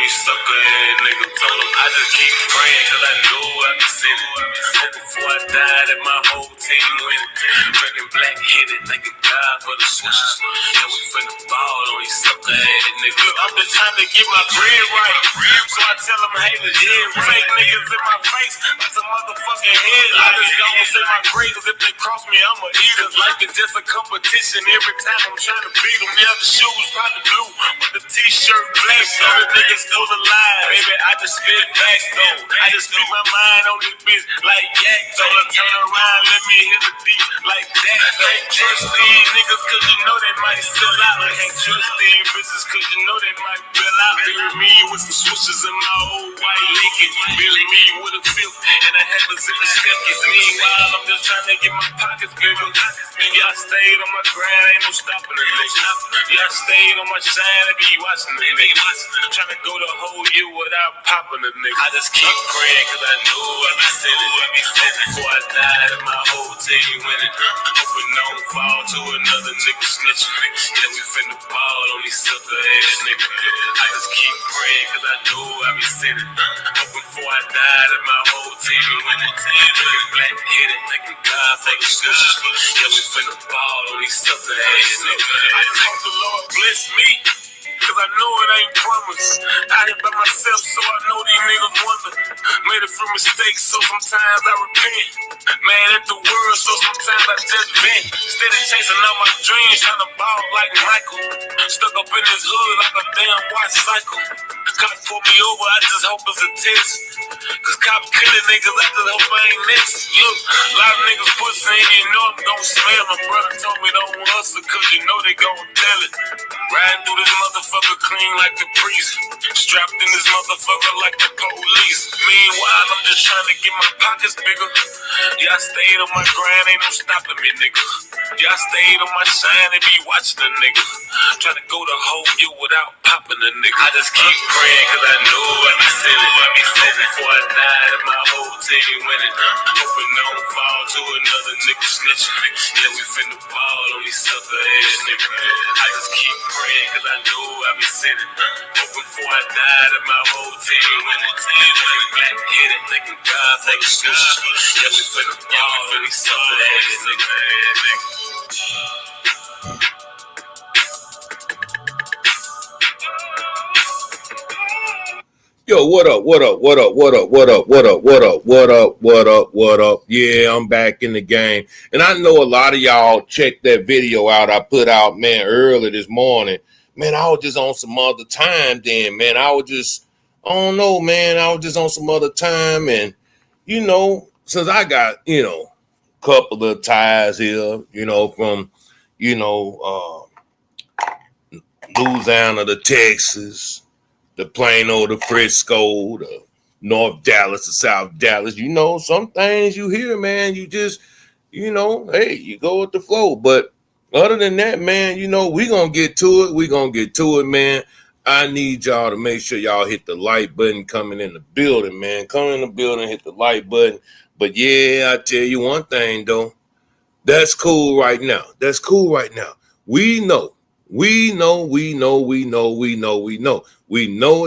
these sucker ass niggas. Told them I just keep praying cause I know I be sinning. Hope before I die that my whole team winning. Drinking black headed, thanking God for the switches. Yeah, we finna ball on these sucker ass niggas. I'm just trying to get my bread right. So I tell them haters, yeah, fake niggas in my face. That's a motherfucking head. I just don't say my grades, cause if they cross me, I'ma eat them. Life is just a competition. Every time I'm trying to beat them. Yeah, the shoes probably blue, but the t-shirt black. Other niggas full of lies. Baby, I just spit facts though. I just speak my mind on this bitch like yak. Told her turn around, let me hit the deep like that. Can't trust these niggas cause you know they might sell out. Can't trust these bitches cause you know they might bill out. Bury me with some switches in my old white Lincoln. Bury me with a fifth and a half a zip of stickers. Meanwhile, I'm just trying to get my pockets bigger. Yeah, I stayed on my grind, ain't no stopping the nigga. Yeah, I stayed on my shine, I be watching the nigga. I'm trying to go the whole year without popping the nigga. I just keep praying cause I know I be sinning. Before I die, that my whole team winning. Hoping don't fall to another nigga snitching. Yeah, we finna ball on these sucker ass niggas. I just keep praying cause I know I be sinning. Hoping before I die, that my whole team winning. Looking black headed, thanking God for the switches. Yeah, we finna ball on these sucker ass niggas. I just hope the Lord bless me. Cause I know it ain't promised. Out here by myself, so I know these niggas wonder. Made a few mistakes, so sometimes I repent. Mad at the world, so sometimes I just vent. Steady chasing all my dreams, trying to ball like Michael. Stuck up in this hood like a damn watch cycle. Cops pull me over, I just hope it's a test. Cause cops killing niggas, I just hope I ain't next. Look, a lot of niggas pussy and you know I'm gon' smell. My brother told me don't hustle cause you know they gon' tell it. Riding through this motherfucker clean like the priest. Strapped in this motherfucker like the police. Meanwhile, I'm just trying to get my pockets bigger. Yeah, I stayed on my grind, ain't no stopping me, nigga. Yeah, I stayed on my shine and be watching a nigga. Trying to go the whole year without popping a nigga. I just keep praying cause I know I be sinning. I be so before I die that my whole team winning. Hoping don't fall to another nigga snitching. Yeah, we finna ball on these sucker ass niggas. I just keep praying cause I know I be sinning. Hoping before I die that my whole team winning. Black headed, thanking God for the switches. Yeah, we finna ball on these sucker ass niggas. Yo, what up, what up, what up, what up, what up, what up, what up, what up, what up, what up? Yeah, I'm back in the game. And I know a lot of y'all checked that video out I put out, man, early this morning. Man, I was just on some other time then, man. I don't know, man. I was just on some other time. And, since I got, a couple of ties here, from, Louisiana to Texas, the Plano, the Frisco, the North Dallas, the South Dallas. Some things you hear, man, you just, hey, you go with the flow. But other than that, man, we going to get to it. We going to get to it, man. I need y'all to make sure y'all hit the like button coming in the building, man. Come in the building, hit the like button. But, yeah, I tell you one thing, though. That's cool right now. That's cool right now. We know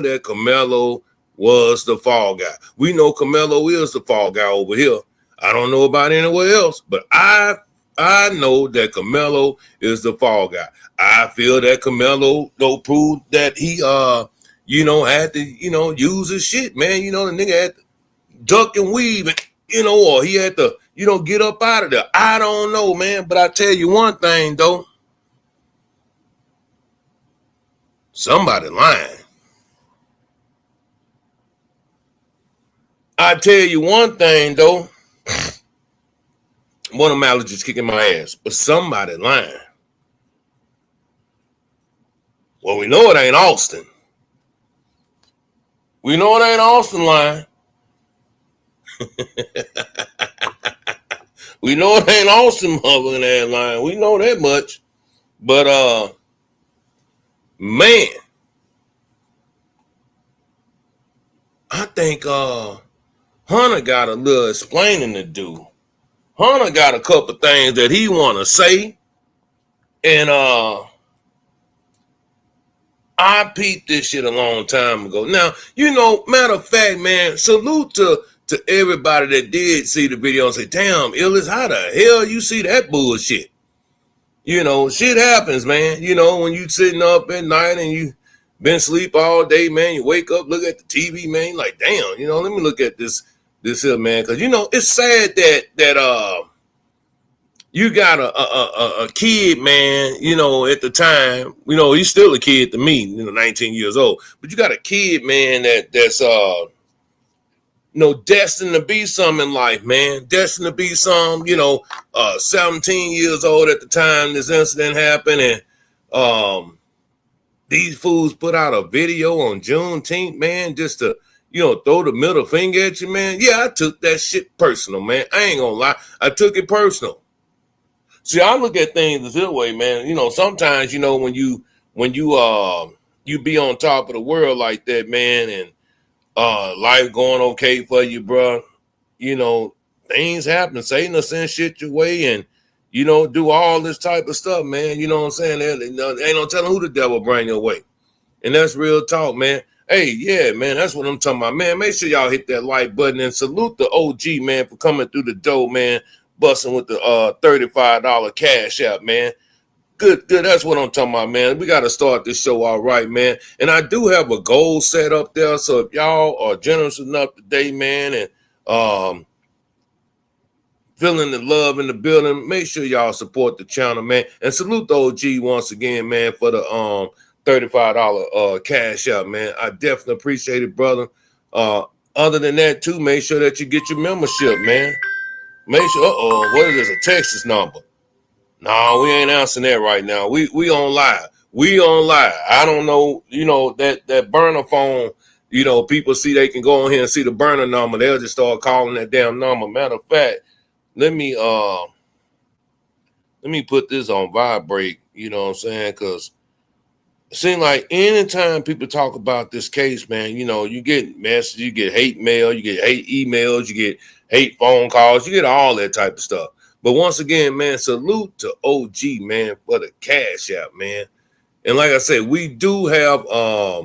that Carmelo was the fall guy. We know Carmelo is the fall guy over here. I don't know about anywhere else, but I know that Carmelo is the fall guy. I feel that Carmelo proved that he had to use his shit, man. The nigga had to duck and weave and or he had to get up out of there. I don't know, man, but I tell you one thing though. Somebody lying. I tell you one thing, though. One of them allergies kicking my ass, but somebody lying. Well, we know it ain't Austin. We know it ain't Austin lying. We know it ain't Austin motherfucking ass lying. We know that much. But, man, I think Hunter got a little explaining to do. Hunter got a couple things that he want to say. And I I peeped this shit a long time ago. Now, you know, matter of fact, man, salute to everybody that did see the video and say, damn, Illis, how the hell you see that bullshit? You know, shit happens, man. You know, when you sitting up at night and you been asleep all day, man, you wake up, look at the TV, man, like, damn, you know, let me look at this here, man. Cause you know, it's sad that you got a kid, man, you know, at the time, you know, he's still a kid to me, you know, 19 years old, but you got a kid, man, that's you know, destined to be something in life, man. Destined to be some, you know, 17 years old at the time this incident happened. And these fools put out a video on Juneteenth, man, just to, you know, throw the middle finger at you, man. Yeah, I took that shit personal, man. I ain't gonna lie. I took it personal. See, I look at things this way, man. You know, sometimes, you know, when you be on top of the world like that, man, and life going okay for you, bro. You know, things happen. Satan will send shit your way and, you know, do all this type of stuff, man. You know what I'm saying? Ain't no telling who the devil bring your way. And that's real talk, man. Hey, yeah, man, that's what I'm talking about, man. Make sure y'all hit that like button and salute the OG, man, for coming through the door, man, busting with the $35 cash out, man. Good. That's what I'm talking about, man. We got to start this show all right, man. And I do have a goal set up there. So if y'all are generous enough today, man, and feeling the love in the building, make sure y'all support the channel, man. And salute the OG once again, man, for the $35 cash out, man. I definitely appreciate it, brother. Other than that, too, make sure that you get your membership, man. Make sure, what is this, a Texas number? No, we ain't answering that right now. We on live. We on live. I don't know, you know, that burner phone, you know, people see they can go on here and see the burner number. They'll just start calling that damn number. Matter of fact, let me put this on vibrate, you know what I'm saying? Because it seems like anytime people talk about this case, man, you know, you get messages, you get hate mail, you get hate emails, you get hate phone calls, you get all that type of stuff. But once again, man, salute to OG, man, for the cash out, man. And like I said, we do have a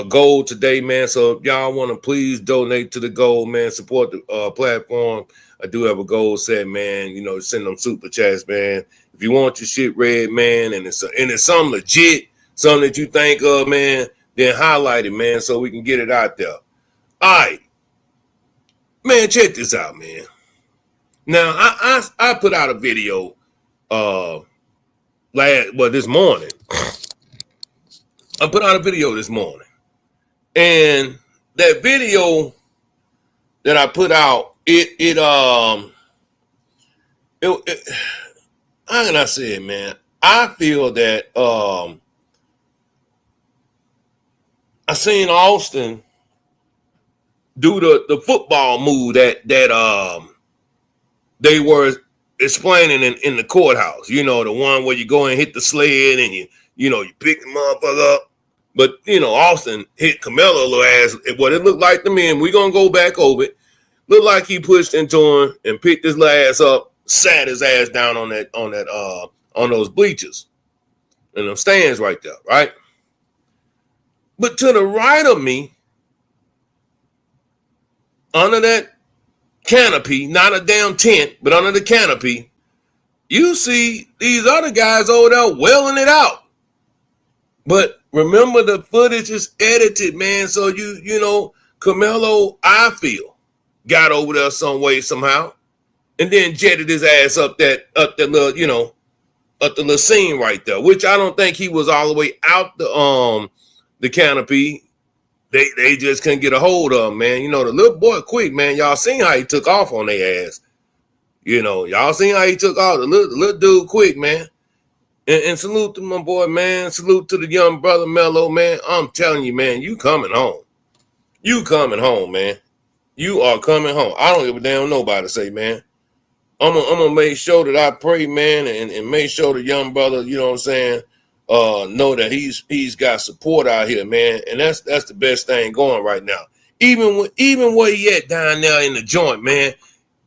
goal today, man. So if y'all want to please donate to the goal, man, support the platform. I do have a goal set, man. You know, send them super chats, man. If you want your shit read, man, and it's something legit, something that you think of, man, then highlight it, man, so we can get it out there. All right. Man, check this out, man. Now, I put out a video this morning. I put out a video this morning. And that video that I put out, how can I say it, man? I feel that I seen Austin do the football move that they were explaining in the courthouse. You know, the one where you go and hit the sled and you know, you pick the motherfucker up. But, you know, Austin hit Camelo little ass. What it looked like to me, and we're going to go back over it, looked like he pushed into him and picked his ass up, sat his ass down on those bleachers and them stands right there, right? But to the right of me, under that canopy, not a damn tent, but under the canopy, you see these other guys over there welling it out. But remember, the footage is edited, man. So you know, Camelo, I feel, got over there some way somehow, and then jetted his ass up the little scene right there, which I don't think he was all the way out the canopy. They just couldn't get a hold of him, man. You know, the little boy quick, man. Y'all seen how he took off on their ass. You know, y'all seen how he took off. The little dude quick, man. And salute to my boy, man. Salute to the young brother Mello, man. I'm telling you, man, you coming home. You coming home, man. You are coming home. I don't give a damn nobody say, man. I'm gonna make sure that I pray, man, and make sure the young brother, you know what I'm saying, know that he's got support out here, man. And that's the best thing going right now. Even where he at down there in the joint, man,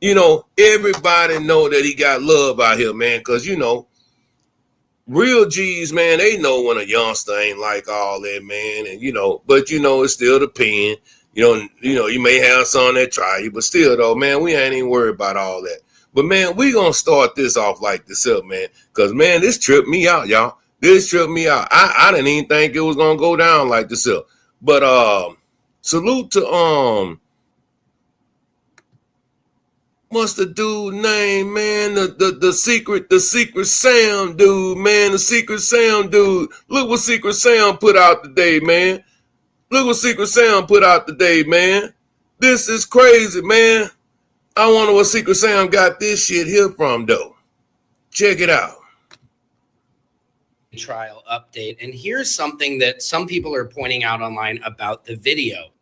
you know, everybody know that he got love out here, man, because, you know, real G's, man, they know when a youngster ain't like all that, man, and but it's still the pen. You may have some that try you, but still though, man, we ain't even worried about all that. But man, we gonna start this off like this up, man, because man, this tripped me out, y'all. This tripped me out. I didn't even think it was gonna go down like this up. But salute to what's the dude name, man? The secret Sam dude, man. The secret Sam dude. Look what Secret Sam put out today, man. Look what Secret Sam put out today, man. This is crazy, man. I wonder what Secret Sam got this shit here from, though. Check it out. Trial update. And here's something that some people are pointing out online about the video.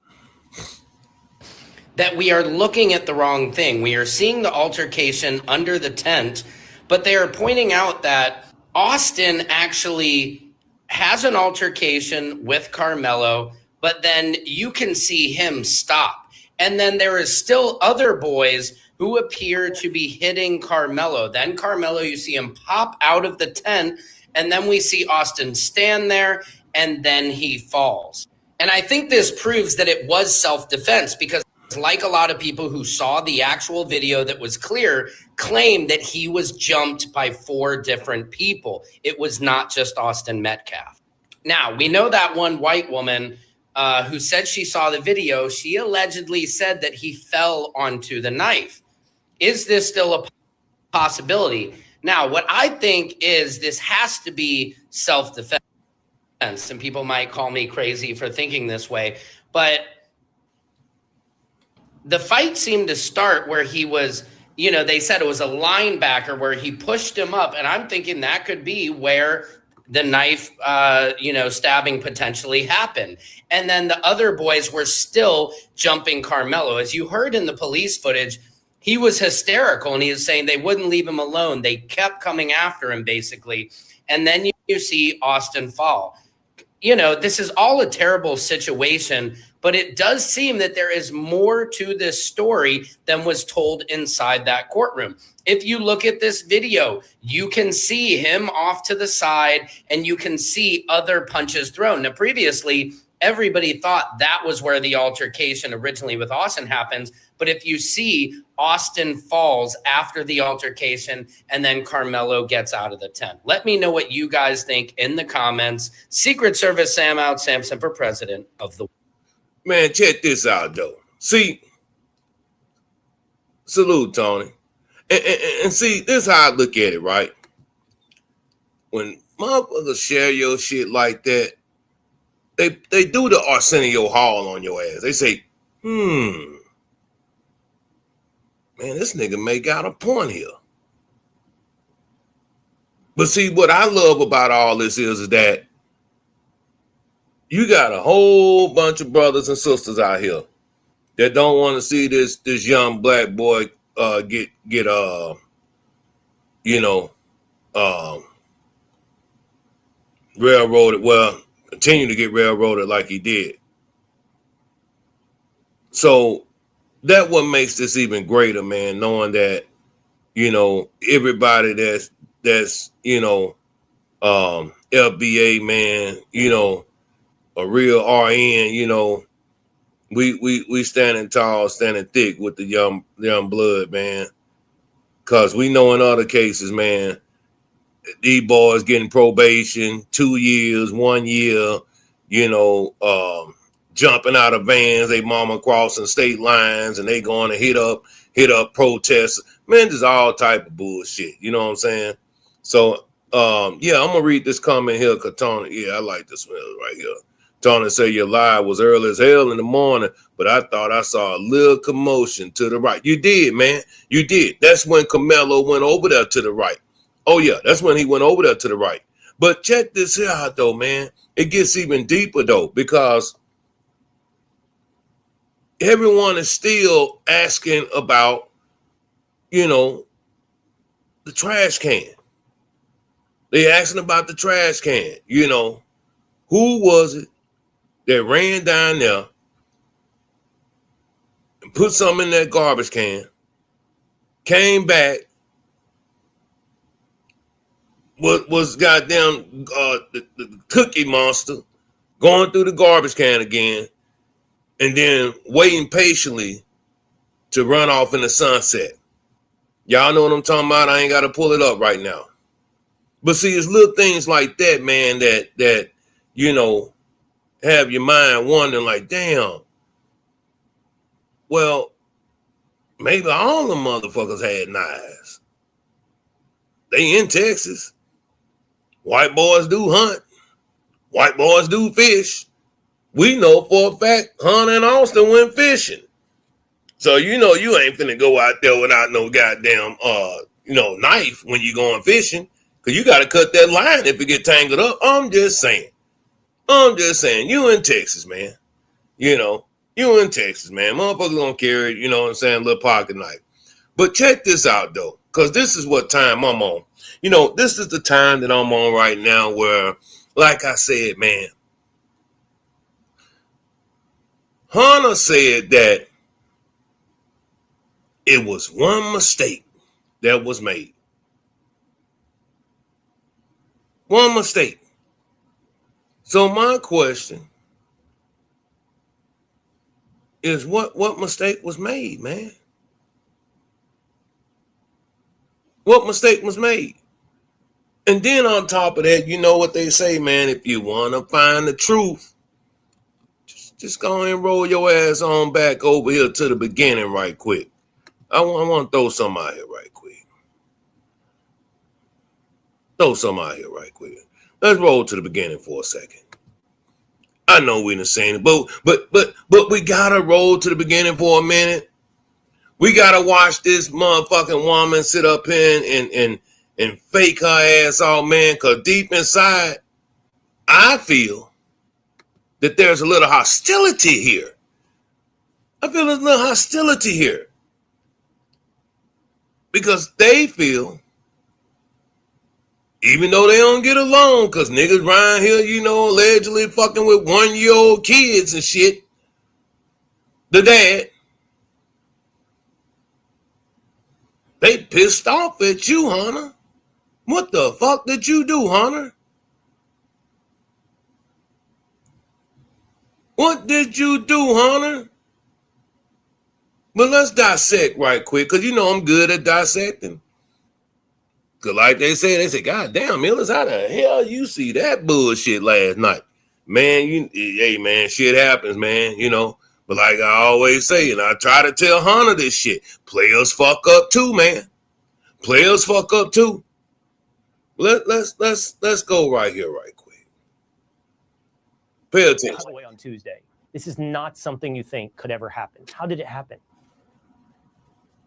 That we are looking at the wrong thing. We are seeing the altercation under the tent, but they are pointing out that Austin actually has an altercation with Carmelo, but then you can see him stop. And then there is still other boys who appear to be hitting Carmelo. Then Carmelo, you see him pop out of the tent, and then we see Austin stand there, and then he falls. And I think this proves that it was self-defense, because like a lot of people who saw the actual video that was clear, claimed that he was jumped by 4 different people. It was not just Austin Metcalf. Now, we know that one white woman who said she saw the video, she allegedly said that he fell onto the knife. Is this still a possibility? Now, what I think is this has to be self-defense. And people might call me crazy for thinking this way, but the fight seemed to start where he was, they said it was a linebacker where he pushed him up. And I'm thinking that could be where the knife, stabbing potentially happened. And then the other boys were still jumping Carmelo. As you heard in the police footage, he was hysterical and he was saying they wouldn't leave him alone. They kept coming after him, basically. And then you see Austin fall. This is all a terrible situation, but it does seem that there is more to this story than was told inside that courtroom. If you look at this video, you can see him off to the side and you can see other punches thrown. Now, previously, everybody thought that was where the altercation originally with Austin happens. But if you see, Austin falls after the altercation and then Carmelo gets out of the tent. Let me know what you guys think in the comments. Secret Service Sam out, Samson for president of the... Man, check this out, though. See, salute, Tony. And see, this is how I look at it, right? When motherfuckers share your shit like that, they do the Arsenio Hall on your ass. They say, man, this nigga may got a point here. But see, what I love about all this is that you got a whole bunch of brothers and sisters out here that don't want to see this young black boy get railroaded. Well, continue to get railroaded like he did. So that what makes this even greater, man, knowing that, everybody that's FBA, man, a real RN, we standing tall, standing thick with the young blood, man. Cause we know in other cases, man, these boys getting probation, 2 years, 1 year, jumping out of vans, they mama crossing state lines, and they going to hit up protests. Man, there's all type of bullshit. You know what I'm saying? So, I'm gonna read this comment here, cause Tony, I like this one right here. Tony say your live was early as hell in the morning, but I thought I saw a little commotion to the right. You did, man. You did. That's when Carmelo went over there to the right. Oh yeah, that's when he went over there to the right. But check this here out though, man. It gets even deeper though, because everyone is still asking about, the trash can. They asking about the trash can. Who was it that ran down there and put something in that garbage can, came back was goddamn the Cookie Monster going through the garbage can again, and then waiting patiently to run off in the sunset. Y'all know what I'm talking about? I ain't got to pull it up right now. But see, it's little things like that, man, that you know, have your mind wondering like, damn, well, maybe all the motherfuckers had knives. They in Texas. White boys do hunt. White boys do fish. We know for a fact Hunter and Austin went fishing. So you know you ain't finna go out there without no goddamn knife when you going fishing. Cause you gotta cut that line if it get tangled up. I'm just saying. You in Texas, man. You know, you in Texas, man. Motherfuckers gonna carry, you know what I'm saying, a little pocket knife. But check this out though, because this is what time I'm on. You know, this is the time that I'm on right now where, like I said, man, Hunter said that it was one mistake that was made. One mistake. So my question is what mistake was made, man? What mistake was made? And then on top of that, you know what they say, man, if you want to find the truth, just go and roll your ass on back over here to the beginning right quick. I want to throw some out here right quick. Let's roll to the beginning for a second. I know we done seen it, but we gotta roll to the beginning for a minute. We gotta watch this motherfucking woman sit up in and fake her ass off, man, because deep inside, I feel that there's a little hostility here. Because they feel, even though they don't get along, because niggas around here, you know, allegedly fucking with 1-year-old kids and shit, the dad, they pissed off at you, Hunter. What the fuck did you do, Hunter? What did you do, Hunter? But let's dissect right quick, because you know I'm good at dissecting. Because like they say, God damn, Millers, how the hell you see that bullshit last night? Man, hey, man, shit happens, man, you know. But like I always say, and I try to tell Hunter this shit, players fuck up too, man. Players fuck up too. Let's go right here right quick. Pay attention. By the way, on Tuesday, this is not something you think could ever happen. How did it happen?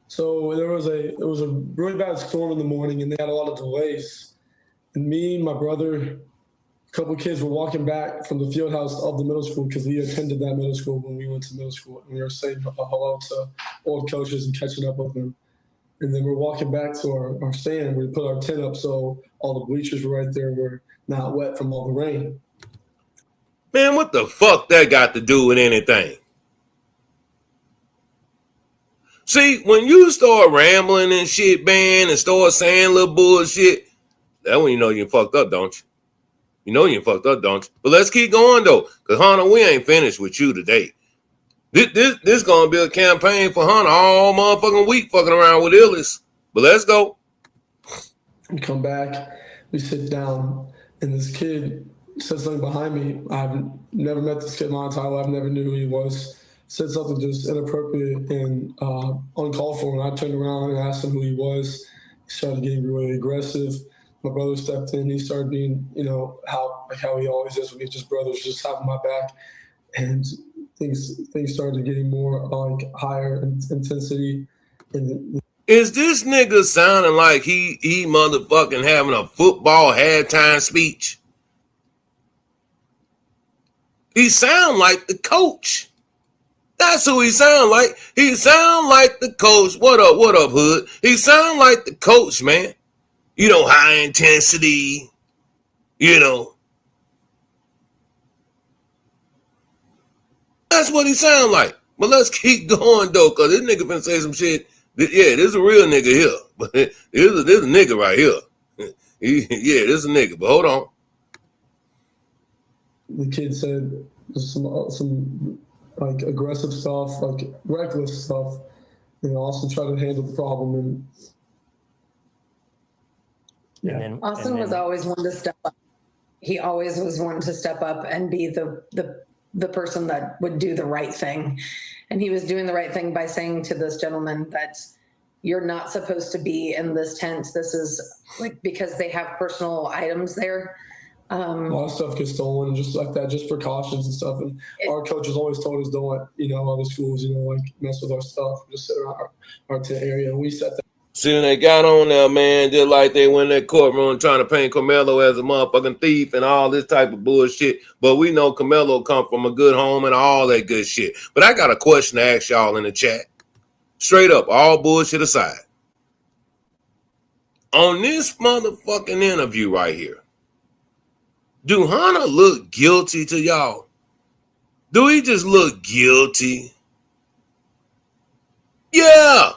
So there was a really bad storm in the morning, and they had a lot of delays. And me, my brother, a couple of kids were walking back from the field house of the middle school because we attended that middle school when we went to middle school, and we were saying hello to old coaches and catching up with them. And then we're walking back to our stand. We put our tent up so all the bleachers were right there were not wet from all the rain. Man, what the fuck that got to do with anything? See, when you start rambling and shit, man, and start saying little bullshit, that's when you know you fucked up, don't you? You know you fucked up, don't you? But let's keep going, though, because, Hunter, we ain't finished with you today. This going to be a campaign for Hunter all motherfucking week fucking around with Illis. But let's go. We come back, we sit down, and this kid said something behind me. I've never met this kid in my entire life. I never knew who he was. Said something just inappropriate and uncalled for. And I turned around and asked him who he was. He started getting really aggressive. My brother stepped in. He started being, you know, how he always is when he's just brothers, just having my back. And things started getting more like higher intensity. And is this nigga sounding like he motherfucking having a football halftime speech? He sound like the coach. That's who he sound like. He sound like the coach. What up, Hood? He sound like the coach, man. You know, high intensity, you know. That's what he sound like. But let's keep going, though, because this nigga finna say some shit. Yeah, this is a real nigga here. But this is a nigga right here. Yeah, this is a nigga, but hold on. The kid said some like aggressive stuff, like reckless stuff, and also try to handle the problem. And yeah, And then, Austin and was then, always one to step up. He always was one to step up and be the person that would do the right thing. And he was doing the right thing by saying to this gentleman that you're not supposed to be in this tent. This is like because they have personal items there. a lot of stuff gets stolen, just like that, just precautions and stuff. And our coaches always told us don't, other schools, like mess with our stuff, just sit around our tent area. And we set that. See, when they got on there, man, just like they went in that courtroom trying to paint Carmelo as a motherfucking thief and all this type of bullshit. But we know Carmelo come from a good home and all that good shit. But I got a question to ask y'all in the chat. Straight up, all bullshit aside. On this motherfucking interview right here, do Hunter look guilty to y'all? Do he just look guilty? Yeah.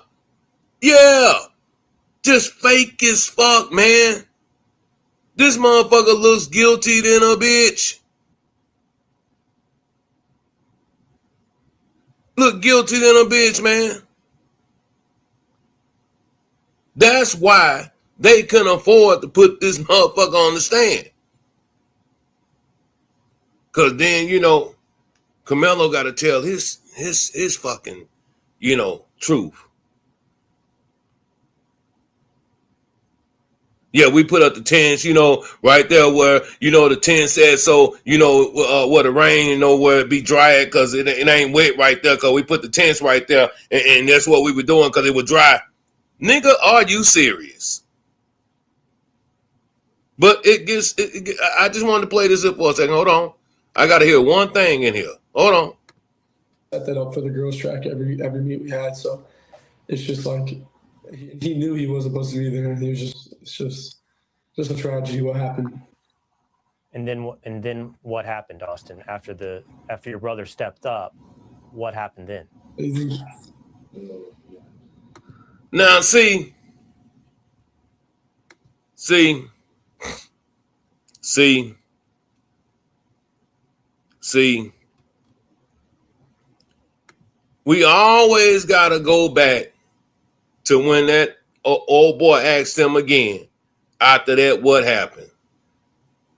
Just fake as fuck, man. This motherfucker looks guilty than a bitch. Look guilty than a bitch, man. That's why they couldn't afford to put this motherfucker on the stand. Cause then, Carmelo got to tell his fucking, truth. Yeah, we put up the tents, right there where, the tent says so, where the rain, where it be dry because it ain't wet right there because we put the tents right there and that's what we were doing because it was dry. Nigga, are you serious? But I just wanted to play this up for a second. Hold on. I got to hear one thing in here. Hold on. Set that up for the girls track every meet we had. So it's just like he knew he wasn't supposed to be there. And it's just a tragedy what happened. and then what happened, Austin? After your brother stepped up, what happened then? Now, see, we always got to go back to when that old boy asked him again, after that, what happened?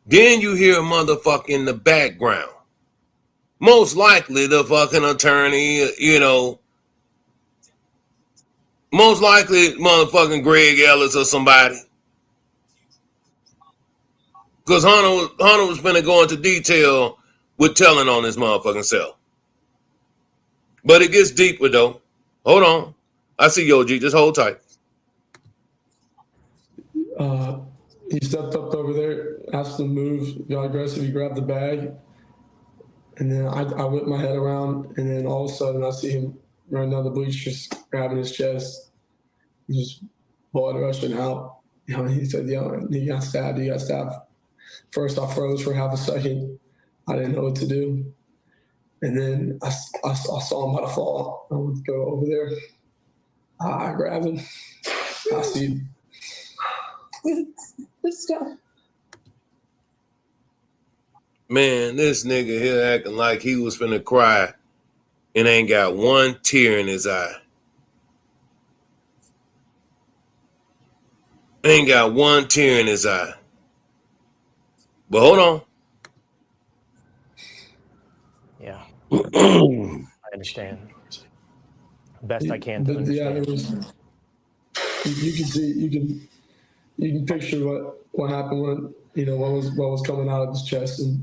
Then you hear a motherfucker in the background. Most likely the fucking attorney, most likely motherfucking Greg Ellis or somebody. Because Hunter was finna go into detail with telling on his motherfucking self. But it gets deeper though. Hold on. I see you, OG. Just hold tight. He stepped up over there, asked him to move, got aggressive. He grabbed the bag. And then I whipped my head around. And then all of a sudden I see him running down the bleachers, grabbing his chest. Just blood rushing out. He said, he got stabbed. First I froze for half a second. I didn't know what to do. And then I saw him about to fall. I would go over there. I grabbed him. I see this guy. Man, this nigga here acting like he was finna cry and ain't got one tear in his eye. Ain't got one tear in his eye. But hold on. Yeah. I understand. Best I can to understand. You can see, you can picture what happened when, what was coming out of his chest. And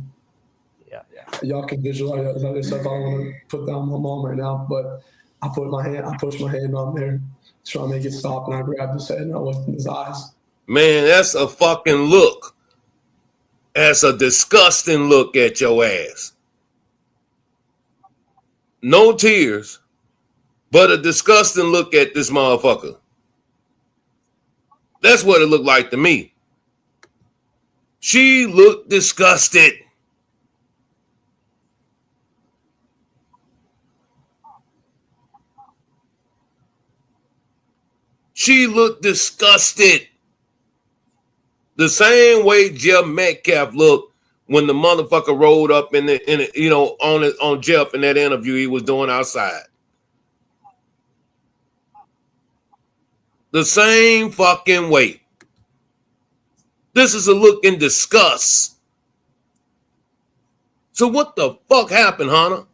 Yeah. y'all can visualize that stuff. I don't want to put down my mom right now, but I pushed my hand on there, trying to make it stop, and I grabbed his head and I looked in his eyes. Man, that's a fucking look. That's a disgusting look at your ass. No tears, but a disgusting look at this motherfucker. That's what it looked like to me. She looked disgusted. She looked disgusted. The same way Jeff Metcalf looked when the motherfucker rolled up on Jeff in that interview he was doing outside. The same fucking way. This is a look in disgust. So what the fuck happened, Hunter?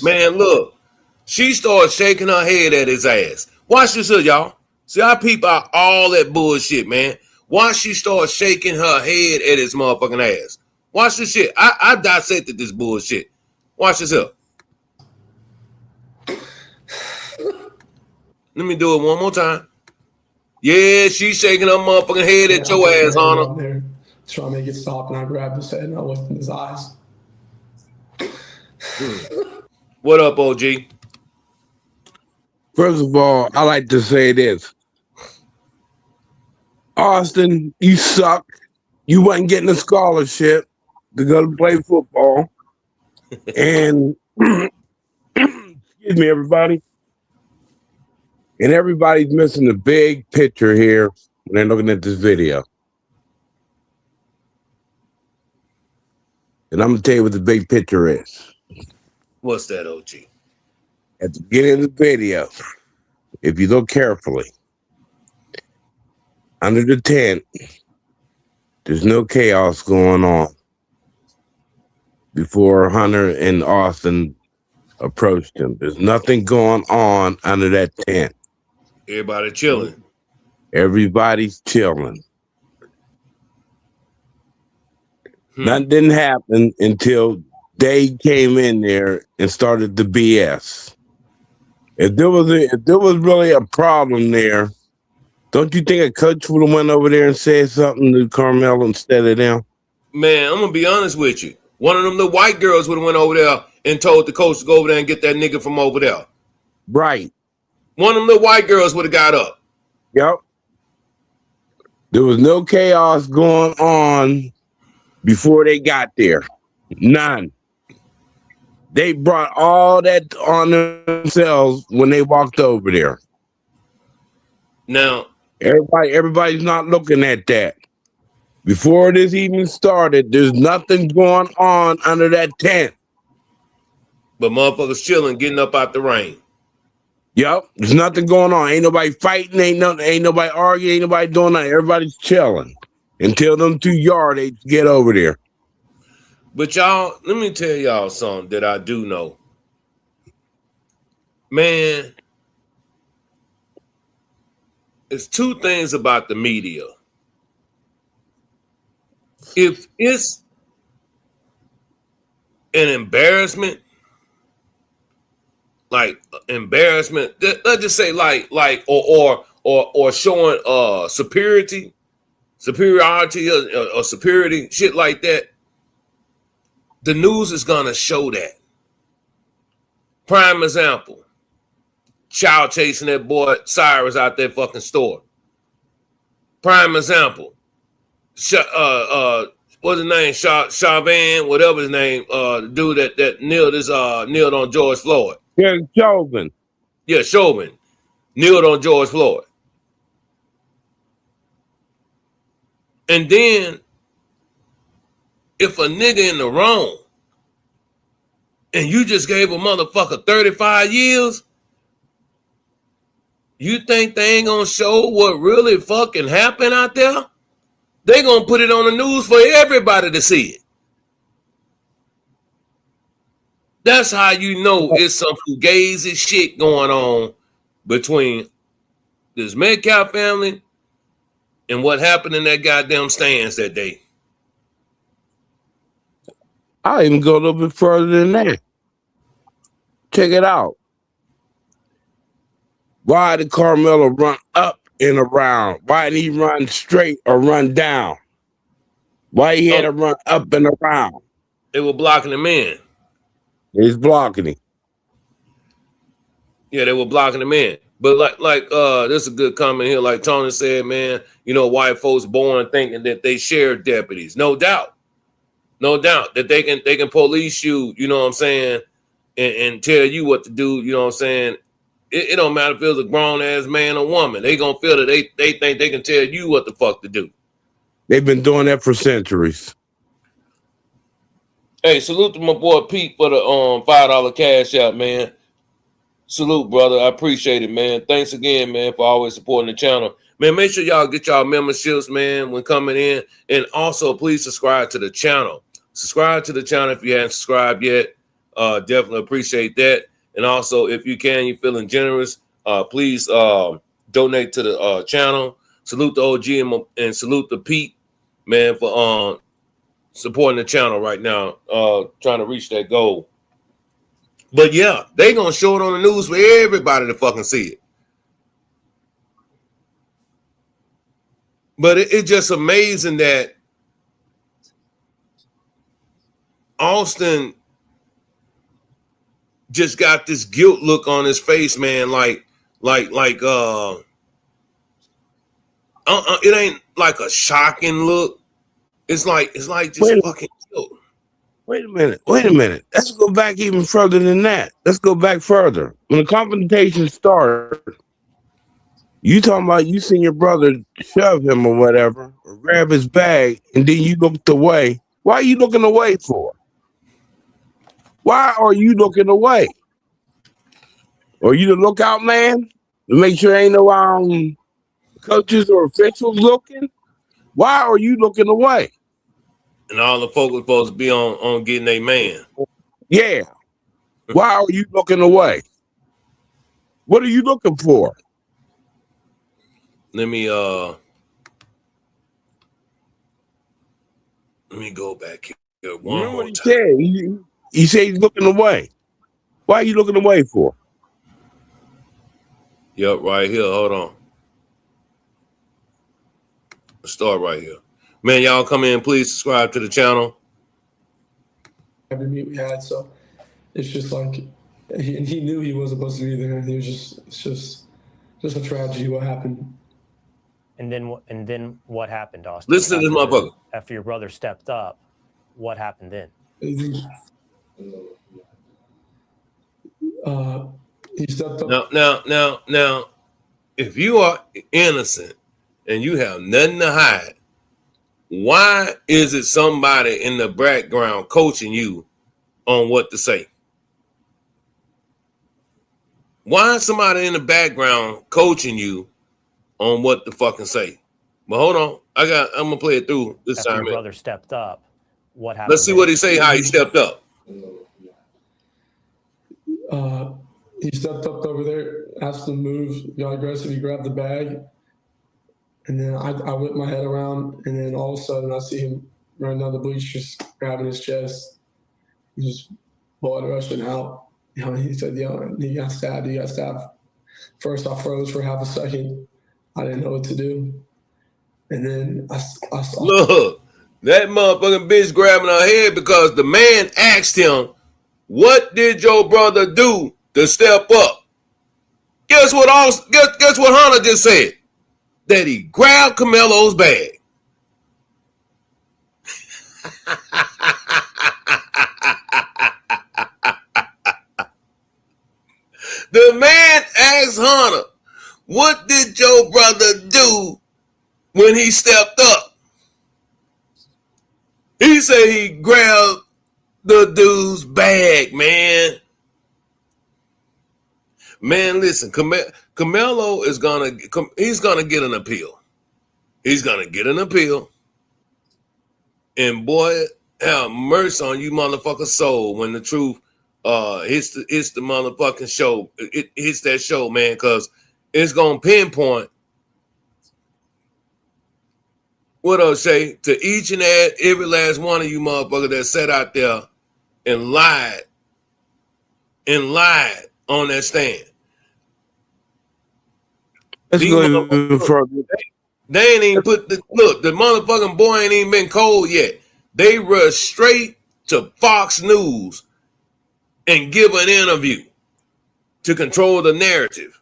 Man, look. She started shaking her head at his ass. Watch this here, y'all. See, I peep out all that bullshit, man. Watch she start shaking her head at his motherfucking ass. Watch this shit. I dissected this bullshit. Watch this here. Let me do it one more time. Yeah, she's shaking her motherfucking head at your ass, Hunter. Trying to make it stop, and I grabbed his head and I looked in his eyes. What up, OG? First of all, I like to say this. Austin, you suck. You wasn't getting a scholarship to go to play football. And excuse me, everybody. And everybody's missing the big picture here when they're looking at this video. And I'm going to tell you what the big picture is. What's that, OG? At the beginning of the video, if you look carefully, under the tent, there's no chaos going on before Hunter and Austin approached him. There's nothing going on under that tent. Everybody chilling. Everybody's chilling. Nothing didn't happen until they came in there and started the BS. If there was really a problem there, don't you think a coach would have went over there and said something to Carmelo instead of them? Man, I'm gonna be honest with you. One of them little white girls would have went over there and told the coach to go over there and get that nigga from over there. Right. One of them little white girls would have got up. Yep. There was no chaos going on before they got there. None. They brought all that on themselves when they walked over there. Now, everybody's not looking at that. Before this even started, there's nothing going on under that tent. But motherfuckers chilling, getting up out the rain. Yep, there's nothing going on. Ain't nobody fighting, ain't nobody arguing, ain't nobody doing nothing. Everybody's chilling until them two yardates get over there. But y'all, let me tell y'all something that I do know. Man, it's two things about the media. If it's an embarrassment, let's just say or showing superiority or superiority, shit like that, the news is gonna show that. Prime example, child chasing that boy Cyrus out that fucking store. Prime example, what's his name? Chauvin, whatever his name, the dude that kneeled on George Floyd. Yeah, Chauvin. Yeah, Chauvin kneeled on George Floyd. And then, if a nigga in the wrong and you just gave a motherfucker 35 years, you think they ain't gonna show what really fucking happened out there? They gonna put it on the news for everybody to see it. That's how you know it's some fugazi shit going on between this Metcalf family and what happened in that goddamn stands that day. I'll even go a little bit further than that. Check it out. Why did Carmelo run up and around? Why didn't he run straight or run down? Why he had to run up and around? They were blocking him in. He's blocking him. Yeah, they were blocking him in. But like this is a good comment here. Like Tony said, man, you know, white folks born thinking that they share deputies. No doubt. No doubt that they can police you, you know what I'm saying, and tell you what to do, you know what I'm saying, It don't matter if it's a grown ass man or woman. They gonna feel that they think they can tell you what the fuck to do. They've been doing that for centuries. Hey, salute to my boy Pete for the $5 cash out, man. Salute, brother. I appreciate it, man. Thanks again, man, for always supporting the channel. Man, make sure y'all get y'all memberships, man, when coming in. And also, please subscribe to the channel. Subscribe to the channel if you haven't subscribed yet. Definitely appreciate that. And also, if you can, you're feeling generous, please donate to the channel. Salute the OG and salute the Pete, man, for supporting the channel right now, trying to reach that goal. But yeah, they gonna show it on the news for everybody to fucking see it. But it's just amazing that Austin just got this guilt look on his face, man. Like it ain't like a shocking look. It's like just fucking guilt. Wait a minute. Let's go back even further than that. Let's go back further. When the confrontation started, you talking about you seen your brother shove him or whatever, or grab his bag, and then you looked away. Why are you looking away for? Why are you looking away? Are you the lookout man to make sure ain't no coaches or officials looking? Why are you looking away? And all the folks are supposed to be on getting a man. Yeah. Why are you looking away? What are you looking for? Let me go back here one Remember more what time. he said? He said he's looking away. Why are you looking away for? Yep, right here. Hold on. Let's start right here. Man, y'all come in, please subscribe to the channel. Every meet we had, so it's just like he knew he wasn't supposed to be there. He was it's just a tragedy what happened. And then what happened, Austin? Listen to this motherfucker. After your brother stepped up, what happened then? He stepped up. Now, if you are innocent and you have nothing to hide, why is it somebody in the background coaching you on what to say? Why is somebody in the background coaching you on what to fucking say? But hold on, I'm gonna play it through this After time. your brother stepped up, what happened? Let's see what he say. How he stepped up. He stepped up over there, asked him to move, got aggressive. He grabbed the bag, and then I whipped my head around, and then all of a sudden I see him running down the bleachers, grabbing his chest, just blood rushing out. You know, he said, "Yo, he got stabbed. He got stabbed." First, I froze for half a second. I didn't know what to do, and then I saw. Look, that motherfucking bitch grabbing her head because the man asked him, "What did your brother do to step up?" Guess what? Guess what Hunter just said? That he grabbed Camelo's bag. The man asked Hunter, "What did your brother do when he stepped up?" He said he grabbed the dude's bag, man. Man, listen, Camelo is he's gonna get an appeal. He's gonna get an appeal. And boy, have mercy on you motherfucker soul when the truth hits the motherfucking show. It hits that show, man, because it's gonna pinpoint what I'll say to each and every last one of you motherfuckers that sat out there and lied on that stand. Let's go even further. They ain't even put the motherfucking boy ain't even been cold yet. They rush straight to Fox News and give an interview to control the narrative.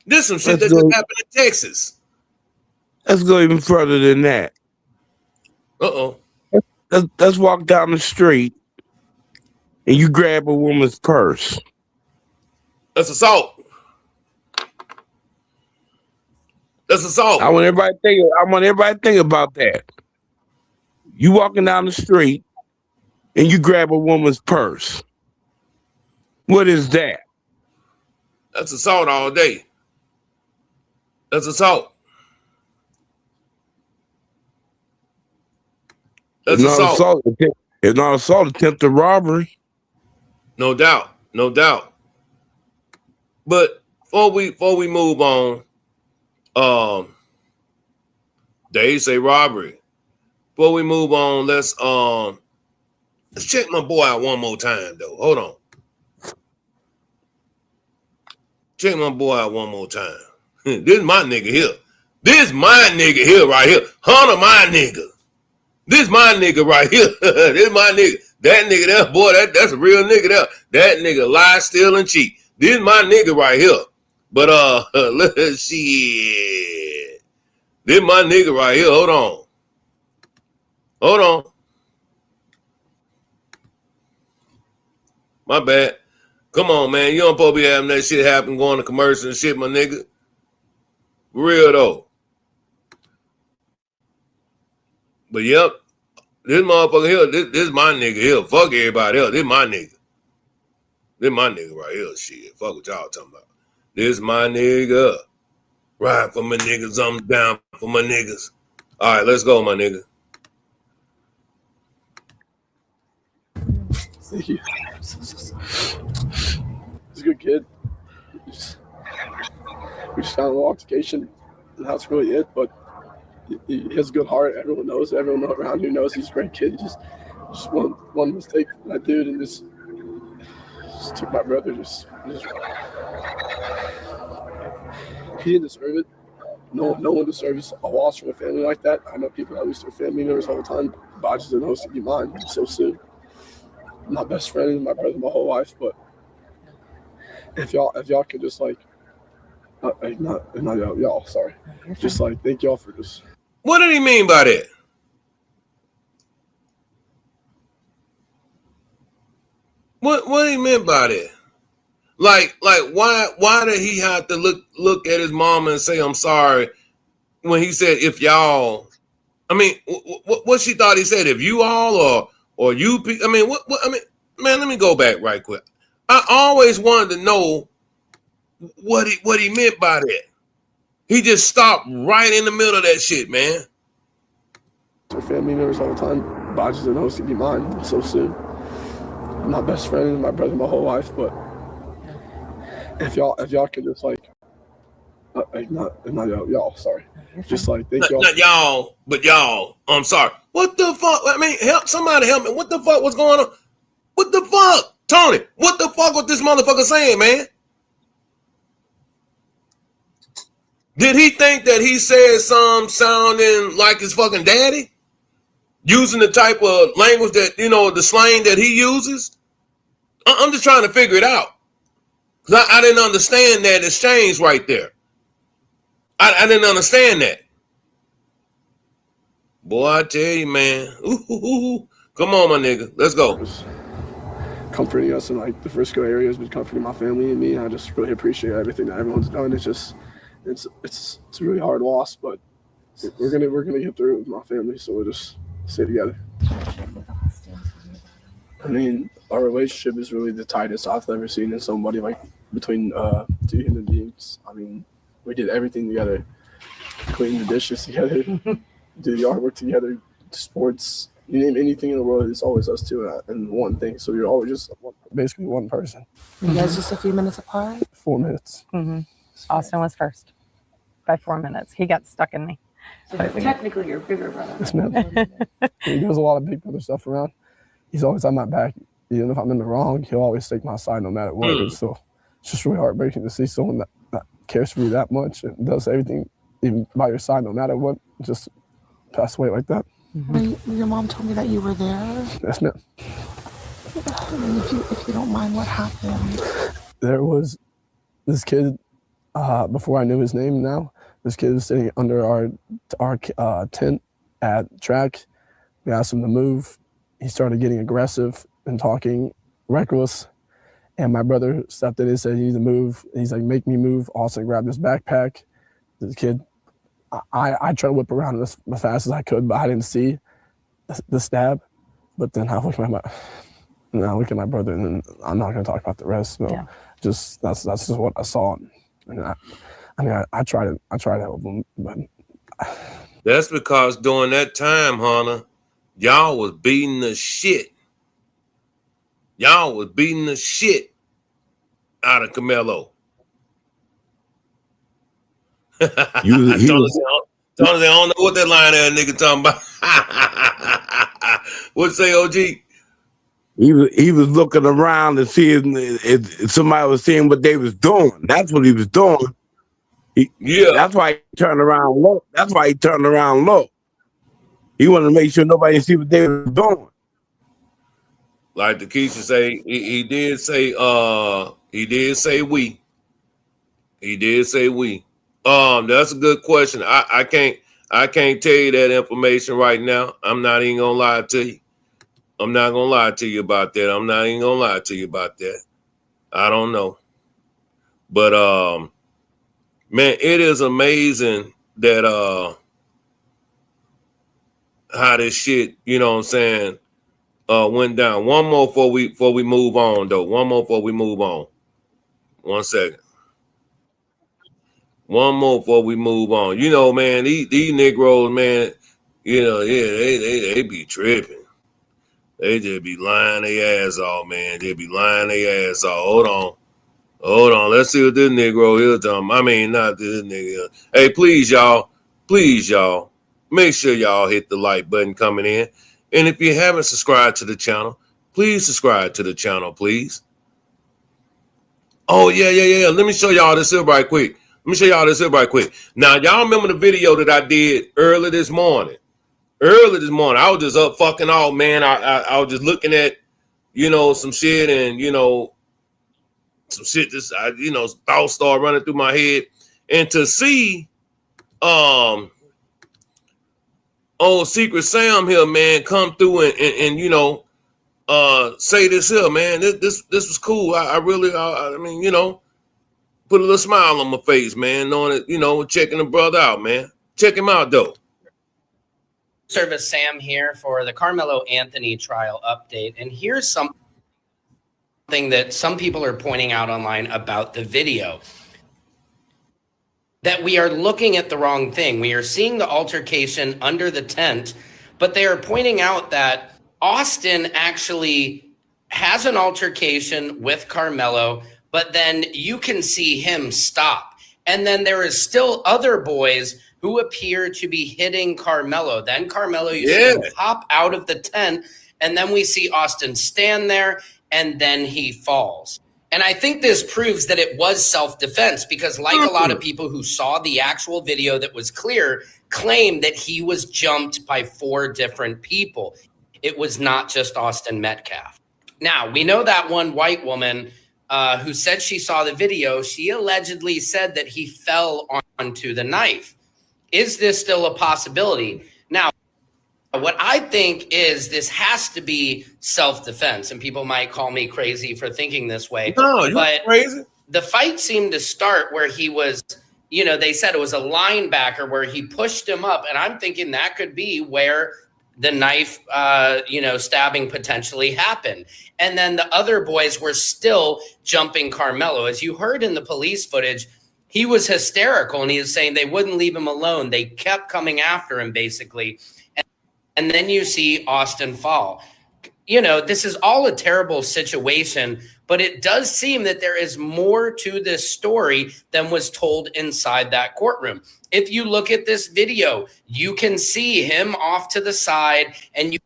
This is some shit that just happened in Texas. Let's go even further than that. Let's walk down the street and you grab a woman's purse. That's assault. That's assault. I want everybody to think about that. You walking down the street and you grab a woman's purse. What is that? That's assault all day. That's assault. That's assault. It's not assault, attempted robbery. No doubt. No doubt. But before we move on, they say robbery. Before we move on, let's check my boy out one more time though. Hold on. Check my boy out one more time. This is my nigga here. This my nigga here right here. Hunter, my nigga. This my nigga right here. This my nigga. That nigga there, boy, that's a real nigga there. That nigga lie, steal, and cheat. This is my nigga right here. But let's see. This my nigga right here. Hold on. Hold on. My bad. Come on, man. You don't supposed to be having that shit happen, going to commercial and shit, my nigga. For real though. But yep, this motherfucker here, this is my nigga here. Fuck everybody else. This my nigga. This my nigga right here. Shit. Fuck what y'all talking about. This my nigga. Ride for my niggas. I'm down for my niggas. All right, let's go, my nigga. He's a good kid. We just found a little altercation, and that's really it. But he has a good heart. Everyone around here knows he's a great kid. He just one mistake from that dude, and just took my brother. He didn't deserve it. No one deserves a loss from a family like that. I know people that lose their family members all the time, but I just didn't know it would be mine so soon. My best friend and my brother my whole life, but if y'all could just not y'all, sorry. Just thank y'all for this. What did he mean by that? What he meant by that? Like why did he have to look at his mama and say I'm sorry when he said if y'all? I mean, what she thought he said, if you all or you? I mean, what? I mean, man, let me go back right quick. I always wanted to know what he meant by that. He just stopped right in the middle of that shit, man. Their family members all the time, but I just didn't know it would be mine so soon. My best friend and my brother my whole life, but if y'all could just not y'all, sorry. Just thank y'all. Not y'all, but y'all. I'm sorry. What the fuck? I mean, somebody help me. What the fuck was going on? What the fuck? Tony, what the fuck was this motherfucker saying, man? Did he think that he said something sounding like his fucking daddy? Using the type of language that, the slang that he uses? I'm just trying to figure it out. Because I didn't understand that exchange right there. I didn't understand that. Boy, I tell you, man. Ooh. Come on, my nigga. Let's go. Comforting us in the Frisco area has been comforting my family and me. I just really appreciate everything that everyone's done. It's a really hard loss, but we're gonna get through it with my family. So we'll just stay together. I mean, our relationship is really the tightest I've ever seen in somebody between two human beings. I mean, we did everything together, clean the dishes together, do the artwork together, sports. You name anything in the world, it's always us two and one thing. So you're always just basically one person. You guys just a few minutes apart? 4 minutes. Mm-hmm. Austin was first by 4 minutes. He got stuck in me. So technically your bigger brother. Yes, ma'am. He does a lot of big brother stuff around. He's always on my back. Even if I'm in the wrong, he'll always take my side no matter what. So it's just really heartbreaking to see someone that cares for you that much and does everything even by your side no matter what, just pass away like that. Mm-hmm. Your mom told me that you were there. Yes, ma'am. If you don't mind, what happened? There was this kid, before I knew his name now, this kid was sitting under our tent at track. We asked him to move. He started getting aggressive and talking reckless. And my brother stepped in and said, you need to move. He's like, make me move. Austin grabbed his backpack. The kid I tried to whip around as fast as I could, but I didn't see the stab. But then I look at my brother, and then I'm not going to talk about the rest. So Yeah. just that's just what I saw. And I try to help him, but That's because during that time, Hunter, y'all was beating the shit. Y'all was beating the shit out of Carmelo. He was Tony, I don't know what that line there nigga talking about. What'd you say, OG? he was looking around to see if somebody was seeing what they was doing. That's what he was doing. Yeah. That's why he turned around low. He wanted to make sure nobody see what they was doing. Like the Keisha say, he did say we. He did say we. That's a good question. I can't tell you that information right now. I'm not even gonna lie to you. I'm not gonna lie to you about that. I don't know. But man, it is amazing that how this shit, you know what I'm saying, went down. One more before we move on, though. One second. One more before we move on. You know, man, these Negroes, man, you know, yeah, they be tripping. They just be lying their ass off, man. Hold on. Let's see what this Negro is talking about. I mean, not this nigga. Hey, please, y'all, make sure y'all hit the like button coming in. And if you haven't subscribed to the channel, please subscribe to the channel, please. Oh, yeah. Let me show y'all this here right quick. Now, y'all remember the video that I did early this morning? I was just up fucking off, man. I was just looking at, you know, some shit and, you know, some shit just, thoughts start running through my head. And to see old Secret Sam here, man, come through and you know, say this here, man. This was cool. I mean, you know, put a little smile on my face, man, knowing that, you know, checking the brother out, man. Check him out, though. Service Sam here for the Carmelo Anthony trial update. And here's something that some people are pointing out online about the video. That we are looking at the wrong thing. We are seeing the altercation under the tent, but they are pointing out that Austin actually has an altercation with Carmelo, but then you can see him stop. And then there is still other boys who appear to be hitting Carmelo. Then Carmelo, you see him hop out of the tent, and then we see Austin stand there, and then he falls. And I think this proves that it was self-defense because like a lot of people who saw the actual video that was clear claimed that he was jumped by 4 different people. It was not just Austin Metcalf. Now, we know that one white woman who said she saw the video, she allegedly said that he fell onto the knife. Is this still a possibility? Now, what I think is this has to be self-defense, and people might call me crazy for thinking this way. No, you're but crazy. The fight seemed to start where he was, you know, they said it was a linebacker where he pushed him up, and I'm thinking that could be where the knife, stabbing potentially happened. And then the other boys were still jumping Carmelo. As you heard in the police footage, he was hysterical, and he was saying they wouldn't leave him alone. They kept coming after him, basically. And then you see Austin fall. You know, this is all a terrible situation, but it does seem that there is more to this story than was told inside that courtroom. If you look at this video, you can see him off to the side, and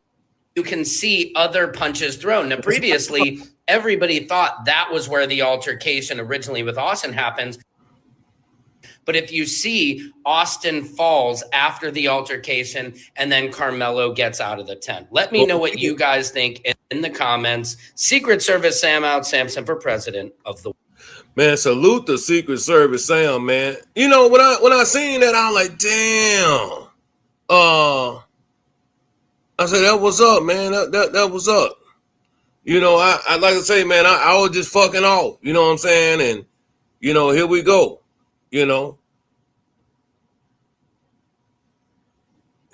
you can see other punches thrown. Now, previously, everybody thought that was where the altercation originally with Austin happens. But if you see, Austin falls after the altercation, and then Carmelo gets out of the tent. Let me know what you guys think in the comments. Secret Service Sam out, Samson for president of the world. Man, salute the Secret Service Sam, man. You know, when I seen that, I was like, damn. I said, that was up, man. That was up. You know, I like to say, man, I was just fucking off. You know what I'm saying? And, you know, here we go. You know,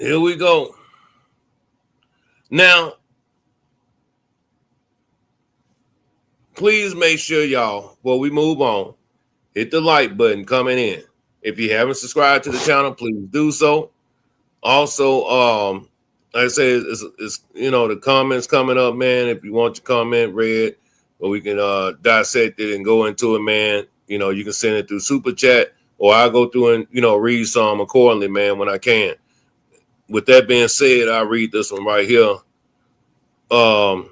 Here we go. Now, please make sure y'all, before we move on, hit the like button coming in. If you haven't subscribed to the channel, please do so. Also, like I say, it's the comments coming up, man. If you want your comment read, or we can dissect it and go into it, man. You can send it through Super Chat, or I'll go through and read some accordingly, man, when I can. With that being said, I'll read this one right here. I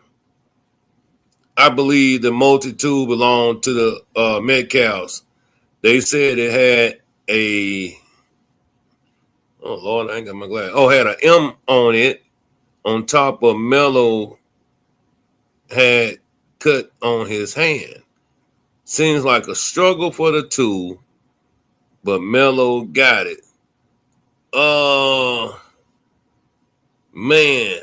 believe the multitude belonged to the Metcalfs. They said it had oh Lord, I ain't got my glass. Oh, had an M on it. On top of Melo had cut on his hand. Seems like a struggle for the two, but Melo got it. Man,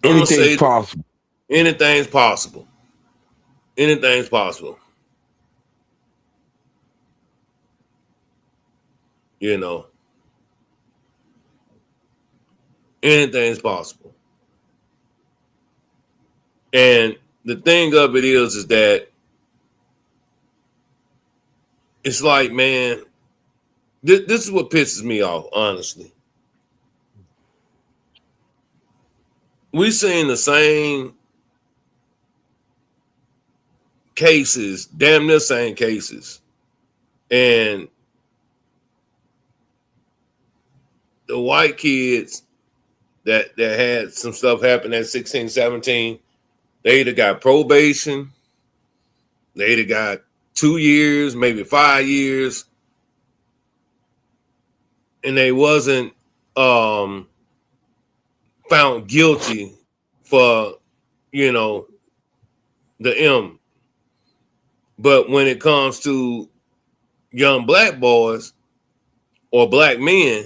Anything's possible. Anything's possible. Anything's possible. Anything's possible. And the thing of it is that it's like, man, this is what pisses me off, honestly. We seen the same cases, damn near same cases. And the white kids that had some stuff happen at 16, 17, they either got probation, they either got 2 years, maybe 5 years, and they wasn't found guilty for, the M. But when it comes to young black boys or black men,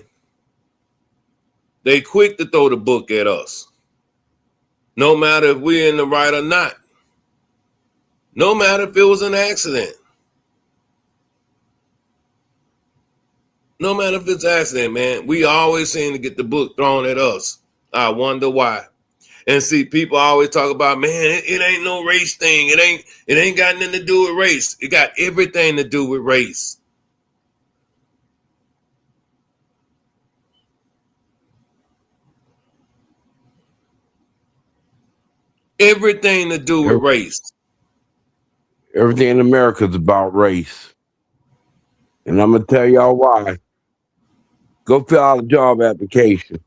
they quick to throw the book at us. No matter if we're in the right or not. No matter if it was an accident. No matter if it's an accident, man. We always seem to get the book thrown at us. I wonder why. And see, people always talk about, man, it ain't no race thing. It ain't got nothing to do with race. It got everything to do with race. Everything to do with race. Everything in America is about race. And I'm going to tell y'all why. Go fill out a job application.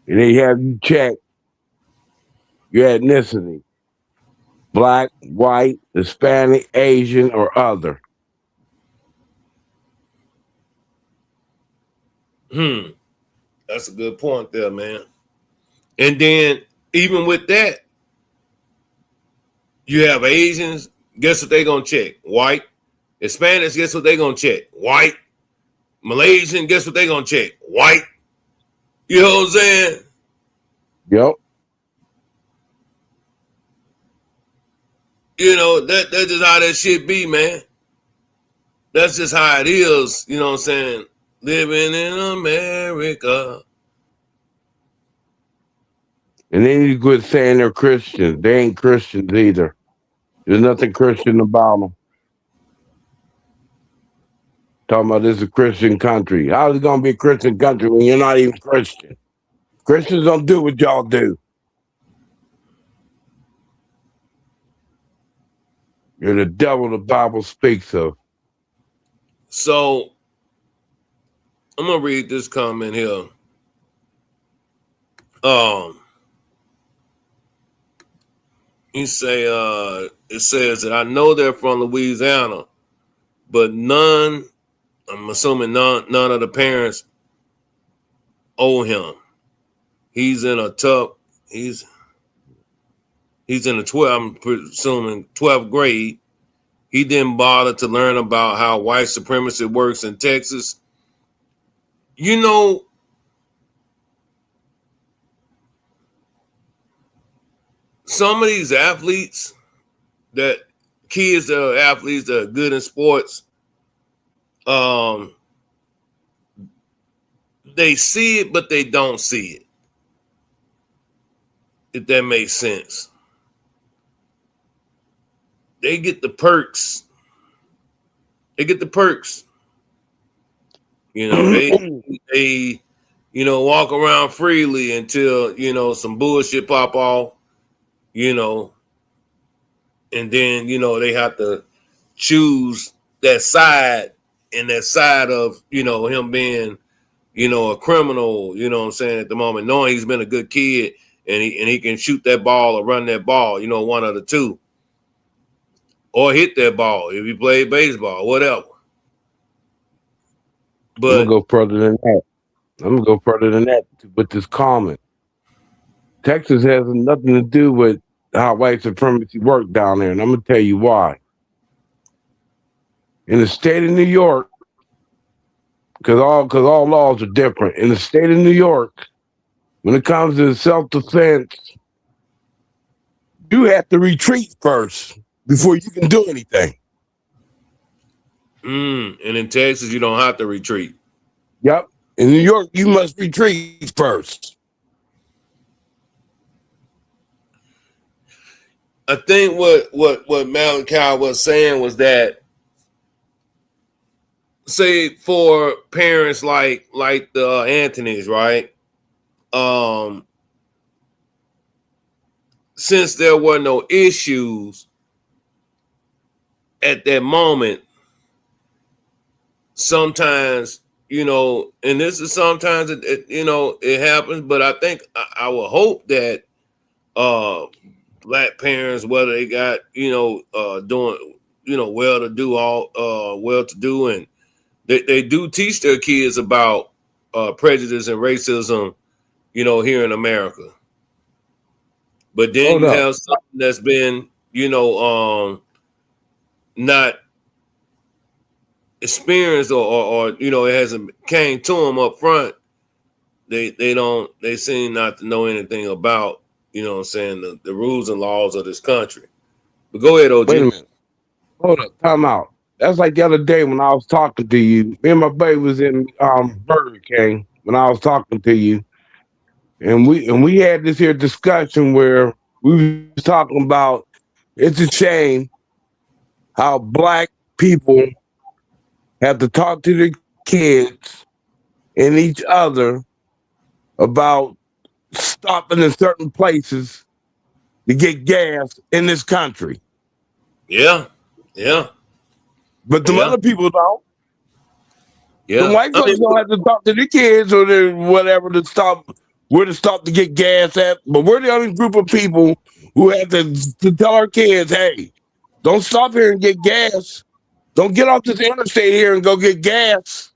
And they have you check your ethnicity. Black, white, Hispanic, Asian, or other. That's a good point there, man. And then even with that, you have Asians, guess what they're going to check? White. Hispanics, guess what they're going to check? White. Malaysian, guess what they're going to check? White. You know what I'm saying? Yep. That's just how that shit be, man. That's just how it is, you know what I'm saying? Living in America. And then you quit saying they're Christians. They ain't Christians either. There's nothing Christian about them. Talking about this is a Christian country. How is it going to be a Christian country when you're not even Christian? Christians don't do what y'all do. You're the devil the Bible speaks of. So, I'm going to read this comment here. You say, it says that I know they're from Louisiana, but I'm assuming none of the parents owe him. He's in a 12th grade. He didn't bother to learn about how white supremacy works in Texas. Some of these athletes that kids that are athletes that are good in sports, they see it, but they don't see it. If that makes sense. They get the perks. They get the perks. You know, they walk around freely until, some bullshit pop off, and then, they have to choose that side, and that side of, him being, a criminal, at the moment, knowing he's been a good kid and he can shoot that ball or run that ball, one of the two. Or hit that ball if he played baseball, whatever. But I'm gonna go further than that with this comment. Texas has nothing to do with how white supremacy worked down there, and I'm gonna tell you why. In the state of New York, because all laws are different. In the state of New York, when it comes to self-defense, you have to retreat first before you can do anything. And in Texas, you don't have to retreat. Yep. In New York, you must retreat first. I think what Malachi was saying was that, say for parents like the Anthony's, right? Since there were no issues at that moment, sometimes, and this is sometimes it happens, but I think I would hope that black parents, whether they got doing well to do, and they do teach their kids about prejudice and racism, here in America. But then you have something that's been not experienced or it hasn't came to them up front. They seem not to know anything about the rules and laws of this country. But go ahead, OG. Wait a minute. Hold up, time out. That's like the other day when I was talking to you. Me and my buddy was in Burger King when I was talking to you, and we had this here discussion where we was talking about it's a shame how black people have to talk to their kids and each other about stopping in certain places to get gas in this country. Yeah. But the other people don't. Yeah. The white folks don't have to talk to their kids or their whatever to stop where to stop to get gas at. But we're the only group of people who have to tell our kids, hey, don't stop here and get gas. Don't get off this interstate here and go get gas.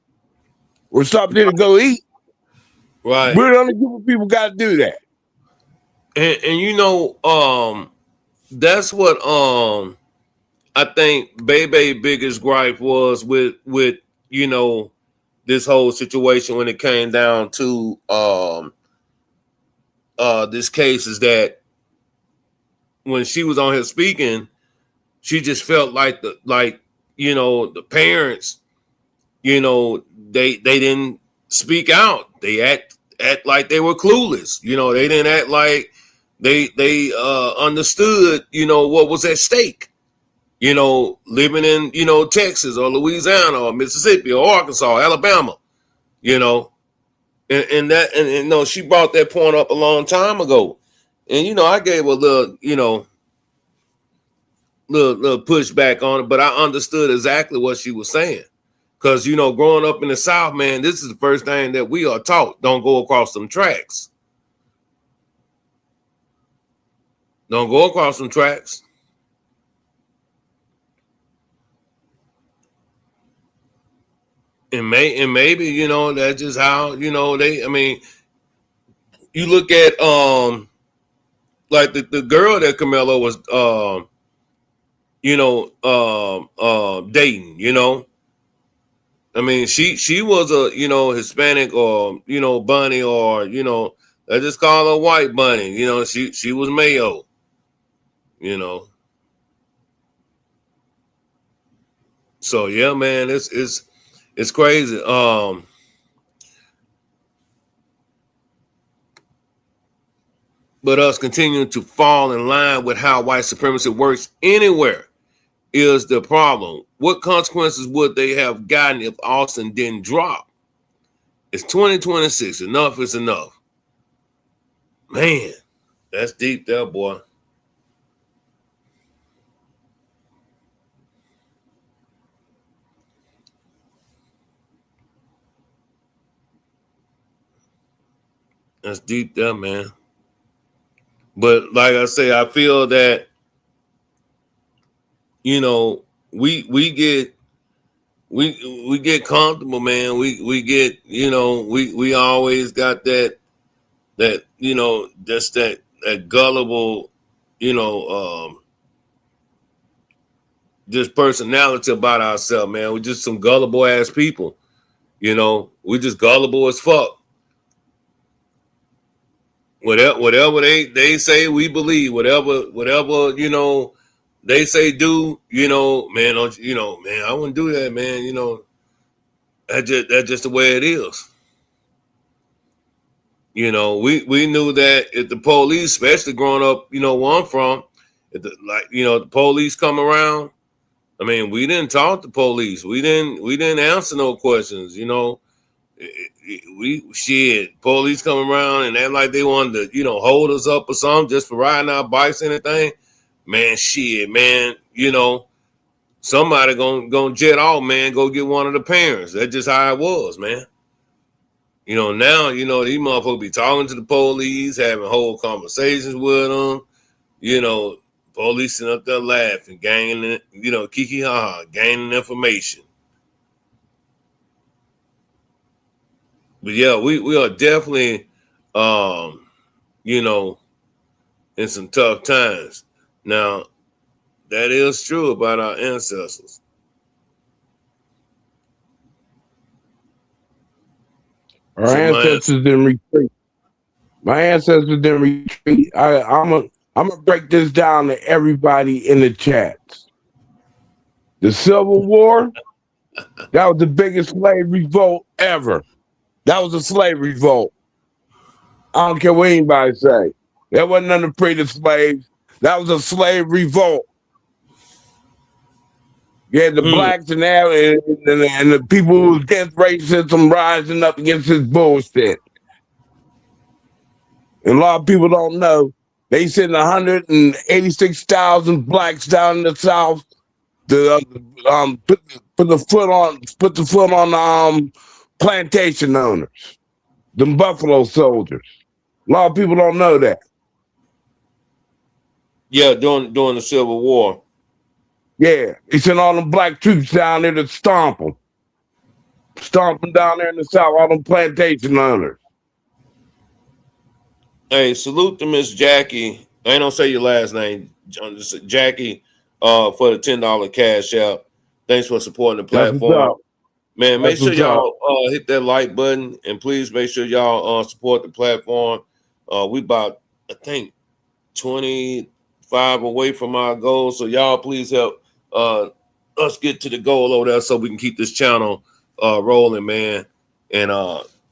Or stop there to go eat. Right. We're the only group of people got to do that. And that's what I think Bebe's biggest gripe was with this whole situation when it came down to this case, is that when she was on here speaking, she just felt like the parents, they didn't speak out. They act like they were clueless. They didn't act like they understood, what was at stake. Living in, Texas or Louisiana or Mississippi or Arkansas, Alabama, and she brought that point up a long time ago. And, I gave a little pushback on it, but I understood exactly what she was saying. Because, growing up in the South, man, this is the first thing that we are taught. Don't go across them tracks. Don't go across them tracks. And maybe, that's just how, you look at like the girl that Camelo was dating, she was a, Hispanic or, bunny or, I just call her white bunny, she was Mayo, So yeah, man, it's crazy. But us continuing to fall in line with how white supremacy works anywhere is the problem. What consequences would they have gotten if Austin didn't drop? It's 2026. Enough is enough. Man, that's deep there, boy. That's deep there, man. But like I say, I feel that, you know, we get comfortable, man. We get, you know, we always got that you know, just that gullible, you know, just personality about ourselves, man. We're just some gullible ass people, you know. We just gullible as fuck. Whatever they say, we believe. Whatever you know, they say do. You know, man. Don't you know, man? I wouldn't do that, man. You know, that's just the way it is. You know, we knew that if the police, especially growing up, you know, where I'm from, if the police come around. I mean, we didn't talk to police. We didn't answer no questions. You know, police come around and act like they wanted to, you know, hold us up or something just for riding our bikes and anything. Man, man, you know, somebody gonna jet off, man, go get one of the parents. That's just how it was, man. You know, now, you know, these motherfuckers be talking to the police, having whole conversations with them, you know, police sitting up there laughing, gaining, you know, kiki ha, gaining information. But yeah, we are definitely, you know, in some tough times. Now, that is true about our ancestors. Our ancestors didn't retreat. My ancestors didn't retreat. I'm gonna break this down to everybody in the chats. The Civil War, that was the biggest slave revolt ever. That was a slave revolt. I don't care what anybody say. That wasn't none of the slaves. That was a slave revolt. You had the blacks and the people who was against racism rising up against this bullshit. And a lot of people don't know. They sent 186,000 blacks down in the South to put the foot on plantation owners, them Buffalo Soldiers. A lot of people don't know that. Yeah, during the Civil War. Yeah, he sent all them black troops down there to stomp them. Stomp them down there in the South, all them plantation owners. Hey, salute to Miss Jackie. I ain't gonna say your last name, Jackie, for the $10 cash out. Thanks for supporting the platform. Man, make sure y'all hit that like button, and please make sure y'all support the platform. We about, I think, 25 away from our goal, so y'all please help us get to the goal over there so we can keep this channel rolling, man, and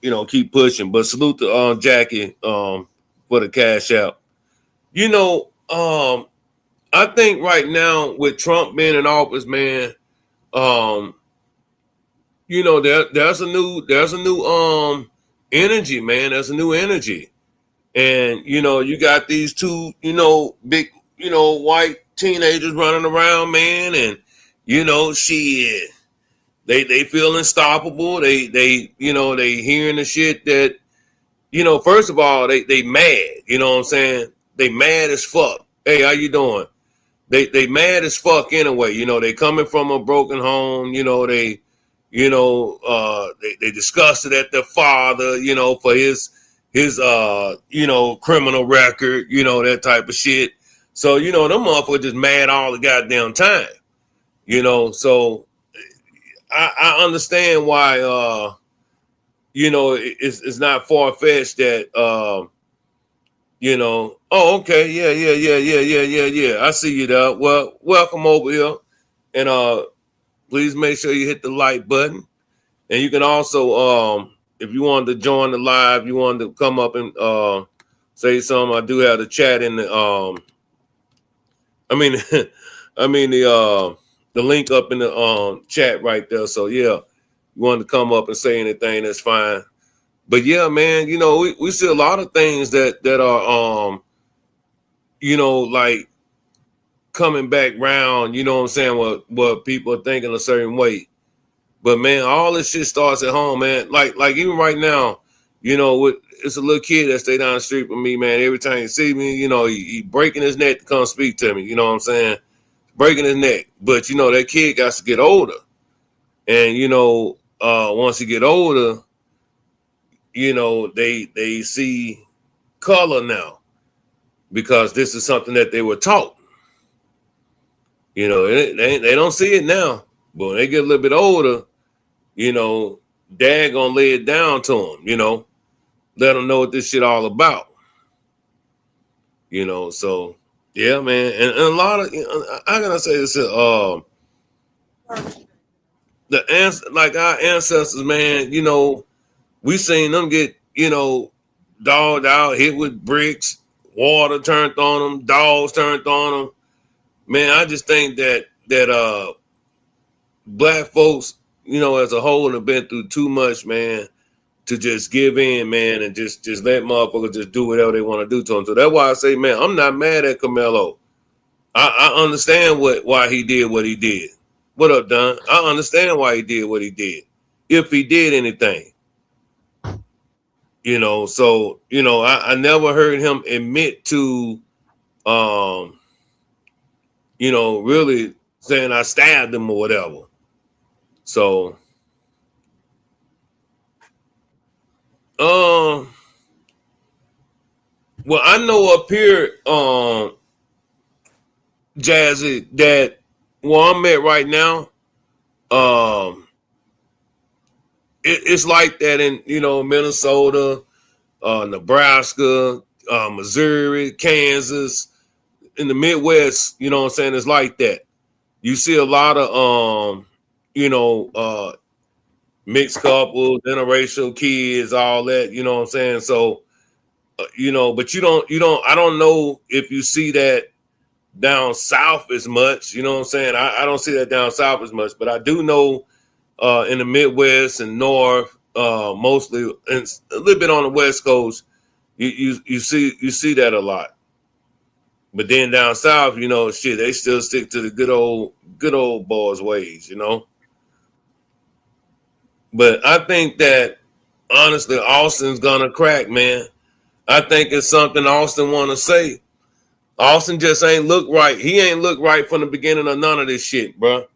you know, keep pushing. But salute to Jackie for the cash out. You know, I think right now with Trump being in office, man, you know, there's a new energy, man. There's a new energy. And, you know, you got these two, you know, big, you know, white teenagers running around, man. And, you know, shit, they feel unstoppable. They, you know, they hearing the shit that, you know, first of all, they mad, you know what I'm saying? They mad as fuck. Hey, how you doing? They mad as fuck anyway. You know, they coming from a broken home, you know, they disgusted at their father, you know, for his you know, criminal record, you know, that type of shit. So, you know, them motherfuckers just mad all the goddamn time. You know, so I understand why you know, it's not far-fetched that you know, oh, okay, yeah. I see you there. Well, welcome over here. And please make sure you hit the like button. And you can also, if you wanted to join the live, you wanted to come up and say something. I do have the chat in the, the link up in the chat right there. So yeah, you wanted to come up and say anything, that's fine. But yeah, man, you know, we see a lot of things that are you know, like coming back round, you know what I'm saying, what people are thinking a certain way. But man, all this shit starts at home, man. Like even right now, you know, it's a little kid that stay down the street with me, man. Every time he see me, you know, he breaking his neck to come speak to me. You know what I'm saying? Breaking his neck. But you know, that kid got to get older. And you know, once he get older, you know, they see color now, because this is something that they were taught. You know, they don't see it now, but when they get a little bit older, you know, dad gonna lay it down to them, you know, let them know what this shit all about. You know, so yeah, man. And a lot of, I'm gonna say this, like our ancestors, man, you know, we seen them get, you know, dogged out, hit with bricks, water turned on them, dogs turned on them. Man, I just think that black folks, you know, as a whole have been through too much, man, to just give in, man, and just let motherfuckers just do whatever they want to do to them. So that's why I say, man, I'm not mad at Camelo. I understand why he did what he did. What up, Don? I understand why he did what he did, if he did anything. You know, so, you know, I never heard him admit to, you know, really saying I stabbed him or whatever. So, well, I know up here, Jazzy, that where I'm at right now, it's like that in, you know, Minnesota, Nebraska, Missouri, Kansas, in the Midwest, you know what I'm saying? It's like that. You see a lot of, you know, mixed couples, interracial kids, all that, you know what I'm saying? So, you know, but you don't, I don't know if you see that down south as much, you know what I'm saying? I don't see that down south as much, but I do know in the Midwest and North, mostly, and a little bit on the West Coast, you see that a lot. But then down south, you know, shit, they still stick to the good old boys' ways, you know. But I think that honestly, Austin's gonna crack, man. I think it's something Austin want to say. Austin just ain't look right. He ain't look right from the beginning of none of this shit, bro.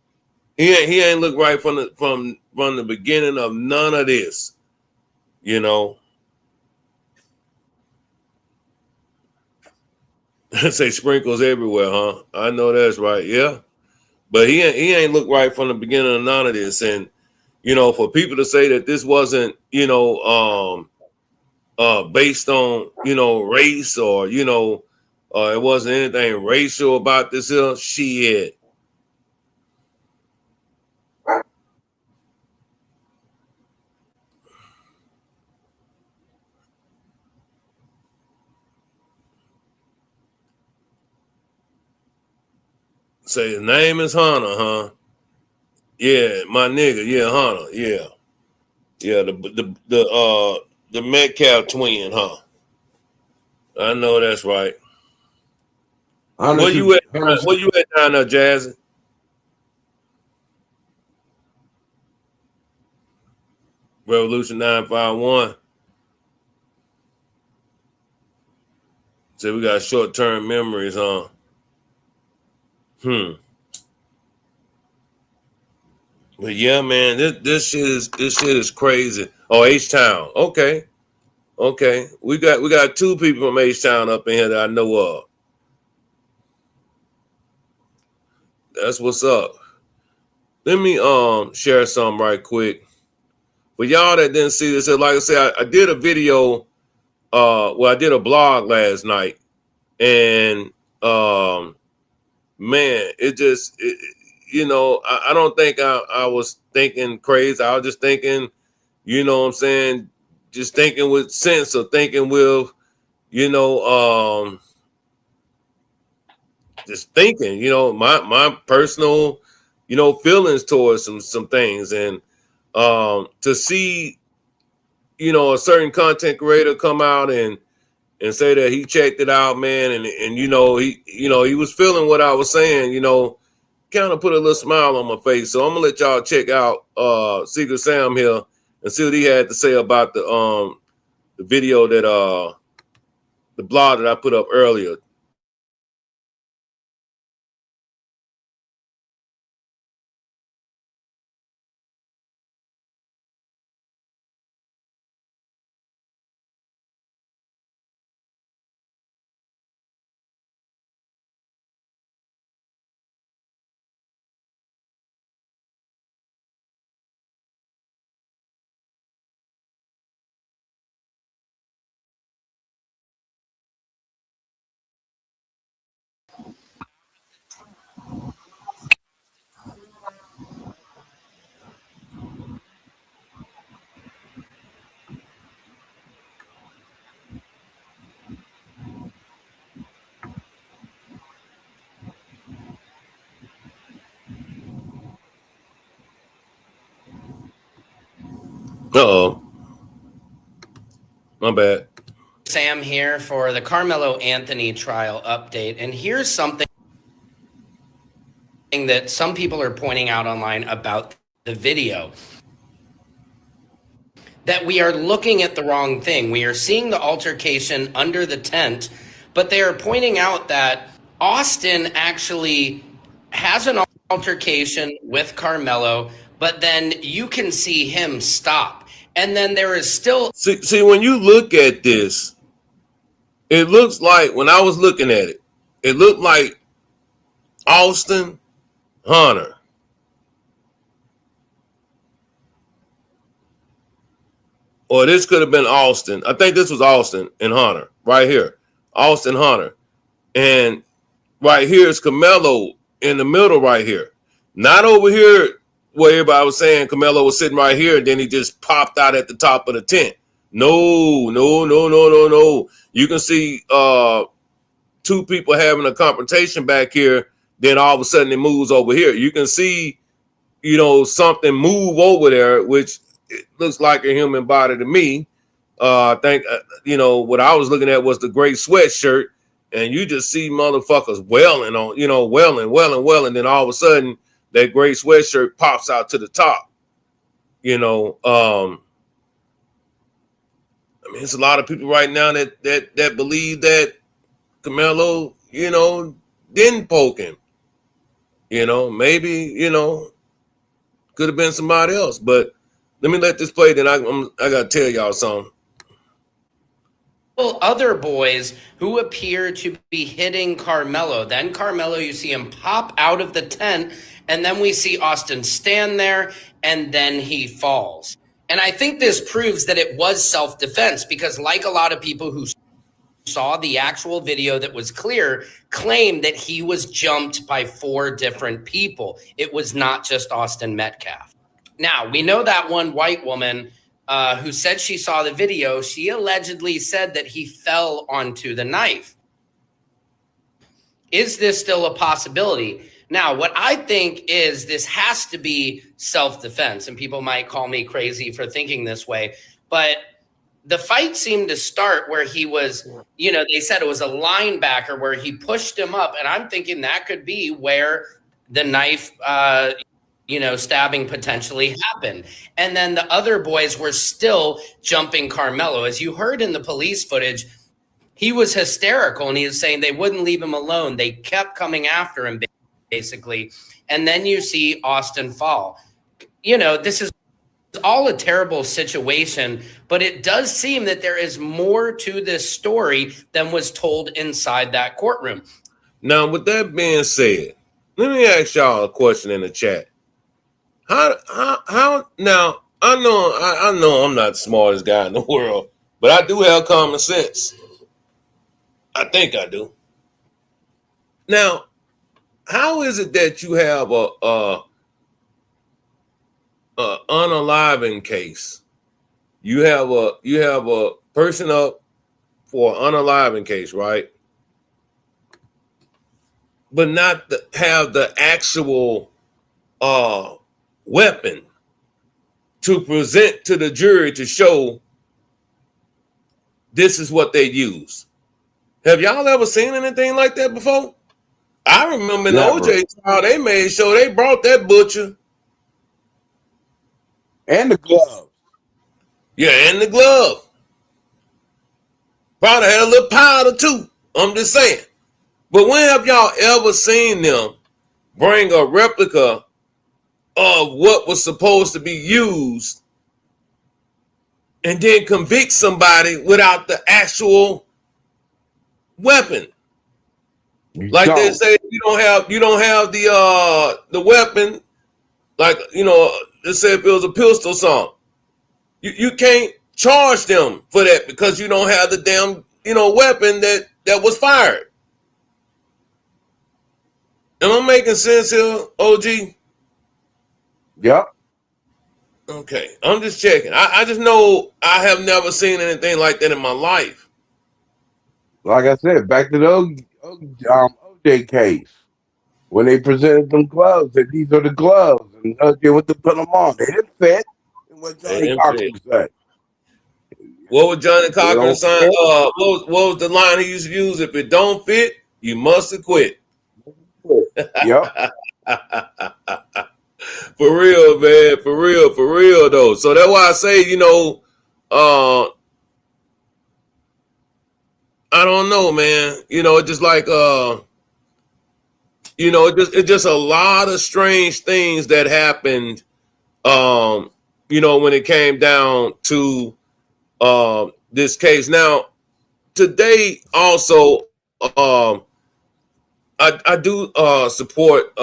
He ain't look right from the beginning of none of this, you know. Say sprinkles everywhere, huh? I know that's right, yeah. But he ain't look right from the beginning of none of this, and you know, for people to say that this wasn't, you know, based on, you know, race, or you know, it wasn't anything racial about this here, shit. Say his name is Hunter, huh? Yeah, my nigga. Yeah, Hunter. Yeah, yeah. The Metcalf twin, huh? I know that's right. Where you at? Where you at down there, Jazzy? Revolution 951. So we got short-term memories, huh? But yeah, man, this shit is crazy. Oh, H-Town. Okay. We got two people from H-Town up in here that I know of. That's what's up. Let me share something right quick. For y'all that didn't see this, like I said, I did a video. I did a blog last night, and man, I don't think I was thinking crazy. I was just thinking, you know what I'm saying, just thinking with sense, or thinking with, just thinking, my personal, feelings towards some things. And to see, a certain content creator come out and say that he checked it out, man, and he was feeling what I was saying, kind of put a little smile on my face. So I'm gonna let y'all check out Secret Sam here and see what he had to say about the video that the blog that I put up earlier. Uh-oh. My bad. Sam here for the Carmelo Anthony trial update. And here's something that some people are pointing out online about the video. That we are looking at the wrong thing. We are seeing the altercation under the tent, but they are pointing out that Austin actually has an altercation with Carmelo, but then you can see him stop. And then there is still... See, when you look at this, it looks like, when I was looking at it, it looked like Austin, Hunter. Or this could have been Austin. I think this was Austin and Hunter right here. Austin, Hunter. And right here is Carmelo in the middle right here. Not over here where everybody was saying Carmelo was sitting right here and then he just popped out at the top of the tent. No. You can see two people having a confrontation back here. Then all of a sudden it moves over here. You can see, something move over there, which it looks like a human body to me. I think, what I was looking at was the gray sweatshirt, and you just see motherfuckers wailing on, wailing. Then all of a sudden that gray sweatshirt pops out to the top. It's a lot of people right now that believe that Carmelo, didn't poke him. Maybe, could have been somebody else. But let me let this play, then I got to tell y'all something. Other boys who appear to be hitting Carmelo. Then Carmelo, you see him pop out of the tent, and then we see Austin stand there, and then he falls. And I think this proves that it was self-defense, because like a lot of people who saw the actual video that was clear, claimed that he was jumped by 4 different people. It was not just Austin Metcalf. Now, we know that one white woman who said she saw the video, she allegedly said that he fell onto the knife. Is this still a possibility? Now, what I think is this has to be self-defense, and people might call me crazy for thinking this way, but the fight seemed to start where he was, they said it was a linebacker where he pushed him up, and I'm thinking that could be where the knife stabbing potentially happened. And then the other boys were still jumping Carmelo. As you heard in the police footage, he was hysterical, and he was saying they wouldn't leave him alone. They kept coming after him, basically. And then you see Austin fall. This is all a terrible situation, but it does seem that there is more to this story than was told inside that courtroom. Now, with that being said, let me ask y'all a question in the chat. How now, I know I'm not the smartest guy in the world, but I do have common sense. I think I do. Now, how is it that you have a unaliving case? You have a person up for an unaliving case, right? But not have the actual weapon to present to the jury to show this is what they use. Have y'all ever seen anything like that before? I remember in the Never. OJ trial, they made sure they brought that butcher. And the gloves. Yeah, and the glove. Probably had a little powder too. I'm just saying. But when have y'all ever seen them bring a replica of what was supposed to be used and then convict somebody without the actual weapon? Like they say, you don't have the weapon. Like, you know, let's say if it was a pistol or something, you can't charge them for that because you don't have the damn, you know, weapon that was fired. Am I making sense here, OG? Yep. Okay, I'm just checking. I just know I have never seen anything like that in my life. Like I said, back to the OJ case. When they presented them gloves, that these are the gloves, and they went to put them on. They didn't fit. And what Johnny Cochran said. What was Johnny Cochran don't saying? fit. What was the line he used to use? If it don't fit, you must have quit. Yep. For real, man. For real though. So that's why I say, you know, I don't know, man. You know, it's just like you know, it's just a lot of strange things that happened you know, when it came down to this case. Now, today also I do support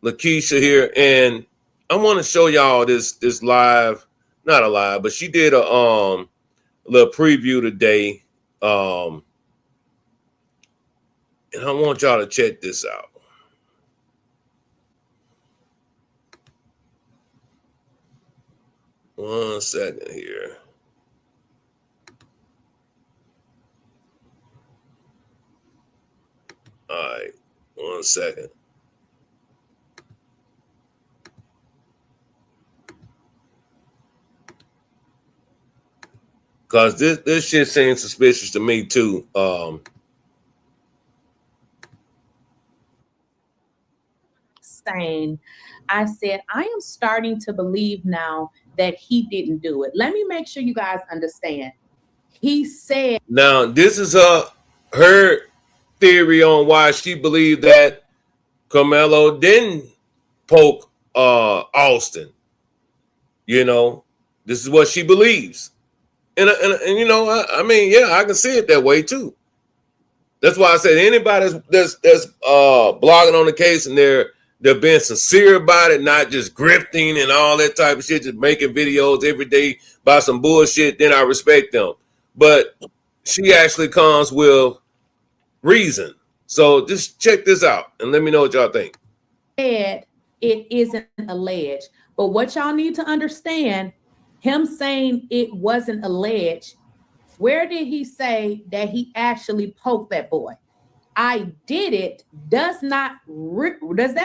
Lakeisha here, and I want to show y'all this live, not a live, but she did a little preview today. And I want y'all to check this out. One second here. All right, 1 second. Cause this shit seems suspicious to me too. Saying, I said, I am starting to believe now that he didn't do it. Let me make sure you guys understand. He said, now this is her theory on why she believed that Carmelo didn't poke Austin. You know, this is what she believes, and you know, I mean, yeah, I can see it that way too. That's why I said anybody that's blogging on the case and they're being sincere about it, not just grifting and all that type of shit, just making videos every day about some bullshit, then I respect them. But she actually comes with reason. So just check this out and let me know what y'all think. It isn't alleged. But what y'all need to understand, him saying it wasn't alleged, where did he say that he actually poked that boy? I did it does that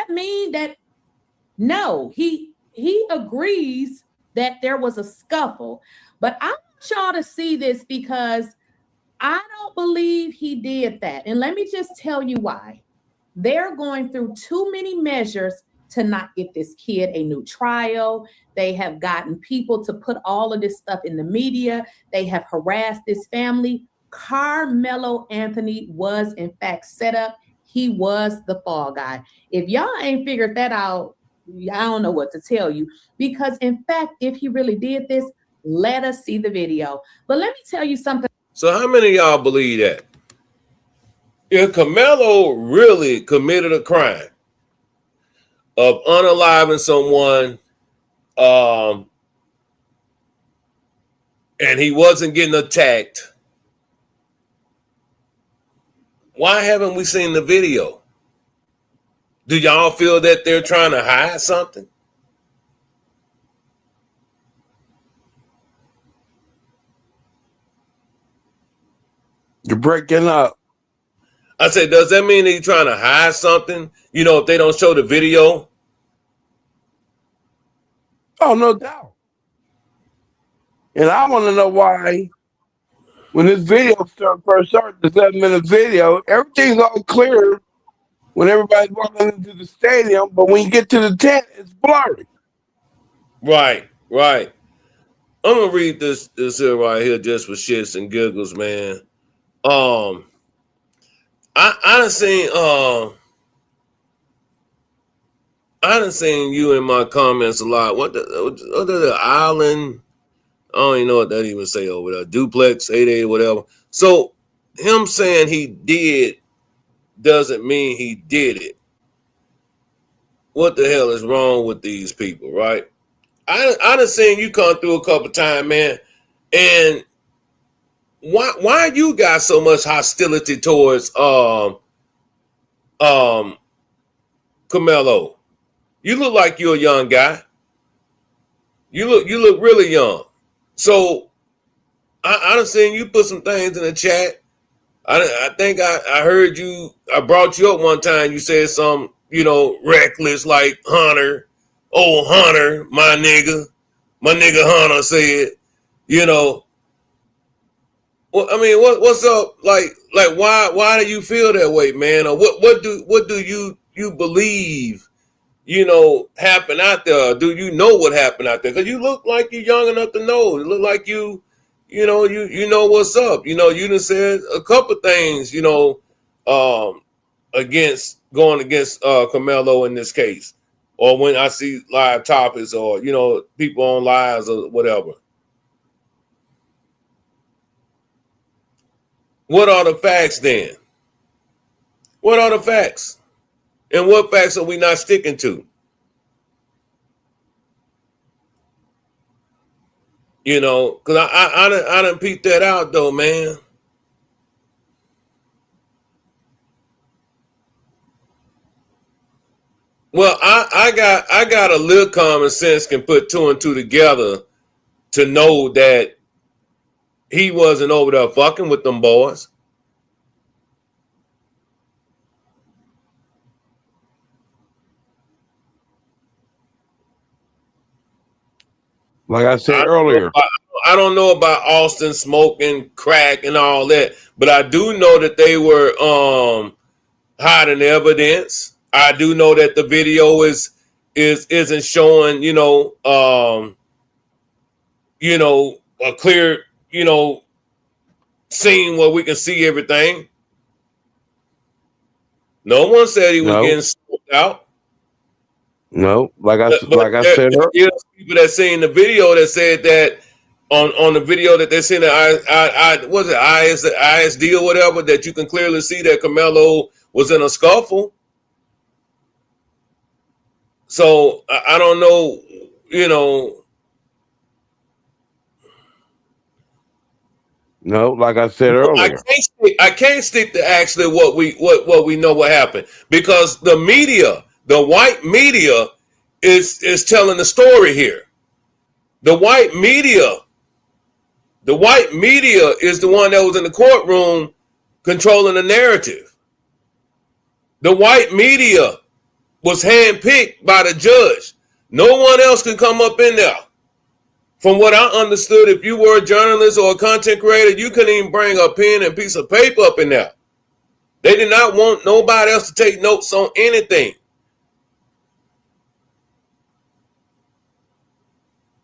mean that no, he agrees that there was a scuffle. But I want y'all to see this because I don't believe he did that. And let me just tell you why. They're going through too many measures to not get this kid a new trial. They have gotten people to put all of this stuff in the media. They have harassed this family. Carmelo Anthony was in fact set up. He was the fall guy. If y'all ain't figured that out, I don't know what to tell you. Because in fact, if he really did this, let us see the video. But let me tell you something. So how many of y'all believe that? If Carmelo really committed a crime of unaliving someone, and he wasn't getting attacked, why haven't we seen the video? Do y'all feel that they're trying to hide something? You're breaking up. I said, does that mean they're trying to hide something? You know, if they don't show the video? Oh, no doubt. And I want to know why, when this video first started, the 7-minute video, everything's all clear when everybody's walking into the stadium, but when you get to the tent, it's blurry. Right. I'm gonna read this here right here just for shits and giggles, man. I done seen you in my comments a lot. What the island? I don't even know what that even say over there. Duplex 88, whatever. So him saying he did doesn't mean he did it. What the hell is wrong with these people, right? I done seen you come through a couple times, man. And why you got so much hostility towards Carmelo? You look like you're a young guy. You look really young. So I done seen you put some things in the chat. I think I heard you. I brought you up one time. You said some, reckless like Hunter. Oh, Hunter, my nigga Hunter said, Well, I mean, what's up? Like why do you feel that way, man? Or what do you believe? Happen out there? Do you know what happened out there? Because you look like you're young enough to know. You look like you know what's up. You done said a couple things, going against Carmelo in this case. Or when I see live topics or, people on lives or whatever. What are the facts then? What are the facts? And what facts are we not sticking to? Because I done peeped that out though, man. Well, I got a little common sense, can put two and two together to know that he wasn't over there fucking with them boys. Like I said earlier. I don't know about Austin smoking crack and all that, but I do know that they were hiding evidence. I do know that the video isn't showing, a clear, scene where we can see everything. No one said he was getting smoked out. No, like I said, people that seen the video that said that on the video that they seen that was it ISD or whatever, that you can clearly see that Carmelo was in a scuffle. So I don't know, No, like I said earlier, I can't stick to actually what we know what happened, because the media, the white media, is telling the story here. The white media is the one that was in the courtroom controlling the narrative. The white media was handpicked by the judge. No one else can come up in there. From what I understood, if you were a journalist or a content creator, you couldn't even bring a pen and piece of paper up in there. They did not want nobody else to take notes on anything.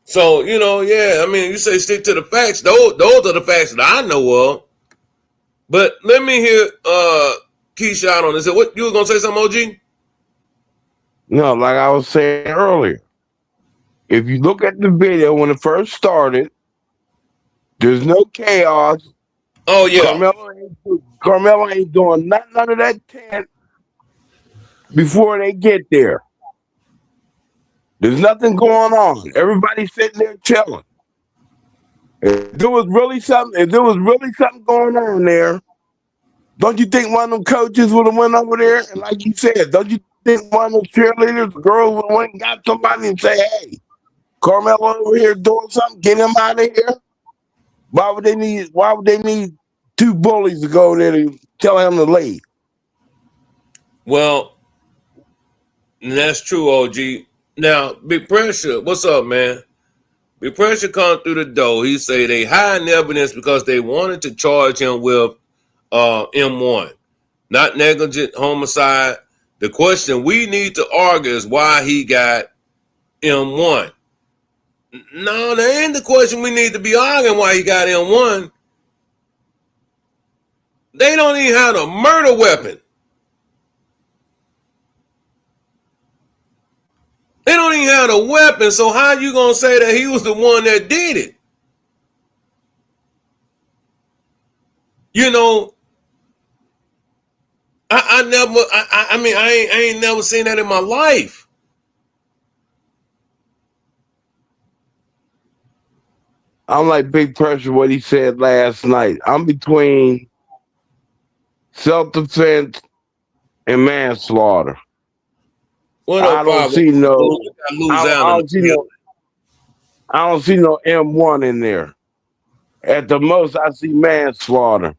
So, you say stick to the facts. Those are the facts that I know of. But let me hear Keyshawn on this. What, you were going to say something, OG? No, like I was saying earlier, if you look at the video when it first started, there's no chaos. Oh, yeah. Carmelo ain't doing nothing under that tent before they get there. There's nothing going on. Everybody's sitting there chilling. If there was really something going on there, don't you think one of them coaches would have went over there? And like you said, don't you think one of the cheerleaders, the girls would went and got somebody and say, "Hey, Carmelo over here doing something. Get him out of here." Why would they need two bullies to go there to tell him to leave? Well, that's true, OG. Now, Big Pressure, what's up, man? Big Pressure come through the door. He say they hiding evidence because they wanted to charge him with M1, not negligent homicide. The question we need to argue is why he got M1. No, that ain't the question we need to be arguing why he got M1. They don't even have a murder weapon. They don't even have a weapon, so how you gonna say that he was the one that did it? You know, I ain't never seen that in my life. I'm like Big Pressure, what he said last night. I'm between self-defense and manslaughter. I don't see no M1 in there. At the most, I see manslaughter.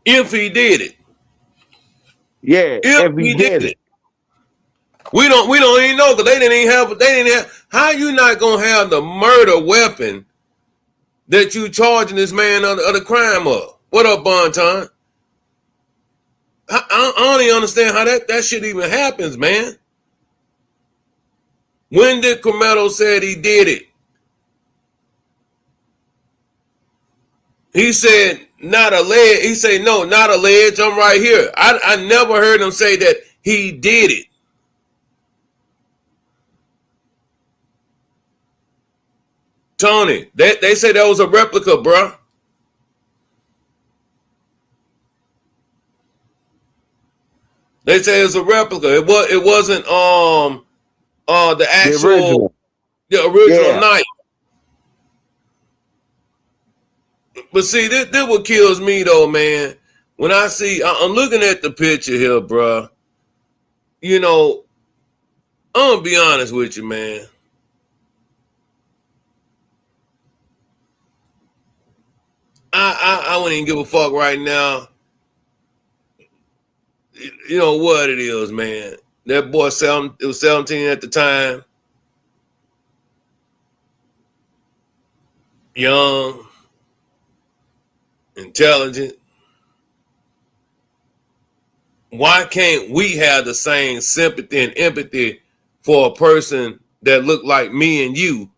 If he did it. Yeah, if he did it. We don't even know because they didn't have. How you not gonna have the murder weapon that you charging this man of the crime of? What up, Bonton? I don't even understand how that shit even happens, man. When did Carmelo said he did it? He said not alleged. He said no, not alleged. I'm right here. I never heard him say that he did it. Tony, they say that was a replica, bruh. They say it's a replica. It wasn't the actual the original knife. But see, this what kills me though, man. When I see, I'm looking at the picture here, bruh. You know, I'm gonna be honest with you, man. I wouldn't even give a fuck right now. You know what it is, man. That boy, it was 17 at the time. Young, intelligent. Why can't we have the same sympathy and empathy for a person that look like me and you,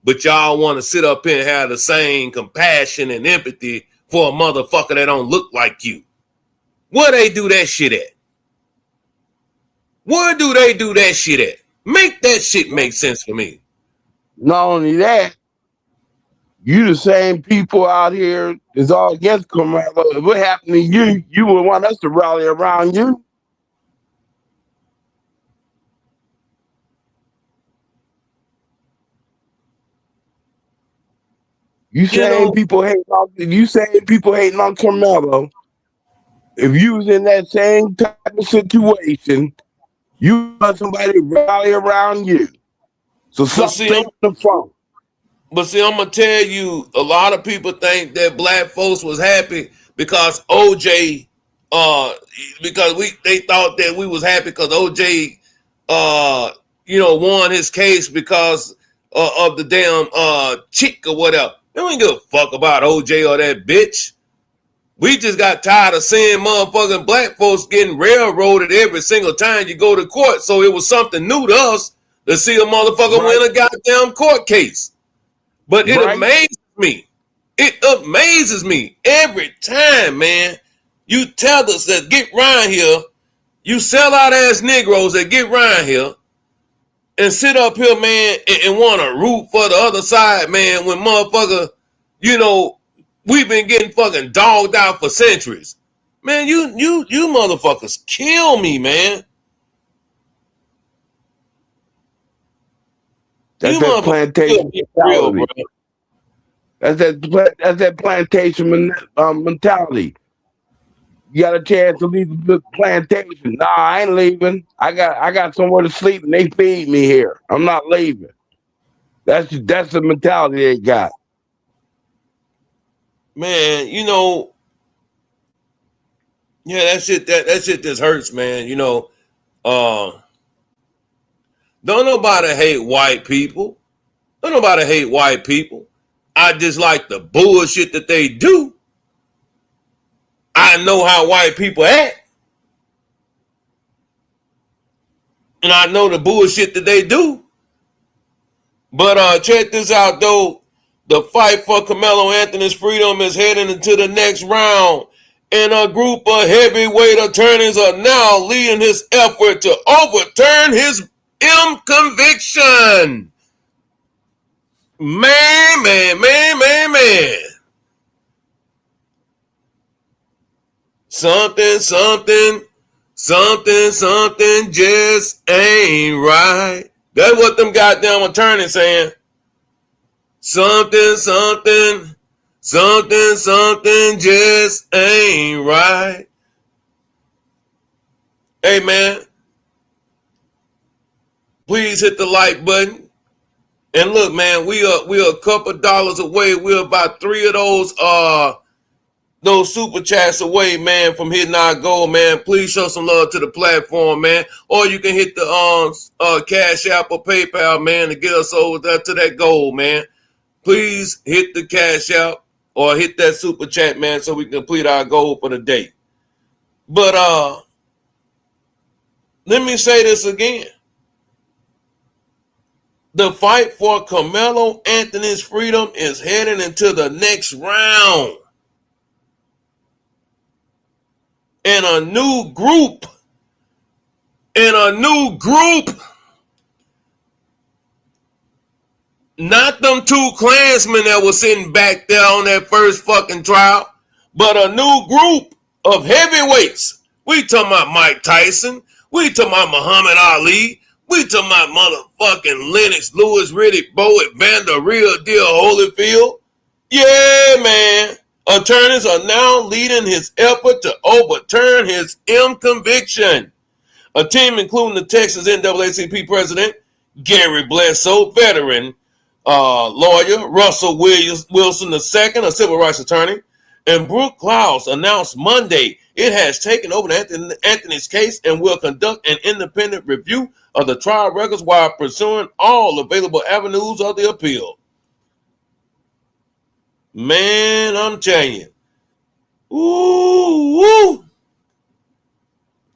but y'all want to sit up here and have the same compassion and empathy for a motherfucker that don't look like you? Where they do that shit at? Where do they do that shit at? Make that shit make sense for me. Not only that, you the same people out here is all against Carmelo. If what happened to you, you would want us to rally around you. You saying people hating on Carmelo. If you was in that same type of situation, you want somebody to rally around you. So something the phone. But see, I'm gonna tell you, a lot of people think that black folks was happy because OJ, because they thought that we was happy because OJ, won his case because of the damn chick or whatever. They don't give a fuck about OJ or that bitch. We just got tired of seeing motherfucking black folks getting railroaded every single time you go to court. So it was something new to us to see a motherfucker win a goddamn court case. But it amazes me. It amazes me every time, man. You tell us that get around here, you sell out ass Negroes that get around here and sit up here, man, and want to root for the other side, man, when motherfucker, we've been getting fucking dogged out for centuries. Man, you motherfuckers kill me, man. That's that plantation mentality. That's that plantation mentality. You got a chance to leave the plantation. Nah, I ain't leaving. I got somewhere to sleep and they feed me here. I'm not leaving. That's the mentality they got. Man, yeah, that shit just hurts, man. Don't nobody hate white people. Don't nobody hate white people. I just like the bullshit that they do. I know how white people act. And I know the bullshit that they do. But check this out, though. The fight for Carmelo Anthony's freedom is heading into the next round. And a group of heavyweight attorneys are now leading his effort to overturn his conviction. Man. Something just ain't right. That's what them goddamn attorneys saying. Something just ain't right. Hey, man, please hit the like button. And look, man, we are a couple dollars away. We're about 3 of those super chats away, man, from hitting our goal, man. Please show some love to the platform, man. Or you can hit the Cash App or PayPal, man, to get us over there to that goal, man. Please hit the Cash App or hit that super chat, man, so we can complete our goal for the day. But let me say this again. The fight for Carmelo Anthony's freedom is heading into the next round. And a new group, not them 2 Klansmen that were sitting back there on that first fucking trial, but a new group of heavyweights. We talking about Mike Tyson. We talking about Muhammad Ali. We talking about motherfucking Lennox Lewis, Riddick Bowe, Evander, Real Deal Holyfield. Yeah, man. Attorneys are now leading his effort to overturn his conviction. A team including the Texas NAACP president, Gary Bledsoe, veteran lawyer, Russell Wilson II, a civil rights attorney, and Brooke Klaus announced Monday it has taken over Anthony's case and will conduct an independent review of the trial records while pursuing all available avenues of the appeal. Man, I'm telling you. Ooh.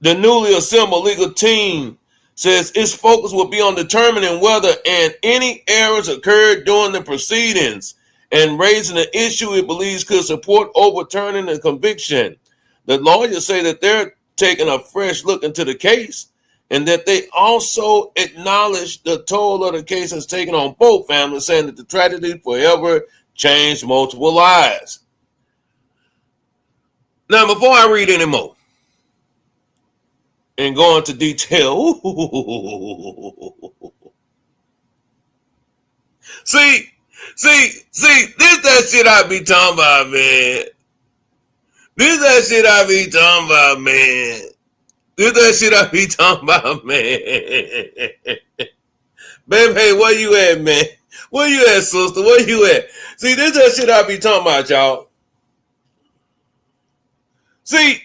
The newly assembled legal team says its focus will be on determining whether any errors occurred during the proceedings and raising an issue it believes could support overturning the conviction. The lawyers say that they're taking a fresh look into the case and that they also acknowledge the toll of the case has taken on both families, saying that the tragedy forever changed multiple lives. Now, before I read any more and go into detail, see, this that shit I be talking about, man. This that shit I be talking about, man. Baby, hey, where you at, man? Where you at, sister? Where you at? See, this that shit I be talking about, y'all. See,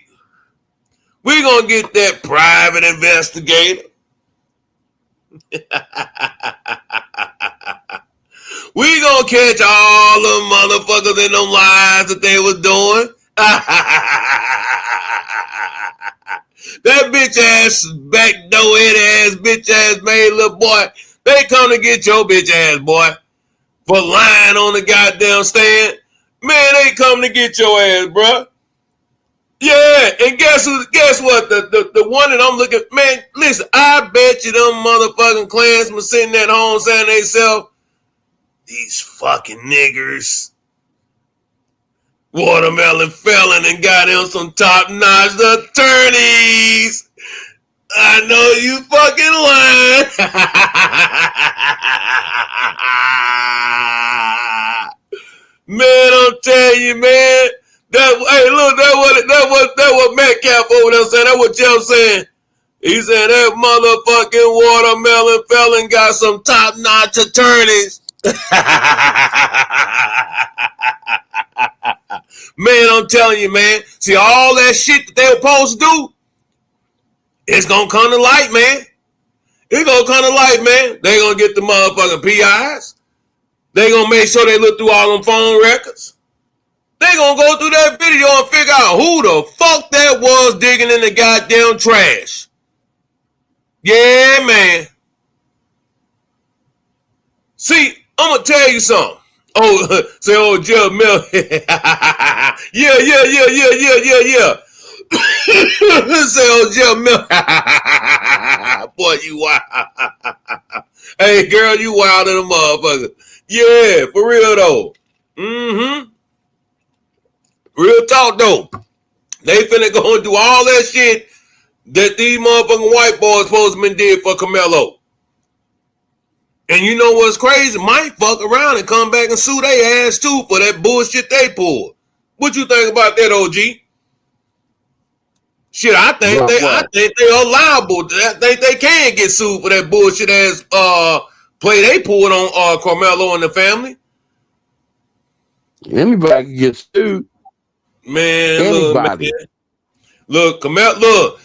we gonna get that private investigator. We gonna catch all the motherfuckers in them lies that they was doing. That bitch ass, backdoor head ass, bitch ass made little boy. They come to get your bitch ass, boy, for lying on the goddamn stand. Man, they come to get your ass, bro. Yeah, and guess what? The one that I'm looking, man, listen, I bet you them motherfucking Klansmen sitting at home saying to themselves, these fucking niggers. Watermelon felon and got him some top-notch attorneys. I know you fucking lying. Man, I'm telling you, man, Hey, look, that what Metcalf over there saying. That what Jeff saying. He said that motherfucking watermelon felon got some top-notch attorneys. Man, I'm telling you, man. See, all that shit that they were supposed to do, it's gonna come to light, man. It's gonna come to light, man. They gonna get the motherfucking PIs. They gonna make sure they look through all them phone records. They gonna go through that video and figure out who the fuck that was digging in the goddamn trash. Yeah, man. See, I'm gonna tell you something. Oh, say, oh, Jeff Mel. Yeah. Say, oh, Jeff Mel. Boy, you wild. Hey, girl, you wild in a motherfucker. Yeah, for real, though. Mm-hmm. Real talk, though. They finna go and do all that shit that these motherfucking white boys supposed to been did for Carmelo. And you know what's crazy? Might fuck around and come back and sue their ass too for that bullshit they pulled. What you think about that, OG? Shit, I think they are liable. I think they can get sued for that bullshit ass play they pulled on Carmelo and the family. Anybody can get sued. Man, anybody. Look, Carmelo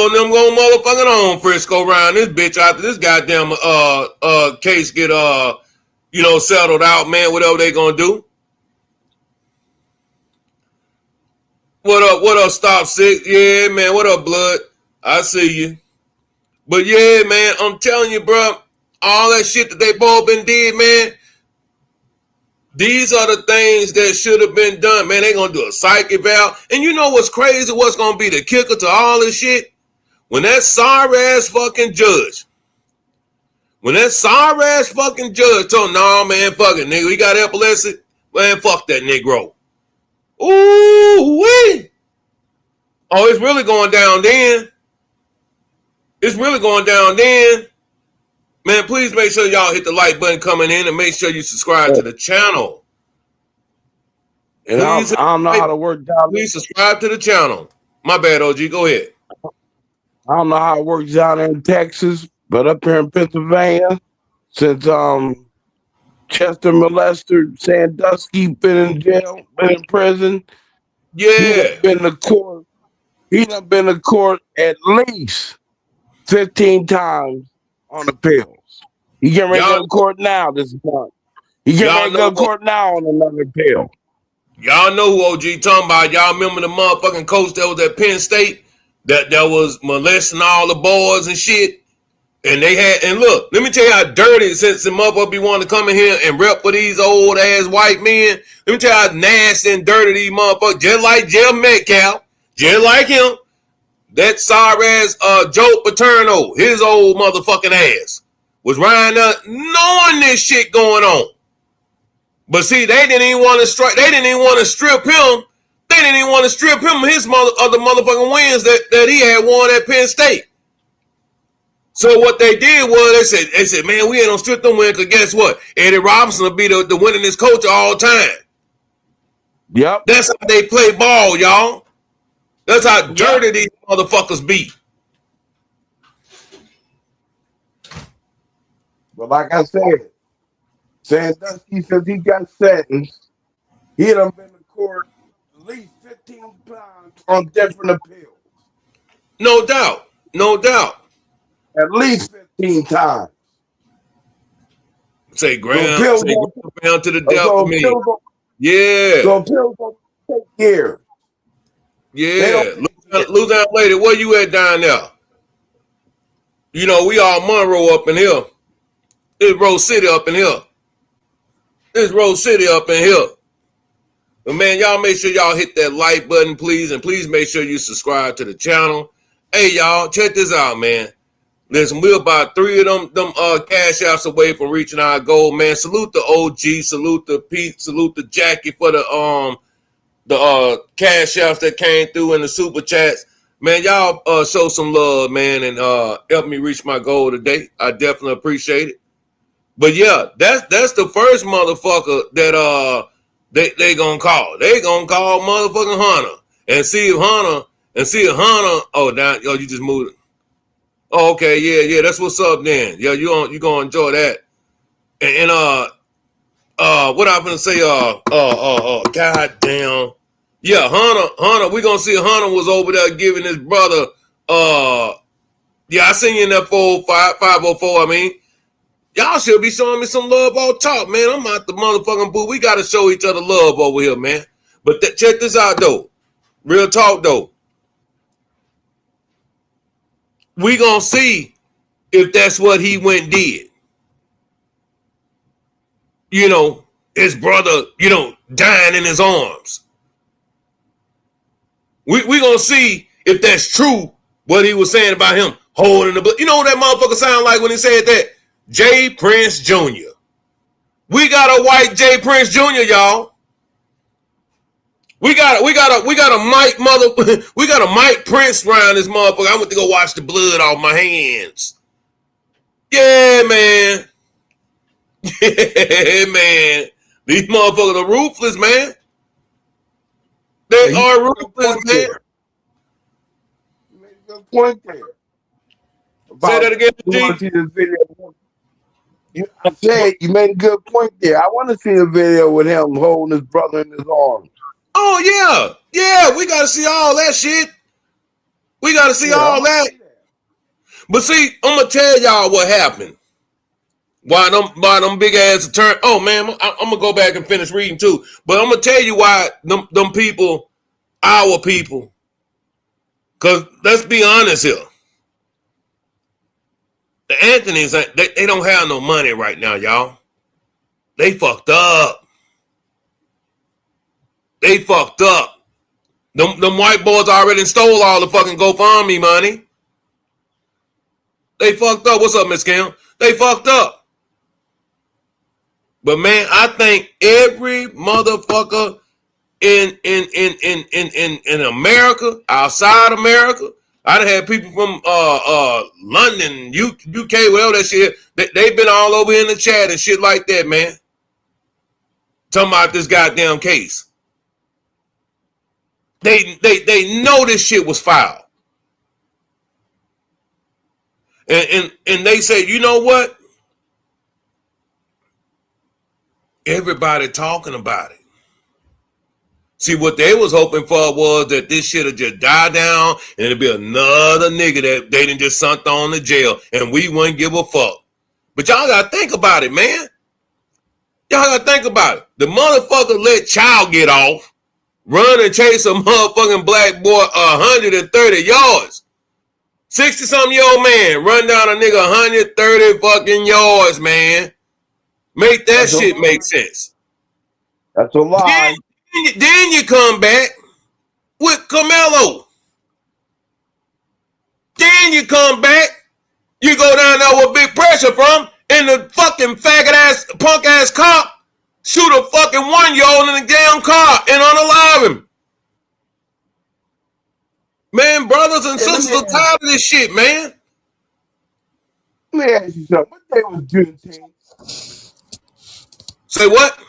and them going motherfucking on Frisco around this bitch after this goddamn case get settled out, man. Whatever they gonna do. What up, Stop Six? Yeah, man. What up, Blood? I see you. But yeah, man, I'm telling you, bro, all that shit that they both been did, man. These are the things that should have been done, man. They gonna do a psych eval. And you know what's crazy? What's gonna be the kicker to all this shit? When that sorry ass fucking judge told him, no, man, fuck it, nigga, he got epilepsy, man, fuck that Negro. Ooh, wee. Oh, it's really going down then. Man, please make sure y'all hit the like button coming in and make sure you subscribe to the channel. And I don't know how to work down. Please subscribe to the channel. My bad, OG. Go ahead. I don't know how it works down in Texas, but up here in Pennsylvania, since Chester Molester Sandusky been in jail, been in prison. Yeah. He done been to court at least 15 times on appeals. He getting ready to go to court now this month. He getting ready to go to court now on another appeal. Y'all know who OG talking about. Y'all remember the motherfucking coach that was at Penn State that was molesting all the boys and shit? And look, let me tell you how dirty, since the motherfucker be wanting to come in here and rep for these old ass white men. Let me tell you how nasty and dirty these motherfuckers, just like Jeff Metcalf, just like him, that sorry ass Joe Paterno, his old motherfucking ass, was riding up knowing this shit going on. But see, they didn't even want to strip him. They didn't even want to strip him his other motherfucking wins that he had won at Penn State. So what they did was they said, man, we ain't gonna strip them wins, because guess what? Eddie Robinson will be the winningest coach of all time. Yep. That's how they play ball, y'all. That's how dirty these motherfuckers be. But like I said, Sandusky says he got sentenced. He done been to court at least 15 times on different appeals. No doubt. At least 15 times. Say Graham down to the death for me. Yeah. So appeals gonna take years. Yeah. Louisiana lady, where you at down there? You know, we all Monroe up in here. It's Rose City up in here. But man, y'all make sure y'all hit that like button, please. And please make sure you subscribe to the channel. Hey, y'all, check this out, man. Listen, we're about 3 of them cash apps away from reaching our goal, man. Salute the OG, salute the Pete, salute the Jackie for the cash apps that came through in the super chats. Man, y'all show some love, man, and help me reach my goal today. I definitely appreciate it. But yeah, that's the first motherfucker that they gonna call. They gonna call motherfucking Hunter and see if Hunter. Oh, you just moved it. Oh, okay, yeah. That's what's up then. Yeah, you gonna enjoy that. And what I'm gonna say? Goddamn. Yeah, Hunter. We gonna see Hunter was over there giving his brother. Yeah, I seen you in that 504. I mean, y'all should be showing me some love all talk, man. I'm out the motherfucking booth. We gotta show each other love over here, man. But check this out though. Real talk though. We gonna see if that's what he went and did. You know, his brother, dying in his arms. We gonna see if that's true, what he was saying about him holding the blood. You know what that motherfucker sound like when he said that? J. Prince Jr. We got a white J. Prince Jr., y'all. We got a Mike Prince around this motherfucker. I went to go wash the blood off my hands. Yeah, man. Yeah, man. These motherfuckers are ruthless, man. They are ruthless, man. You made a good point there. Say that again, G. I said you made a good point there. I want to see a video with him holding his brother in his arms. Oh, yeah, we got to see all that shit. We got to see all that. But see, I'm going to tell y'all what happened. Why them big ass turn. Oh, man, I'm going to go back and finish reading too. But I'm going to tell you why them people, our people, because let's be honest here. The Anthony's, they don't have no money right now, y'all. They fucked up. They fucked up. Them white boys already stole all the fucking GoFundMe money. They fucked up. What's up, Miss Kim? They fucked up. But man, I think every motherfucker in America, outside America, I done had people from London, UK, whatever that shit. They've been all over in the chat and shit like that, man. Talking about this goddamn case. They know this shit was foul. And they say, you know what? Everybody talking about it. See, what they was hoping for was that this shit would just die down and it'd be another nigga that they done just sent on to jail and we wouldn't give a fuck. But y'all gotta think about it, man. Y'all gotta think about it. The motherfucker let Child get off, run and chase a motherfucking black boy 130 yards. 60-something-year-old man run down a nigga 130 fucking yards, man. Make that shit make sense. That's a lie. Then you come back with Carmelo. Then you come back. You go down there with big pressure from, and the fucking faggot ass, punk ass cop shoot a fucking 1-year-old in the damn car and unalive him. Man, brothers and sisters are tired of this shit, man. Let me ask you something. What day was Juneteenth? Say what?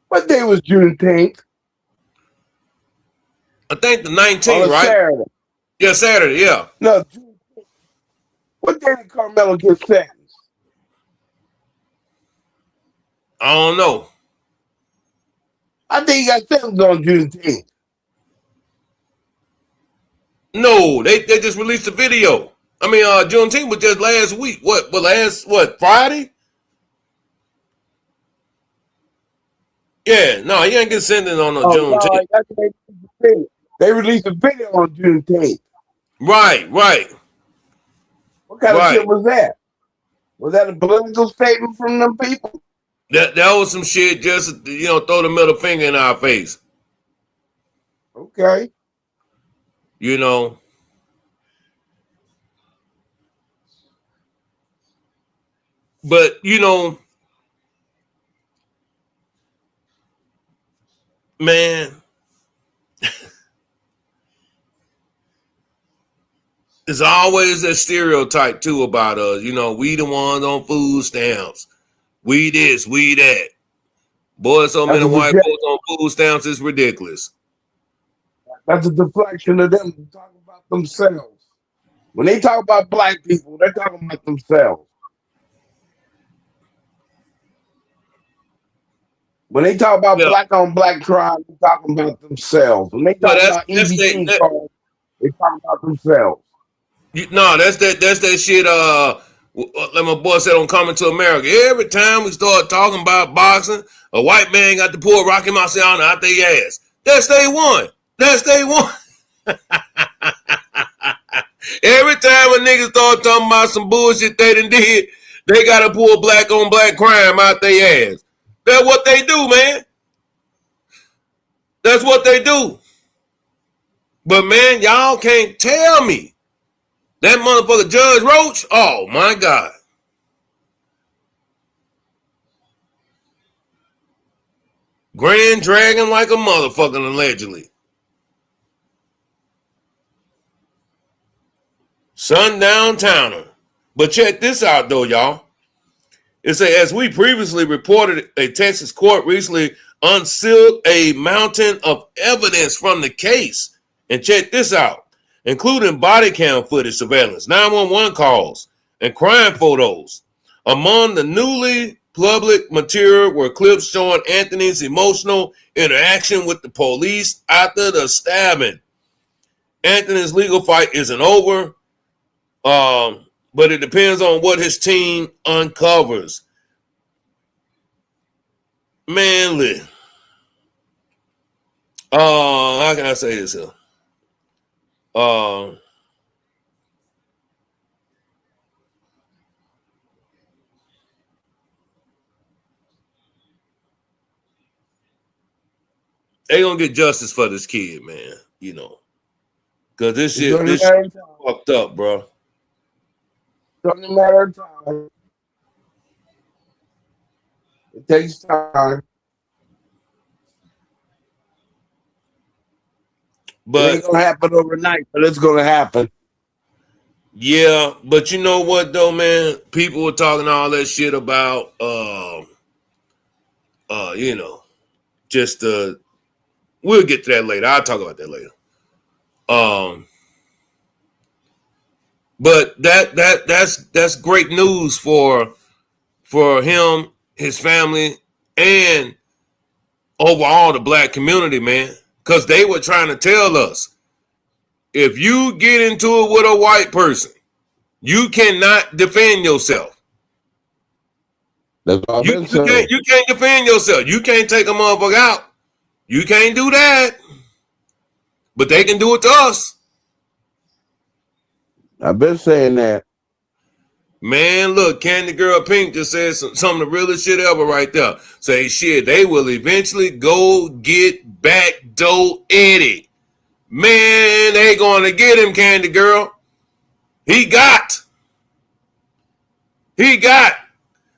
What day was Juneteenth? I think the 19th, right? Saturday. Yeah, Saturday, yeah. No, what day did Carmelo get sentenced? I don't know. I think he got sentenced on Juneteenth. No, they just released a video. I mean, Juneteenth was just last week. What, Friday? Yeah, no, he ain't get sentenced on Juneteenth. No, they released a video on Juneteenth. Right. What kind of shit was that? Was that a political statement from them people? That was some shit just, throw the middle finger in our face. Okay. But, man, there's always that stereotype too about us. We the ones on food stamps. We this, we that. Boy, so That's many a white deflection. folks on food stamps, it's ridiculous. That's a deflection of them talking about themselves. When they talk about black people, they're talking about themselves. When they talk about Yeah. black on black crime, they're talking about themselves. When they Well, talk that's about EBT calls, they talking about themselves. No, that's that shit. Like my boy said on Coming to America. Every time we start talking about boxing, a white man got to pull Rocky Marciano out their ass. That's day one. That's day one. Every time a nigga start talking about some bullshit they done did, they got to pull black on black crime out their ass. That's what they do, man. That's what they do. But man, y'all can't tell me that motherfucker Judge Roach. Oh my God. Grand Dragon like a motherfucker allegedly. Sundown Towner. But check this out though, y'all. It says, as we previously reported, a Texas court recently unsealed a mountain of evidence from the case. And check this out, including body cam footage surveillance, 911 calls, and crime photos. Among the newly public material were clips showing Anthony's emotional interaction with the police after the stabbing. Anthony's legal fight isn't over, but it depends on what his team uncovers. Manly. How can I say this here? They gonna get justice for this kid, man. You know, because this shit fucked up, bro. It's only a matter of time. It takes time. But it ain't gonna happen overnight, but it's gonna happen. Yeah, but you know what though, man? People were talking all that shit about you know, just we'll get to that later. I'll talk about that later. But that's great news for him, his family, and overall the black community, man. Because they were trying to tell us, if you get into it with a white person, you cannot defend yourself. That's all you can't defend yourself. You can't take a motherfucker out. You can't do that. But they can do it to us. I've been saying that. Man, look, Candy Girl Pink just said some of the realest shit ever right there. Say, shit, they will eventually go get Backdoor Eddie. Man, they going to get him, Candy Girl. He got.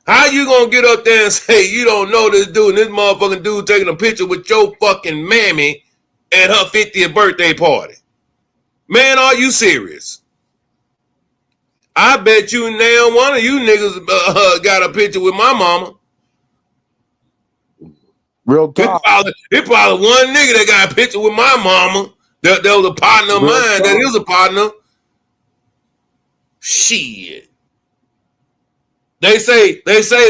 How you going to get up there and say you don't know this dude and this motherfucking dude taking a picture with your fucking mammy at her 50th birthday party? Man, are you serious? I bet you now one of you niggas got a picture with my mama. Real talk. It probably one nigga that got a picture with my mama. That was a partner of mine. That is a partner. Shit. They say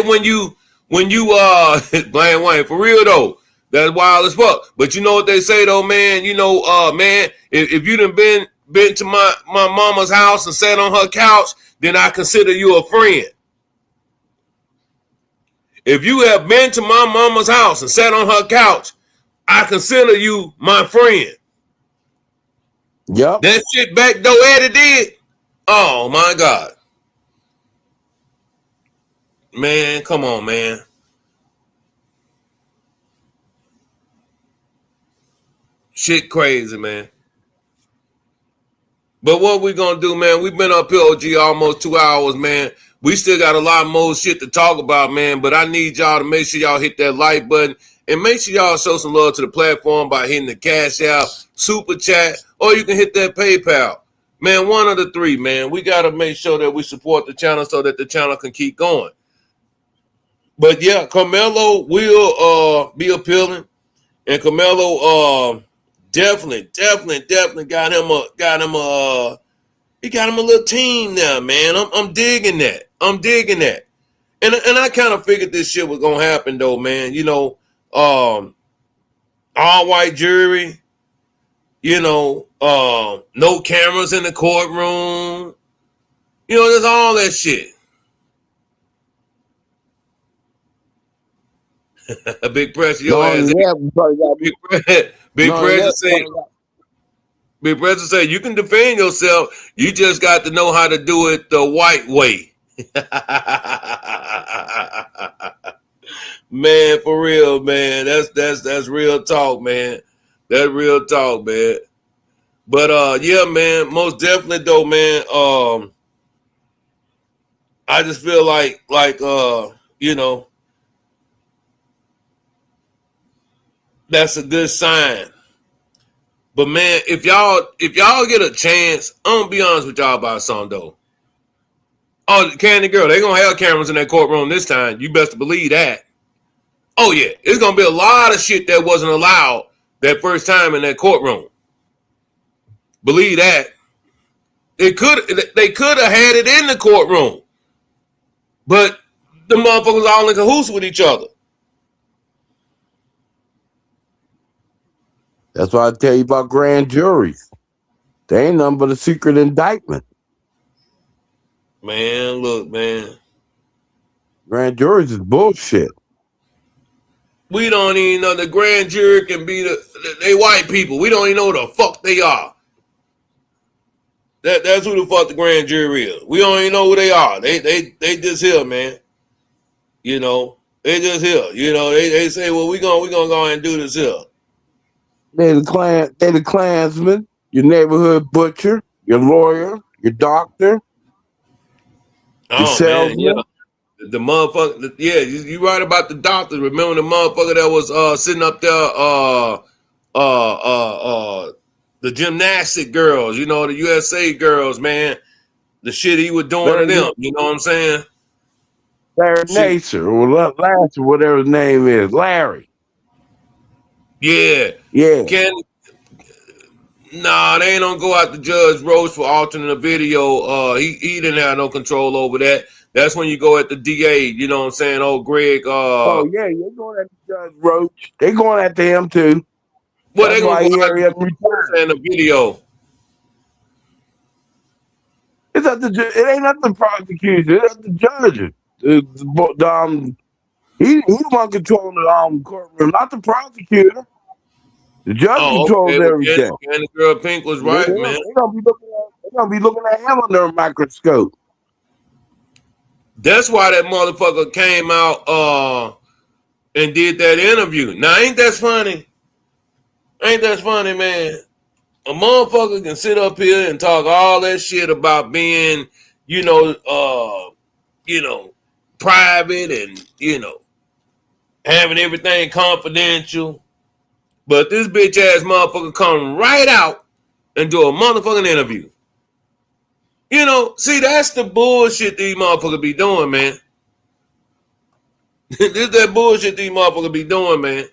when you Blaine Wayne, for real though, that's wild as fuck. But you know what they say though, man? You know, man, if you done been to my mama's house and sat on her couch, then I consider you a friend. If you have been to my mama's house and sat on her couch, I consider you my friend. Yep. That shit Backdoor Eddie did. Oh my God. Man, come on, man. Shit crazy, man. But what we gonna do, man? We've been up here, OG, almost 2 hours, man. We still got a lot more shit to talk about, man. But I need y'all to make sure y'all hit that like button and make sure y'all show some love to the platform by hitting the Cash App, Super Chat, or you can hit that PayPal. Man, one of the three, man. We gotta make sure that we support the channel so that the channel can keep going. But yeah, Carmelo will be appealing, and Carmelo definitely got him a he got him a little team now, man. I'm digging that. And I kind of figured this shit was gonna happen though, man. You know, all white jury. You know, no cameras in the courtroom. You know, there's all that shit. Big pressure, your ass. Big pressure say you can defend yourself. You just got to know how to do it the white way. Man, for real, man. That's real talk, man. That's real talk, man. But yeah, man, most definitely though, man. I just feel like you know, that's a good sign. But man, if y'all get a chance, I'm gonna be honest with y'all about something though. Oh, Candy Girl, they gonna have cameras in that courtroom this time. You best believe that. Oh yeah, it's gonna be a lot of shit that wasn't allowed that first time in that courtroom. Believe that. They could have had it in the courtroom, but the motherfuckers all in cahoots with each other. That's why I tell you about grand juries. They ain't nothing but a secret indictment. Man, look, man. Grand juries is bullshit. We don't even know the grand jury can be they white people. We don't even know who the fuck they are. That's who the fuck the grand jury is. We don't even know who they are. They just here, man. You know, they just here. You know, they say, well, we gonna go ahead and do this here. They the Klansman, your neighborhood butcher, your lawyer, your doctor, your salesman. Man, yeah. The motherfucker, yeah, you right about the doctor. Remember the motherfucker that was sitting up there, the gymnastic girls, you know, the USA girls, man. The shit he was doing to them, you know what I'm saying? Larry Nassar, or Lasser, whatever his name is, Larry. Yeah. Nah, they ain't gonna go out to Judge Roach for altering the video. He didn't have no control over that. That's when you go at the DA, you know what I'm saying? Oh, Greg. Oh yeah, they're going at Judge Roach. They going after him too. Well, they gonna go out the video. It's up to it ain't up to prosecution. It's up to judges. He want control the courtroom, not the prosecutor. The judge controls everything. And the girl Pink was right, man. They're gonna be looking at him under a microscope. That's why that motherfucker came out and did that interview. Now, ain't that funny? Ain't that funny, man? A motherfucker can sit up here and talk all that shit about being, private and, having everything confidential. But this bitch ass motherfucker come right out and do a motherfucking interview. You know, see, that's the bullshit these motherfuckers be doing, man. This that bullshit these motherfuckers be doing, man.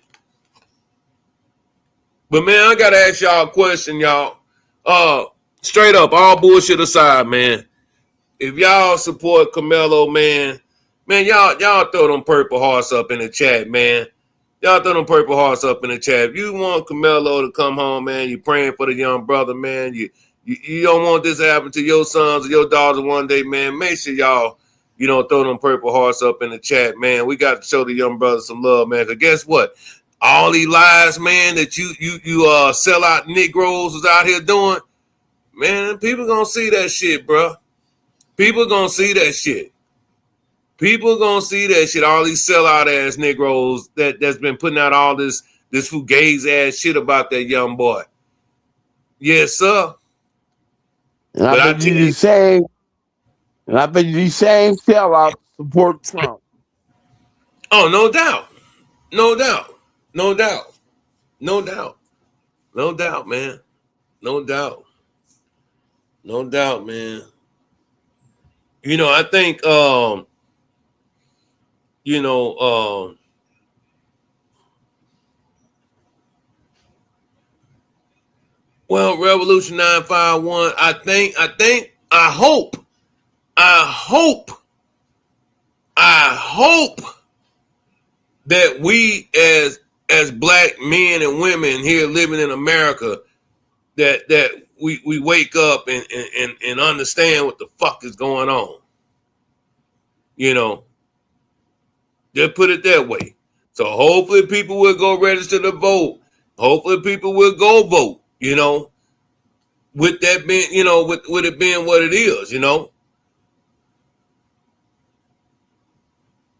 But, man, I got to ask y'all a question, y'all. Straight up, all bullshit aside, man. If y'all support Carmelo, man, y'all throw them purple hearts up in the chat, man. Y'all throw them purple hearts up in the chat. If you want Carmelo to come home, man, you're praying for the young brother, man. You don't want this to happen to your sons or your daughters one day, man. Make sure y'all, throw them purple hearts up in the chat, man. We got to show the young brother some love, man. Because guess what? All these lies, man, that you sell out Negroes was out here doing, man, people gonna see that shit, bro. People gonna see that shit. People gonna see that shit. All these sellout ass Negroes that's been putting out all this fugazi ass shit about that young boy. Yes, sir. And I bet you these same sellouts support Trump. Oh, no doubt. No doubt. No doubt. No doubt. No doubt, man. No doubt. No doubt, man. I think you know, well, Revolution 951, I hope that we as black men and women here living in America, that we wake up and understand what the fuck is going on. You know, just put it that way. So hopefully people will go register to vote. Hopefully people will go vote, you know, with that being, you know, with it being what it is, you know.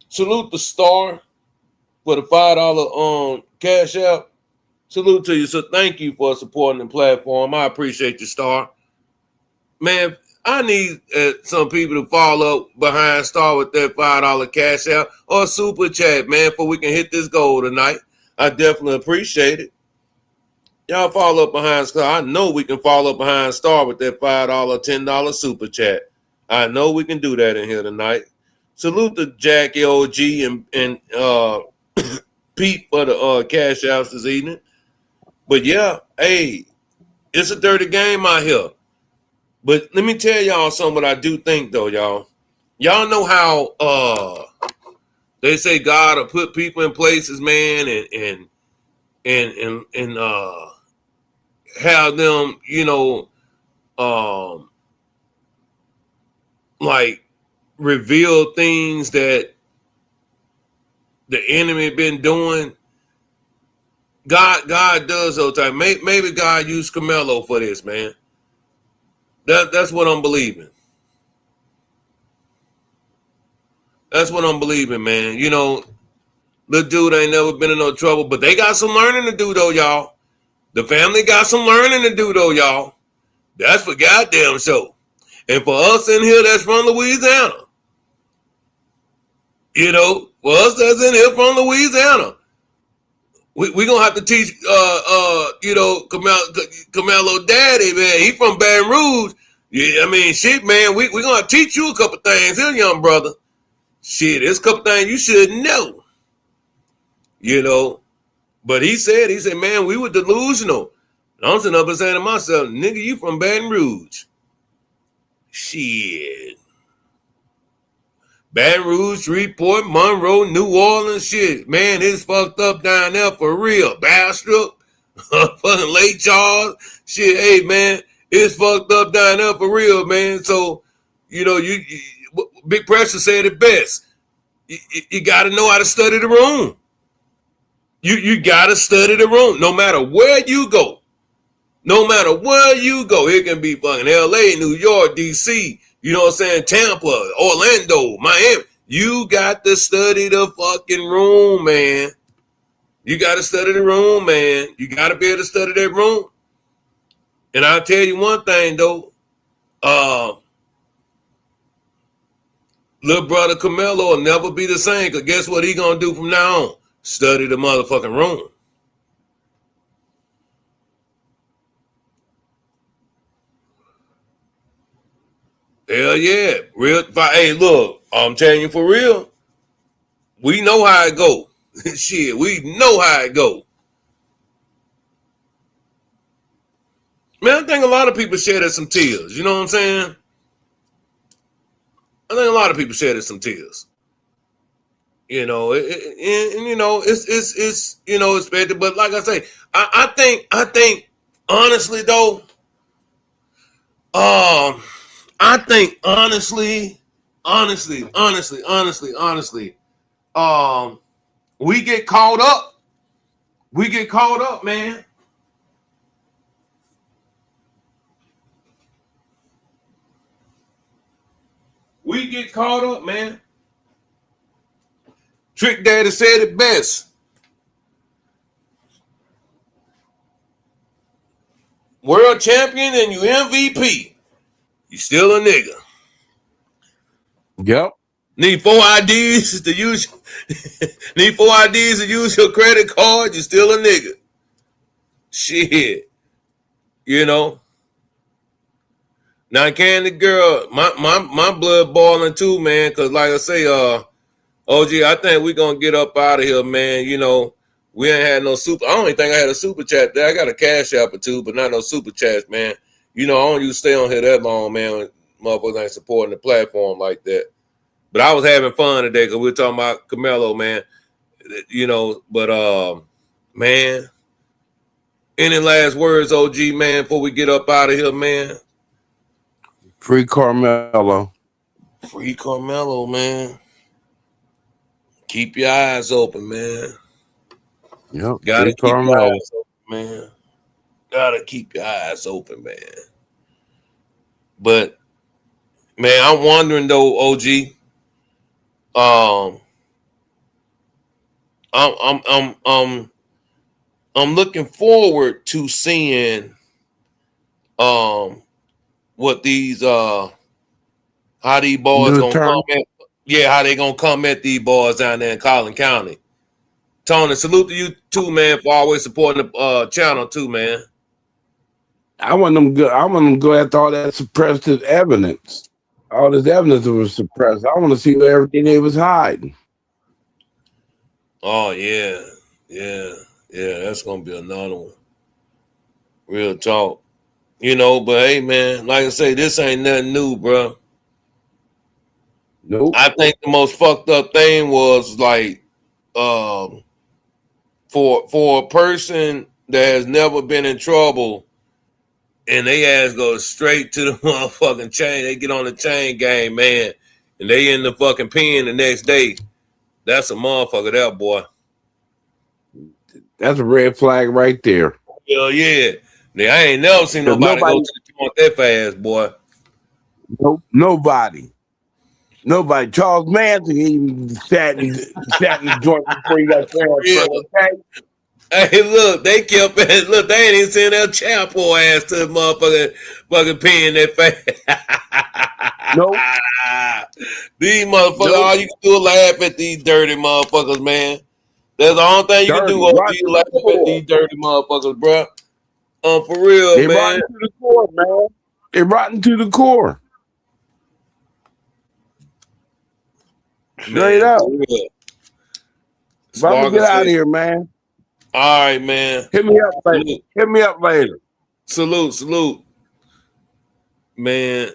Salute the Star for the $5 cash app. Salute to you. So thank you for supporting the platform. I appreciate you, Star. Man, I need some people to follow up behind Star with that $5 cash app or super chat, man, before we can hit this goal tonight. I definitely appreciate it. Y'all follow up behind Star. I know we can follow up behind Star with that $5, $10 super chat. I know we can do that in here tonight. Salute to Jackie OG and Pete for the cash outs this evening. But yeah, hey, it's a dirty game out here. But let me tell y'all something what I do think though, y'all. Y'all know how they say God will put people in places, man, and have them, you know, like reveal things that the enemy been doing. God does those times. Maybe God used Carmelo for this, man. That's what I'm believing. That's what I'm believing, man. You know, the dude ain't never been in no trouble, but they got some learning to do, though, y'all. The family got some learning to do, though, y'all. That's for goddamn sure. And for us in here that's from Louisiana, you know, for us that's in here from Louisiana, we gonna have to teach, you know, Carmelo daddy, man. He from Baton Rouge. Yeah, I mean, shit, man. We gonna teach you a couple things here, young brother. Shit, there's a couple things you should know. You know, but he said, man, we were delusional. And I'm sitting up and saying to myself, nigga, you from Baton Rouge. Shit. Baton Rouge, Shreveport, Monroe, New Orleans, shit. Man, it's fucked up down there for real. Bastrop, fucking Lake Charles. Shit, hey, man, it's fucked up down there for real, man. So, you know, you Big Pressure said it best. You got to know how to study the room. You got to study the room. No matter where you go. No matter where you go. It can be fucking L.A., New York, D.C., you know what I'm saying? Tampa, Orlando, Miami. You got to study the fucking room, man. You got to study the room, man. You got to be able to study that room. And I'll tell you one thing, though. Little brother Carmelo will never be the same, because guess what he going to do from now on? Study the motherfucking room. Hell yeah. Real. Hey, look, I'm telling you for real. We know how it go. Shit, we know how it go. Man, I think a lot of people shedded some tears. You know what I'm saying? I think a lot of people shedded some tears. You know, and you know, it's you know, expected. But like I say, I think honestly though, I think honestly, we get caught up. We get caught up, man. We get caught up, man. Trick Daddy said it best. World champion and you MVP. You still a nigga. Yep. Need 4 IDs to use. Need 4 IDs to use your credit card. You still a nigga. Shit. You know. Now Candy Girl, my blood boiling too, man. Cause like I say, OG, I think we're gonna get up out of here, man. You know, we ain't had no super. I don't even think I had a super chat there. I got a cash app or two, but not no super chats, man. You know, I don't usually stay on here that long, man. Motherfuckers ain't supporting the platform like that. But I was having fun today because we were talking about Carmelo, man. You know, but man, any last words, OG, man, before we get up out of here, man? Free Carmelo. Free Carmelo, man. Keep your eyes open, man. Yep. Gotta Free keep your Carmelo. eyes open, man. Gotta keep your eyes open, man. But man, I'm wondering though, OG. I'm looking forward to seeing what these how these boys New gonna term. come at, yeah, how they gonna come at these boys down there in Collin County. Tony, salute to you too, man, for always supporting the channel too, man. I want them go. I want them to go after all that suppressed evidence. All this evidence that was suppressed. I want to see everything they was hiding. Oh yeah, that's gonna be another one. Real talk. You know, but hey man, like I say, this ain't nothing new, bro. Nope. I think the most fucked up thing was like for a person that has never been in trouble and they ass go straight to the motherfucking chain. They get on the chain gang, man, and they in the fucking pen the next day. That's a motherfucker, that boy. That's a red flag right there. Hell yeah. Now, I ain't never seen nobody go to the joint that fast, boy. Nope. Nobody. Charles Manson even sat in the joint before he got transferred. Okay. Hey, look, they kept look, they ain't even seen that child poor ass to the motherfucking fucking pen that fast. Nope. These motherfuckers, all you can do is laugh at these dirty motherfuckers, man. That's the only thing you can do, is laugh at these dirty motherfuckers, bro. For real, they man. Rotten to the core, man. They rotten to the core. Straight up. I'm gonna get out of here, man. All right, man. Hit me up later. Hit me up later. Salute. Man,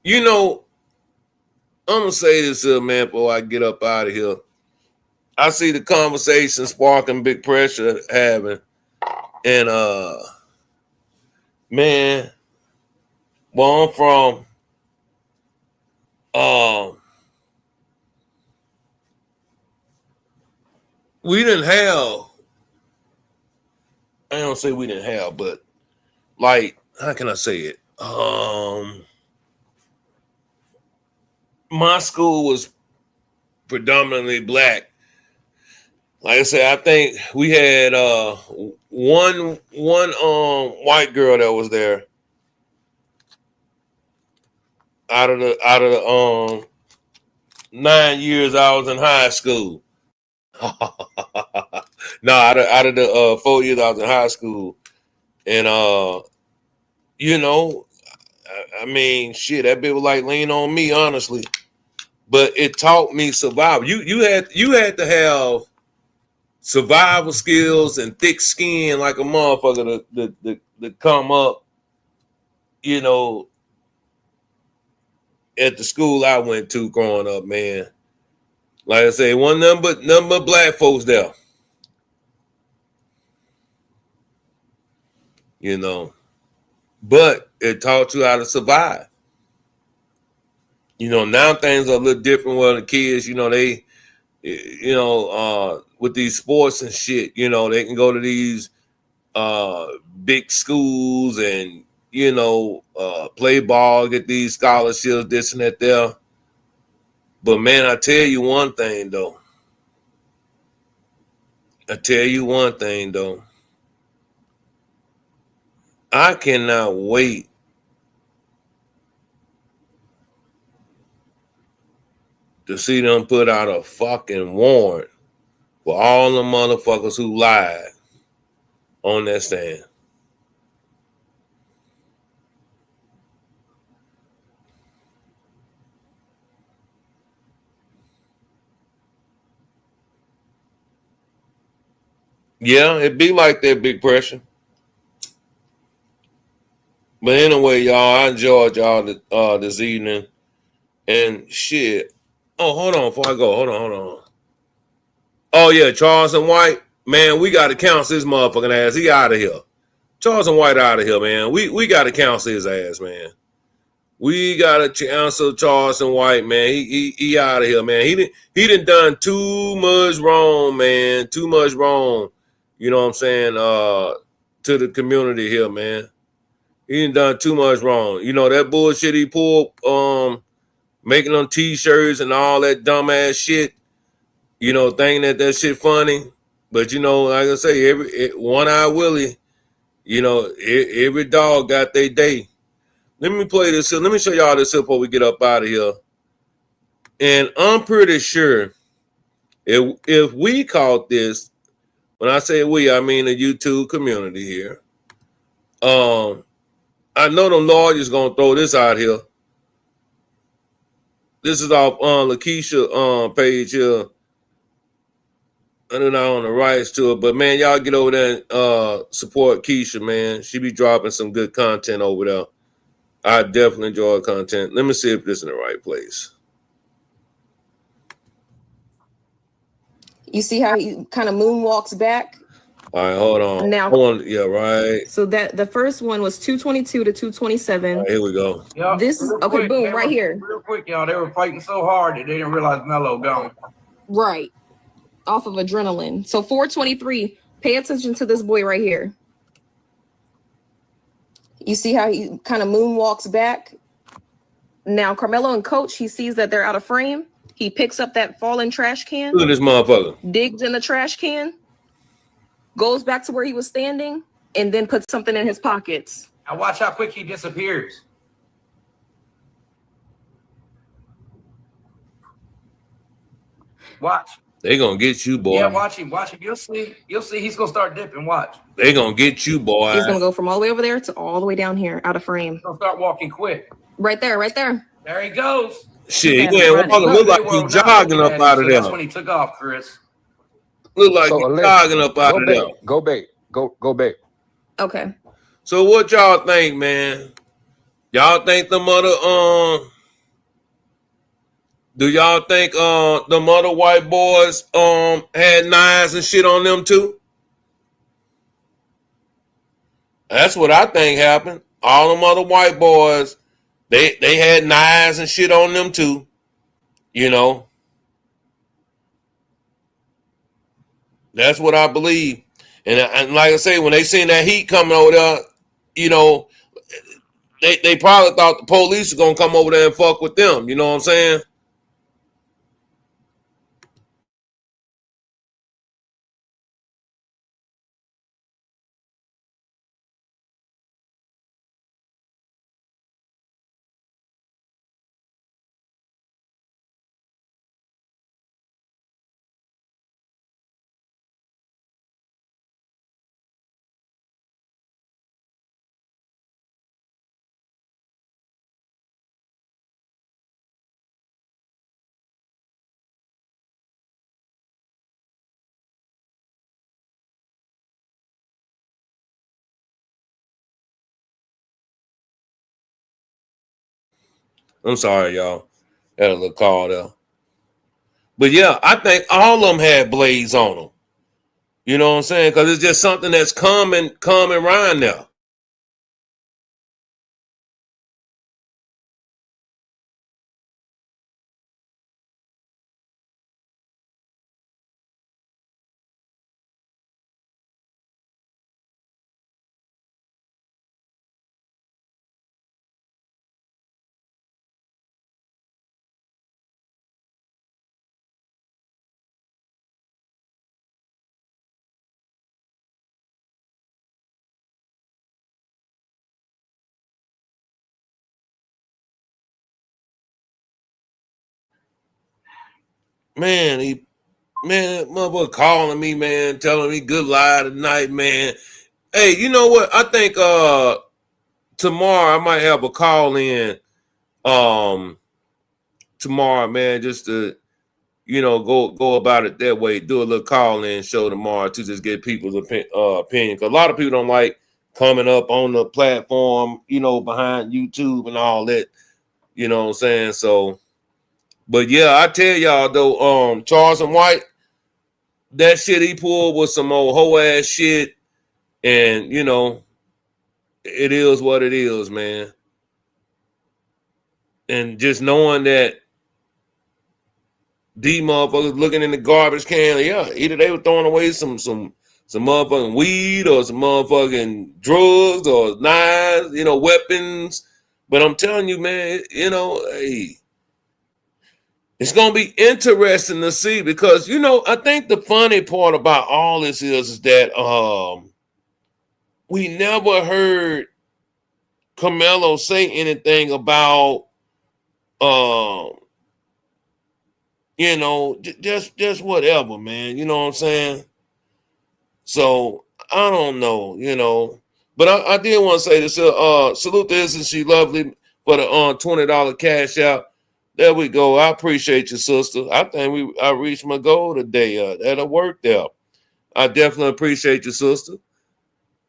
you know, I'm gonna say this here, man, before I get up out of here. I see the conversation sparking Big Pressure having, and man, where I'm from, we didn't have. I don't say we didn't have, but like, how can I say it? My school was predominantly black. Like I said, I think we had one white girl that was there out of the 9 years I was in high school. No, out of the 4 years I was in high school, and you know, I mean, shit, that bit was like lean on me, honestly. But it taught me survival. You had to have survival skills and thick skin like a motherfucker to come up, you know, at the school I went to growing up, man. Like I say, one number black folks there. You know. But it taught you how to survive. You know, now things are a little different with the kids, you know, they with these sports and shit, you know, they can go to these big schools and, you know, play ball, get these scholarships, this and that there. But man, I tell you one thing though. I cannot wait to see them put out a fucking warrant for all the motherfuckers who lied on that stand. Yeah, it be like that, Big Pressure. But anyway, y'all, I enjoyed y'all this evening. And shit. Oh, hold on before I go. Hold on. Oh, yeah, Charleston White. Man, we got to counsel this motherfucking ass. He out of here. Charleston White out of here, man. We got to counsel his ass, man. We got to counsel Charleston White, man. He out of here, man. He done too much wrong, man. Too much wrong. You know what I'm saying? To the community here, man. He done too much wrong. You know, that bullshit he pulled, making them T-shirts and all that dumbass shit, you know, thinking that shit funny. But, you know, like I say, One Eye Willie, you know, every dog got their day. Let me play this. Let me show y'all this before we get up out of here. And I'm pretty sure if we caught this, when I say we, I mean the YouTube community here. I know them lawyers gonna throw this out here. This is off Lakeisha page here. I don't know on the rights to it, but man, y'all get over there and support Keisha, man. She be dropping some good content over there. I definitely enjoy her content. Let me see if this is in the right place. You see how he kind of moonwalks back? All right, hold on. Now, yeah, right. So that the first one was 222 to 227. Right, here we go. Yep, This is okay. quick, Boom, right here. Real quick, y'all. They were fighting so hard that they didn't realize Melo gone. Right, off of adrenaline. So 423. Pay attention to this boy right here. You see how he kind of moonwalks back? Now, Carmelo and Coach, he sees that they're out of frame. He picks up that fallen trash can. Look at this motherfucker. Digs in the trash can. Goes back to where he was standing, and then puts something in his pockets. Now watch how quick he disappears. Watch. They gonna get you, boy. Yeah, watch him. Watch him. You'll see. He's gonna start dipping. Watch. They gonna get you, boy. He's gonna go from all the way over there to all the way down here, out of frame. He's gonna start walking quick. Right there, right there. There he goes. Shit, he ain't walking. Look like he's jogging up out of there. That's when he took off, Chris. Look like he's jogging up out of there. Go bait. Go bait. Okay. So what y'all think, man? Y'all think the mother do y'all think the mother white boys had knives and shit on them too? That's what I think happened. All them other white boys, they had knives and shit on them too. You know. That's what I believe. And like I say, when they seen that heat coming over there, you know, they probably thought the police were gonna come over there and fuck with them. You know what I'm saying? I'm sorry, y'all. Had a little call there. But yeah, I think all of them had blades on them. You know what I'm saying? Because it's just something that's common around now. Man, motherfucker calling me, man, telling me good lie tonight, man. Hey, you know what? I think tomorrow I might have a call in tomorrow, man, just to go about it that way. Do a little call-in show tomorrow to just get people's opinion. Because a lot of people don't like coming up on the platform, behind YouTube and all that. You know what I'm saying? So, but yeah, I tell y'all though, Charleston White, that shit he pulled was some old hoe ass shit, and it is what it is, man. And just knowing that these motherfuckers looking in the garbage can, either they were throwing away some motherfucking weed or some motherfucking drugs or knives, weapons. But I'm telling you, man, hey, it's gonna be interesting to see because I think the funny part about all this is that we never heard Carmelo say anything about just whatever, man. You know what I'm saying? So I don't know, but I did want to say this. Salute to Isn't She Lovely for the $20 cash out. There we go. I appreciate you, sister. I think I reached my goal today. That'll work there. I definitely appreciate you, sister.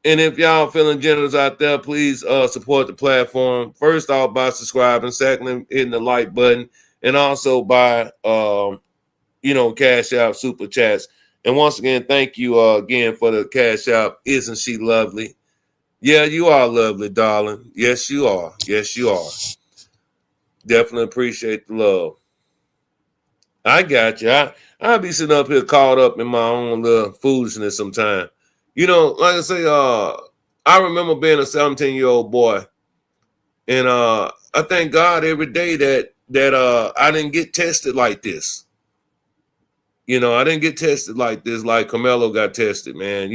And if y'all feeling generous out there, please support the platform. First off, by subscribing. Secondly, hitting the like button. And also by, cash out, super chats. And once again, thank you again for the cash out. Isn't she lovely? Yeah, you are lovely, darling. Yes, you are. Yes, you are. Definitely appreciate the love. I got you. I'll be sitting up here caught up in my own little foolishness sometime. Like I say, I remember being a 17-year-old boy. And I thank God every day that I didn't get tested like this. I didn't get tested like this, like Carmelo got tested, man.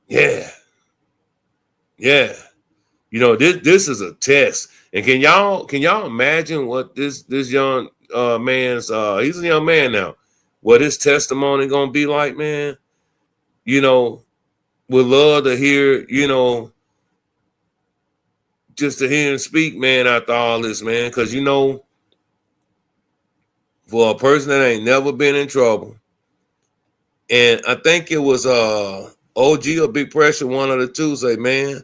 Yeah. This is a test. And can y'all imagine what this young man's he's a young man now, what his testimony gonna be like, man? Would love to hear, just to hear him speak, man, after all this, man. Because for a person that ain't never been in trouble, and I think it was OG or Big Pressure, one of the two, say, man,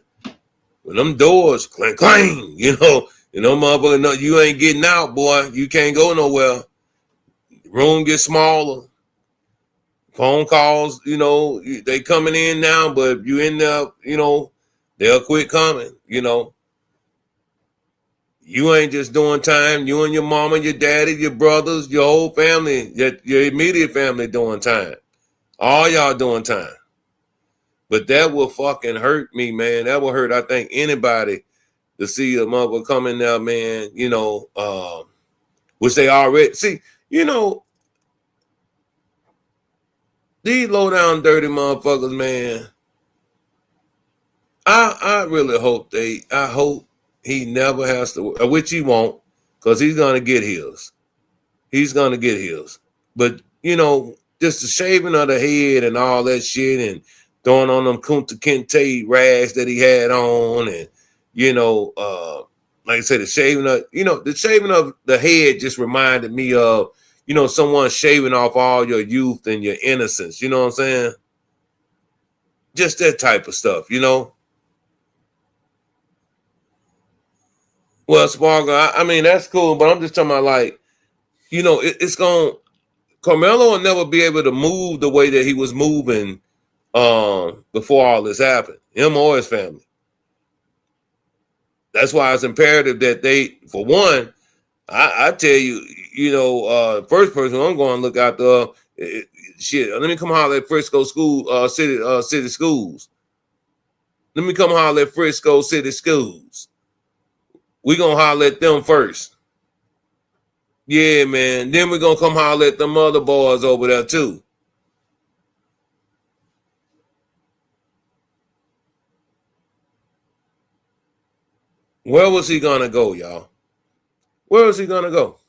when them doors clang, clang, motherfucker, no, you ain't getting out, boy. You can't go nowhere. The room gets smaller. Phone calls, they coming in now, but if you end up, they'll quit coming, You ain't just doing time. You and your mama, your daddy, your brothers, your whole family, your immediate family doing time. All y'all doing time. But that will fucking hurt me, man. That will hurt, I think, anybody to see a mother come in there, man, which they already see, these low down dirty motherfuckers, man. I really hope I hope he never has to, which he won't, because he's gonna get his. He's gonna get his. But just the shaving of the head and all that shit and throwing on them Kunta Kinte rags that he had on, and like I said, the shaving of the head just reminded me of someone shaving off all your youth and your innocence. You know what I'm saying? Just that type of stuff, Well, Sparkle, I mean, that's cool, but I'm just talking about, like, it's going to, Carmelo will never be able to move the way that he was moving before all this happened, him or his family. That's why it's imperative that they, for one, I tell you, first person I'm going to look out the shit. Let me come holler at Frisco School, city schools. Let me come holler at Frisco City Schools. We gonna holler at them first. Yeah, man. Then we're gonna come holler at them other boys over there too. Where was he gonna go, y'all? Where was he gonna go?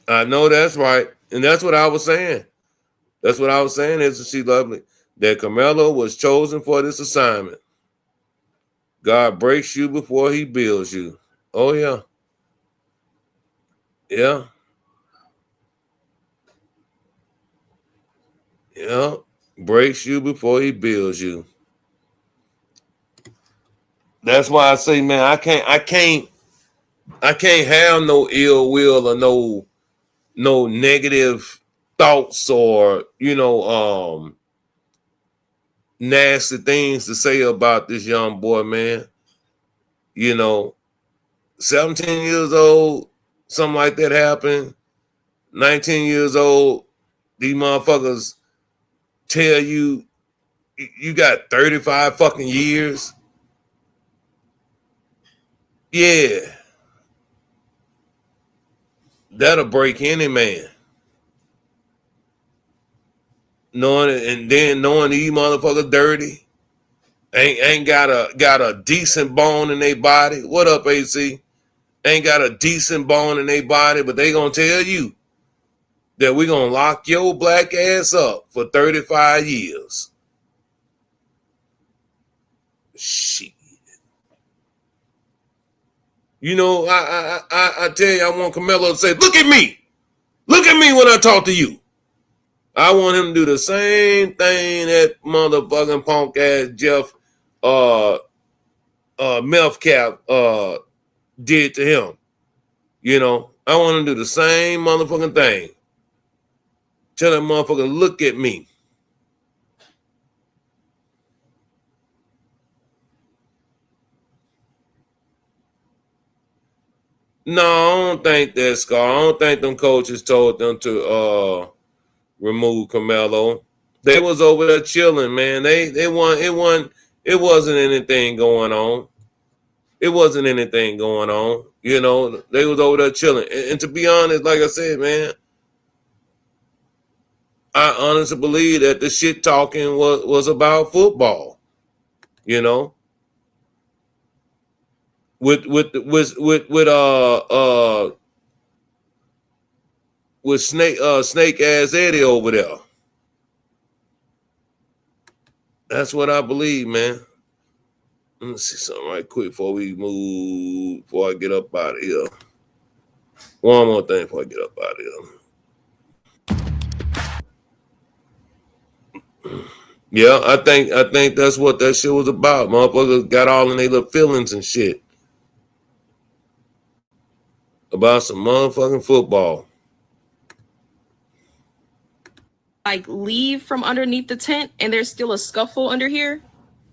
I know that's right. And that's what I was saying. That's what I was saying, Isn't She Lovely? That Carmelo was chosen for this assignment. God breaks you before he builds you. Oh, yeah. Yeah. Yeah. Breaks you before he builds you. That's why I say, man, I can't have no ill will or no negative thoughts or, nasty things to say about this young boy, man. 17 years old, something like that happened. 19 years old, these motherfuckers tell you got 35 fucking years. Yeah. That'll break any man. Knowing these motherfuckers dirty. Ain't got a decent bone in their body. What up, AC? Ain't got a decent bone in their body, but they gonna tell you that we gonna lock your black ass up for 35 years. Shit. I tell you, I want Carmelo to say, look at me. Look at me when I talk to you. I want him to do the same thing that motherfucking punk ass Jeff Melfcap did to him. I want him to do the same motherfucking thing. Tell that motherfucker, look at me. No, I don't think that, Scar. I don't think them coaches told them to remove Carmelo. They was over there chilling, man. It wasn't anything going on. It wasn't anything going on. They was over there chilling. And to be honest, like I said, man, I honestly believe that the shit talking was about football. With Snake ass Eddie over there. That's what I believe, man. Let me see something right quick before I get up out of here. One more thing before I get up out of here. Yeah, I think that's what that shit was about. Motherfuckers got all in their little feelings and shit about some motherfucking football. Like leave from underneath the tent and there's still a scuffle under here.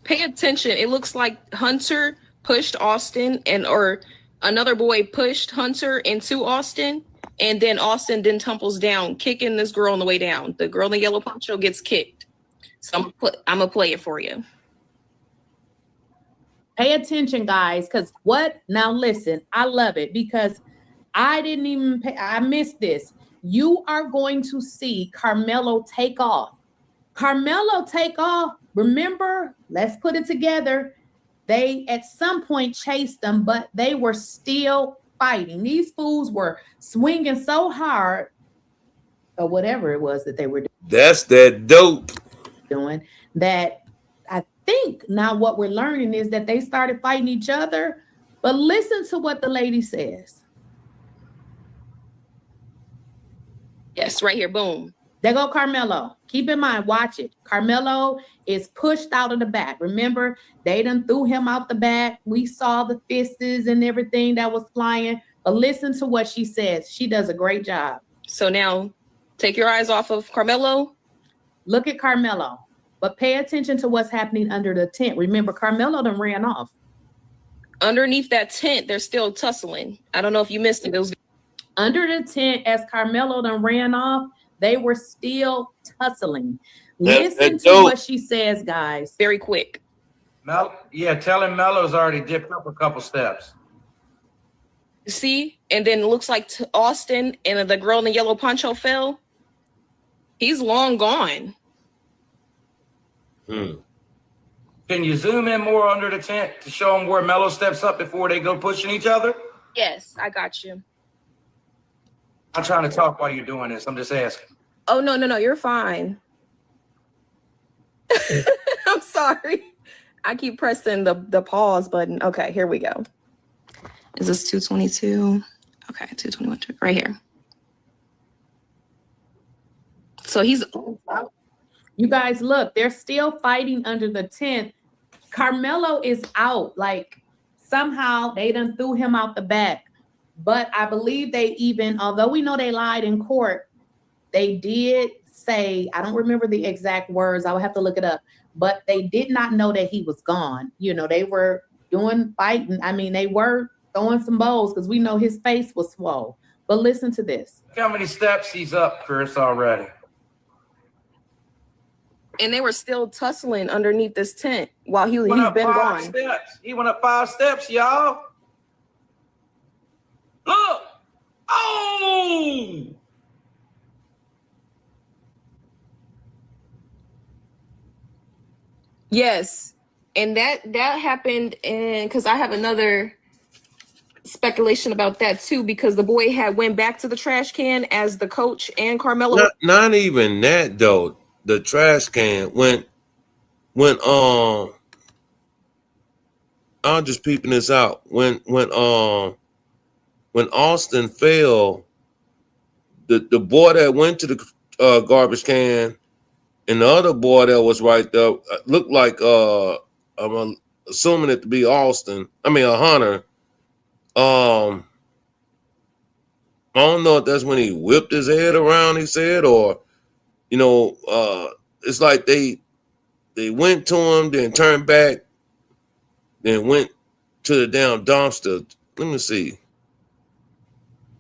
Pay attention. It looks like Hunter pushed Austin or another boy pushed Hunter into Austin, and then Austin then tumbles down, kicking this girl on the way down. The girl in the yellow poncho gets kicked. So I'm gonna play it for you. Pay attention, guys, because now listen, I love it because I missed this. You are going to see Carmelo take off. Remember, let's put it together. They at some point chased them, but they were still fighting. These fools were swinging so hard, or whatever it was that they were doing. That's that dope. Doing that. I think now what we're learning is that they started fighting each other. But listen to what the lady says. Yes, right here. Boom. There go Carmelo. Keep in mind, watch it. Carmelo is pushed out of the back. Remember, they done threw him out the back. We saw the fists and everything that was flying. But listen to what she says. She does a great job. So now take your eyes off of Carmelo. Look at Carmelo. But pay attention to what's happening under the tent. Remember, Carmelo done ran off. Underneath that tent, they're still tussling. I don't know if you missed it. It was under the tent as Carmelo done ran off. They were still tussling. Listen to what she says, guys. Very quick. Tell him Melo's already dipped up a couple steps. See? And then it looks like Austin and the girl in the yellow poncho fell. He's long gone. Can you zoom in more under the tent to show them where Melo steps up before they go pushing each other? Yes, I got you. I'm trying to talk while you're doing this. I'm just asking. Oh, no, you're fine. I'm sorry. I keep pressing the pause button. Okay, here we go. Is this 222? Okay, 221 right here. So he's. You guys, look, they're still fighting under the tent. Carmelo is out. Like, somehow they done threw him out the back. But I believe they even, although we know they lied in court, they did say, I don't remember the exact words, I would have to look it up, but they did not know that he was gone. You know, they were fighting. I mean, they were throwing some bowls because we know his face was swole. But listen to this. Look how many steps he's up, Chris, already. And they were still tussling underneath this tent while he's been gone. Steps. He went up 5 steps, y'all. Look. Oh! Yes. And that happened because I have another speculation about that too, because the boy had went back to the trash can as the coach and Carmelo. Not even that though. The trash can went I'm just peeping this out. When Austin fell, the boy that went to the garbage can and the other boy that was right there looked like I'm assuming it to be Hunter. I don't know if that's when he whipped his head around, he said, or it's like they went to him, then turned back, then went to the damn dumpster. Let me see.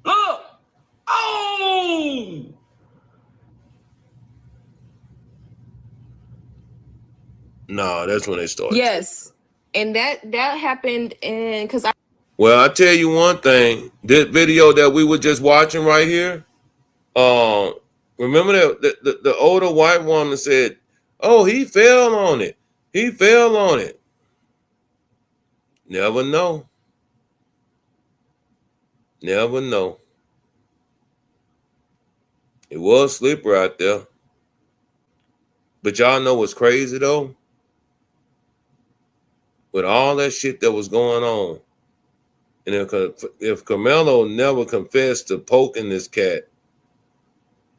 Look! Oh! No, that's when they started. Yes. And that happened because Well, I tell you one thing. This video that we were just watching right here, remember that the older white woman said, "Oh, he fell on it. He fell on it." Never know. Never know. It was slippery out there. But y'all know what's crazy though? With all that shit that was going on, and if Carmelo never confessed to poking this cat,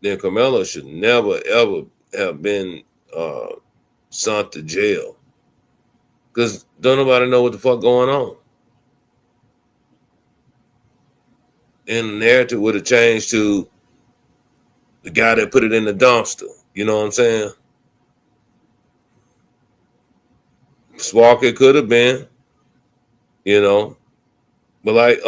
then Carmelo should never ever have been sent to jail. Because don't nobody know what the fuck going on. And the narrative would have changed to the guy that put it in the dumpster. You know what I'm saying? Sparker could have been, But like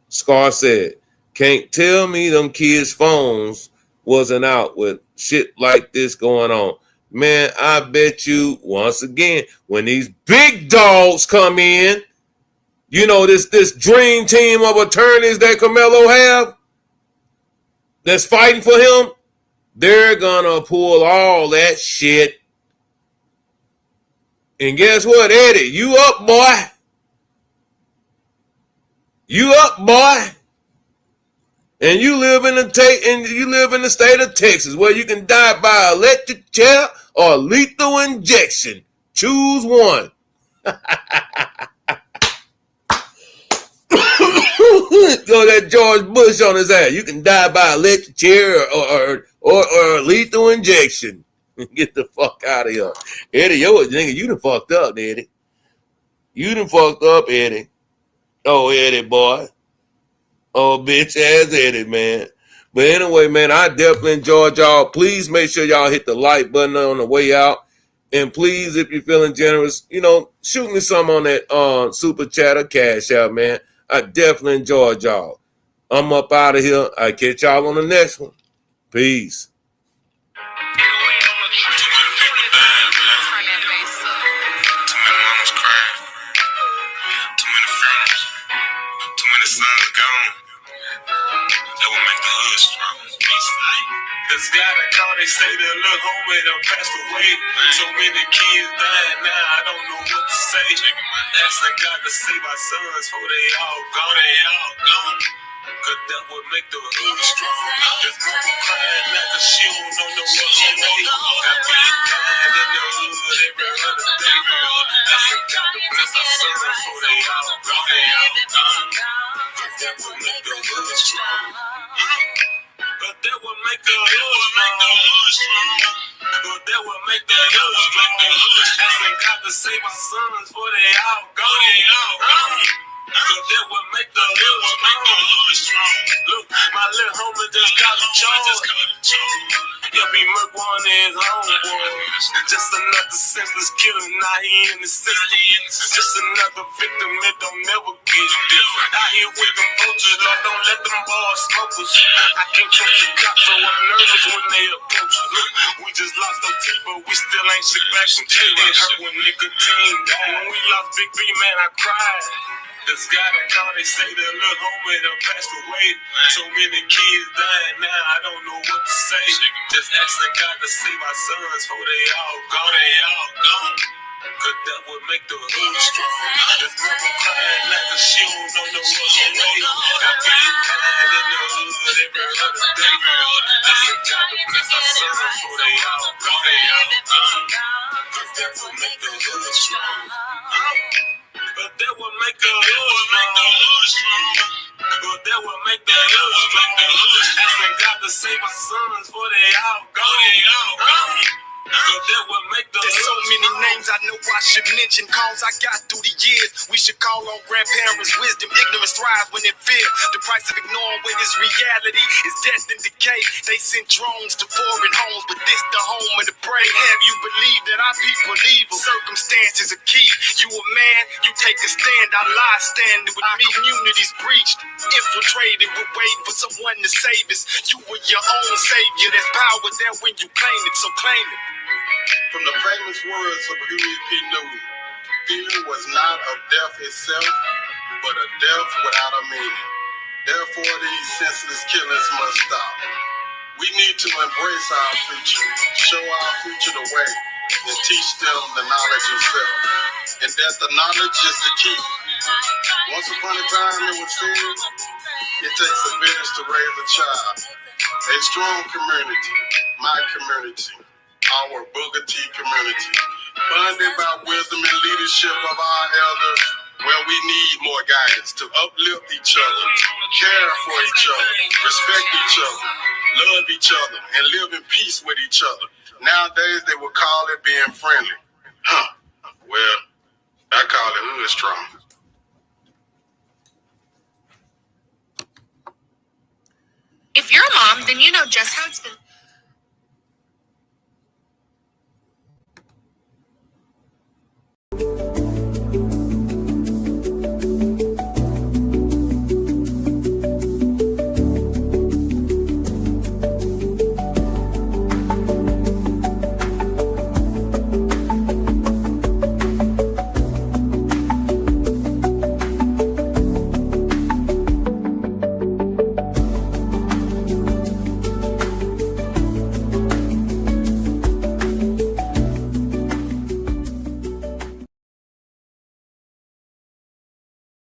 Scar said, can't tell me them kids' phones wasn't out with shit like this going on. Man, I bet you once again, when these big dogs come in, this dream team of attorneys that Carmelo have that's fighting for him, they're gonna pull all that shit. And guess what, Eddie? You up, boy. You up, boy. And you live in the state of Texas, where you can die by electric chair or lethal injection. Choose one. Go that George Bush on his ass. You can die by electric chair or lethal injection. Get the fuck out of here. Eddie, you done fucked up, Eddie. You done fucked up, Eddie. Oh, Eddie, boy. Oh, bitch ass Eddie, man. But anyway, man, I definitely enjoyed y'all. Please make sure y'all hit the like button on the way out. And please, if you're feeling generous, shoot me some on that super chat or cash out, man. I definitely enjoyed y'all. I'm up out of here. I catch y'all on the next one. Peace. Cause God, I call, they say the little homie done passed away. So many kids dying now, I don't know what to say. Asking God to save my sons before they all gone. Cause that would make the hood strong. There's mama crying now cause she don't know no other way. Got big dying in the hood every other day. Cause that will make the hood strong. But that will make the hood strong. But that will make the hood strong. Asking God to save my sons before they all go. Cause that will make the hood strong. Look, my little homie just got a charge. Yeah, be Merc one in his homeboy. Just another senseless killer, now he in the system. Just another victim, it don't never get different. Out here with them vultures, Lord, don't let them boys smoke us. I can't trust the cops, so I'm nervous when they approach us. Look, we just lost our team, but we still ain't shit back from J. It hurt when nicotine died. When we lost Big B, man, I cried. This guy that called, they say the little homie done passed away. So many kids dying now, I don't know what to say. Just asking God to save my sons before they all gone. Cause that would make the hood strong. This mother crying like a she don't know no other way. I get it dying in the hood every other day. Asking God to bless my sons before they all gone. Cause that would make the hood strong. But that will make the hood strong. But that will make the hood strong. Asking God to save my sons before they all gone. But that will make the There's so many names I know I should mention. Calls I got through the years. We should call on grandparents' wisdom. Ignorance thrives when it fear. The price of ignoring what is reality is death and decay. They send drones to foreign homes, but this the home of the brave. Have you believe that our people evil? Circumstances are key. You a man, you take a stand. Our lives standing with me. Communities breached, infiltrated. We're waiting for someone to save us. You were your own savior. There's power there when you claim it, so claim it. From the famous words of Huey P. Newton, fear was not of death itself, but a death without a meaning. Therefore, these senseless killings must stop. We need to embrace our future, show our future the way, and teach them the knowledge of self, and that the knowledge is the key. Once upon a time, it was said, it takes a village to raise a child. A strong community, my community, our Booker T community, bonded by wisdom and leadership of our elders, where we need more guidance to uplift each other, care for each other, respect each other, love each other, and live in peace with each other. Nowadays, they would call it being friendly. Well, I call it hood strong. If you're a mom, then you know just how it's been.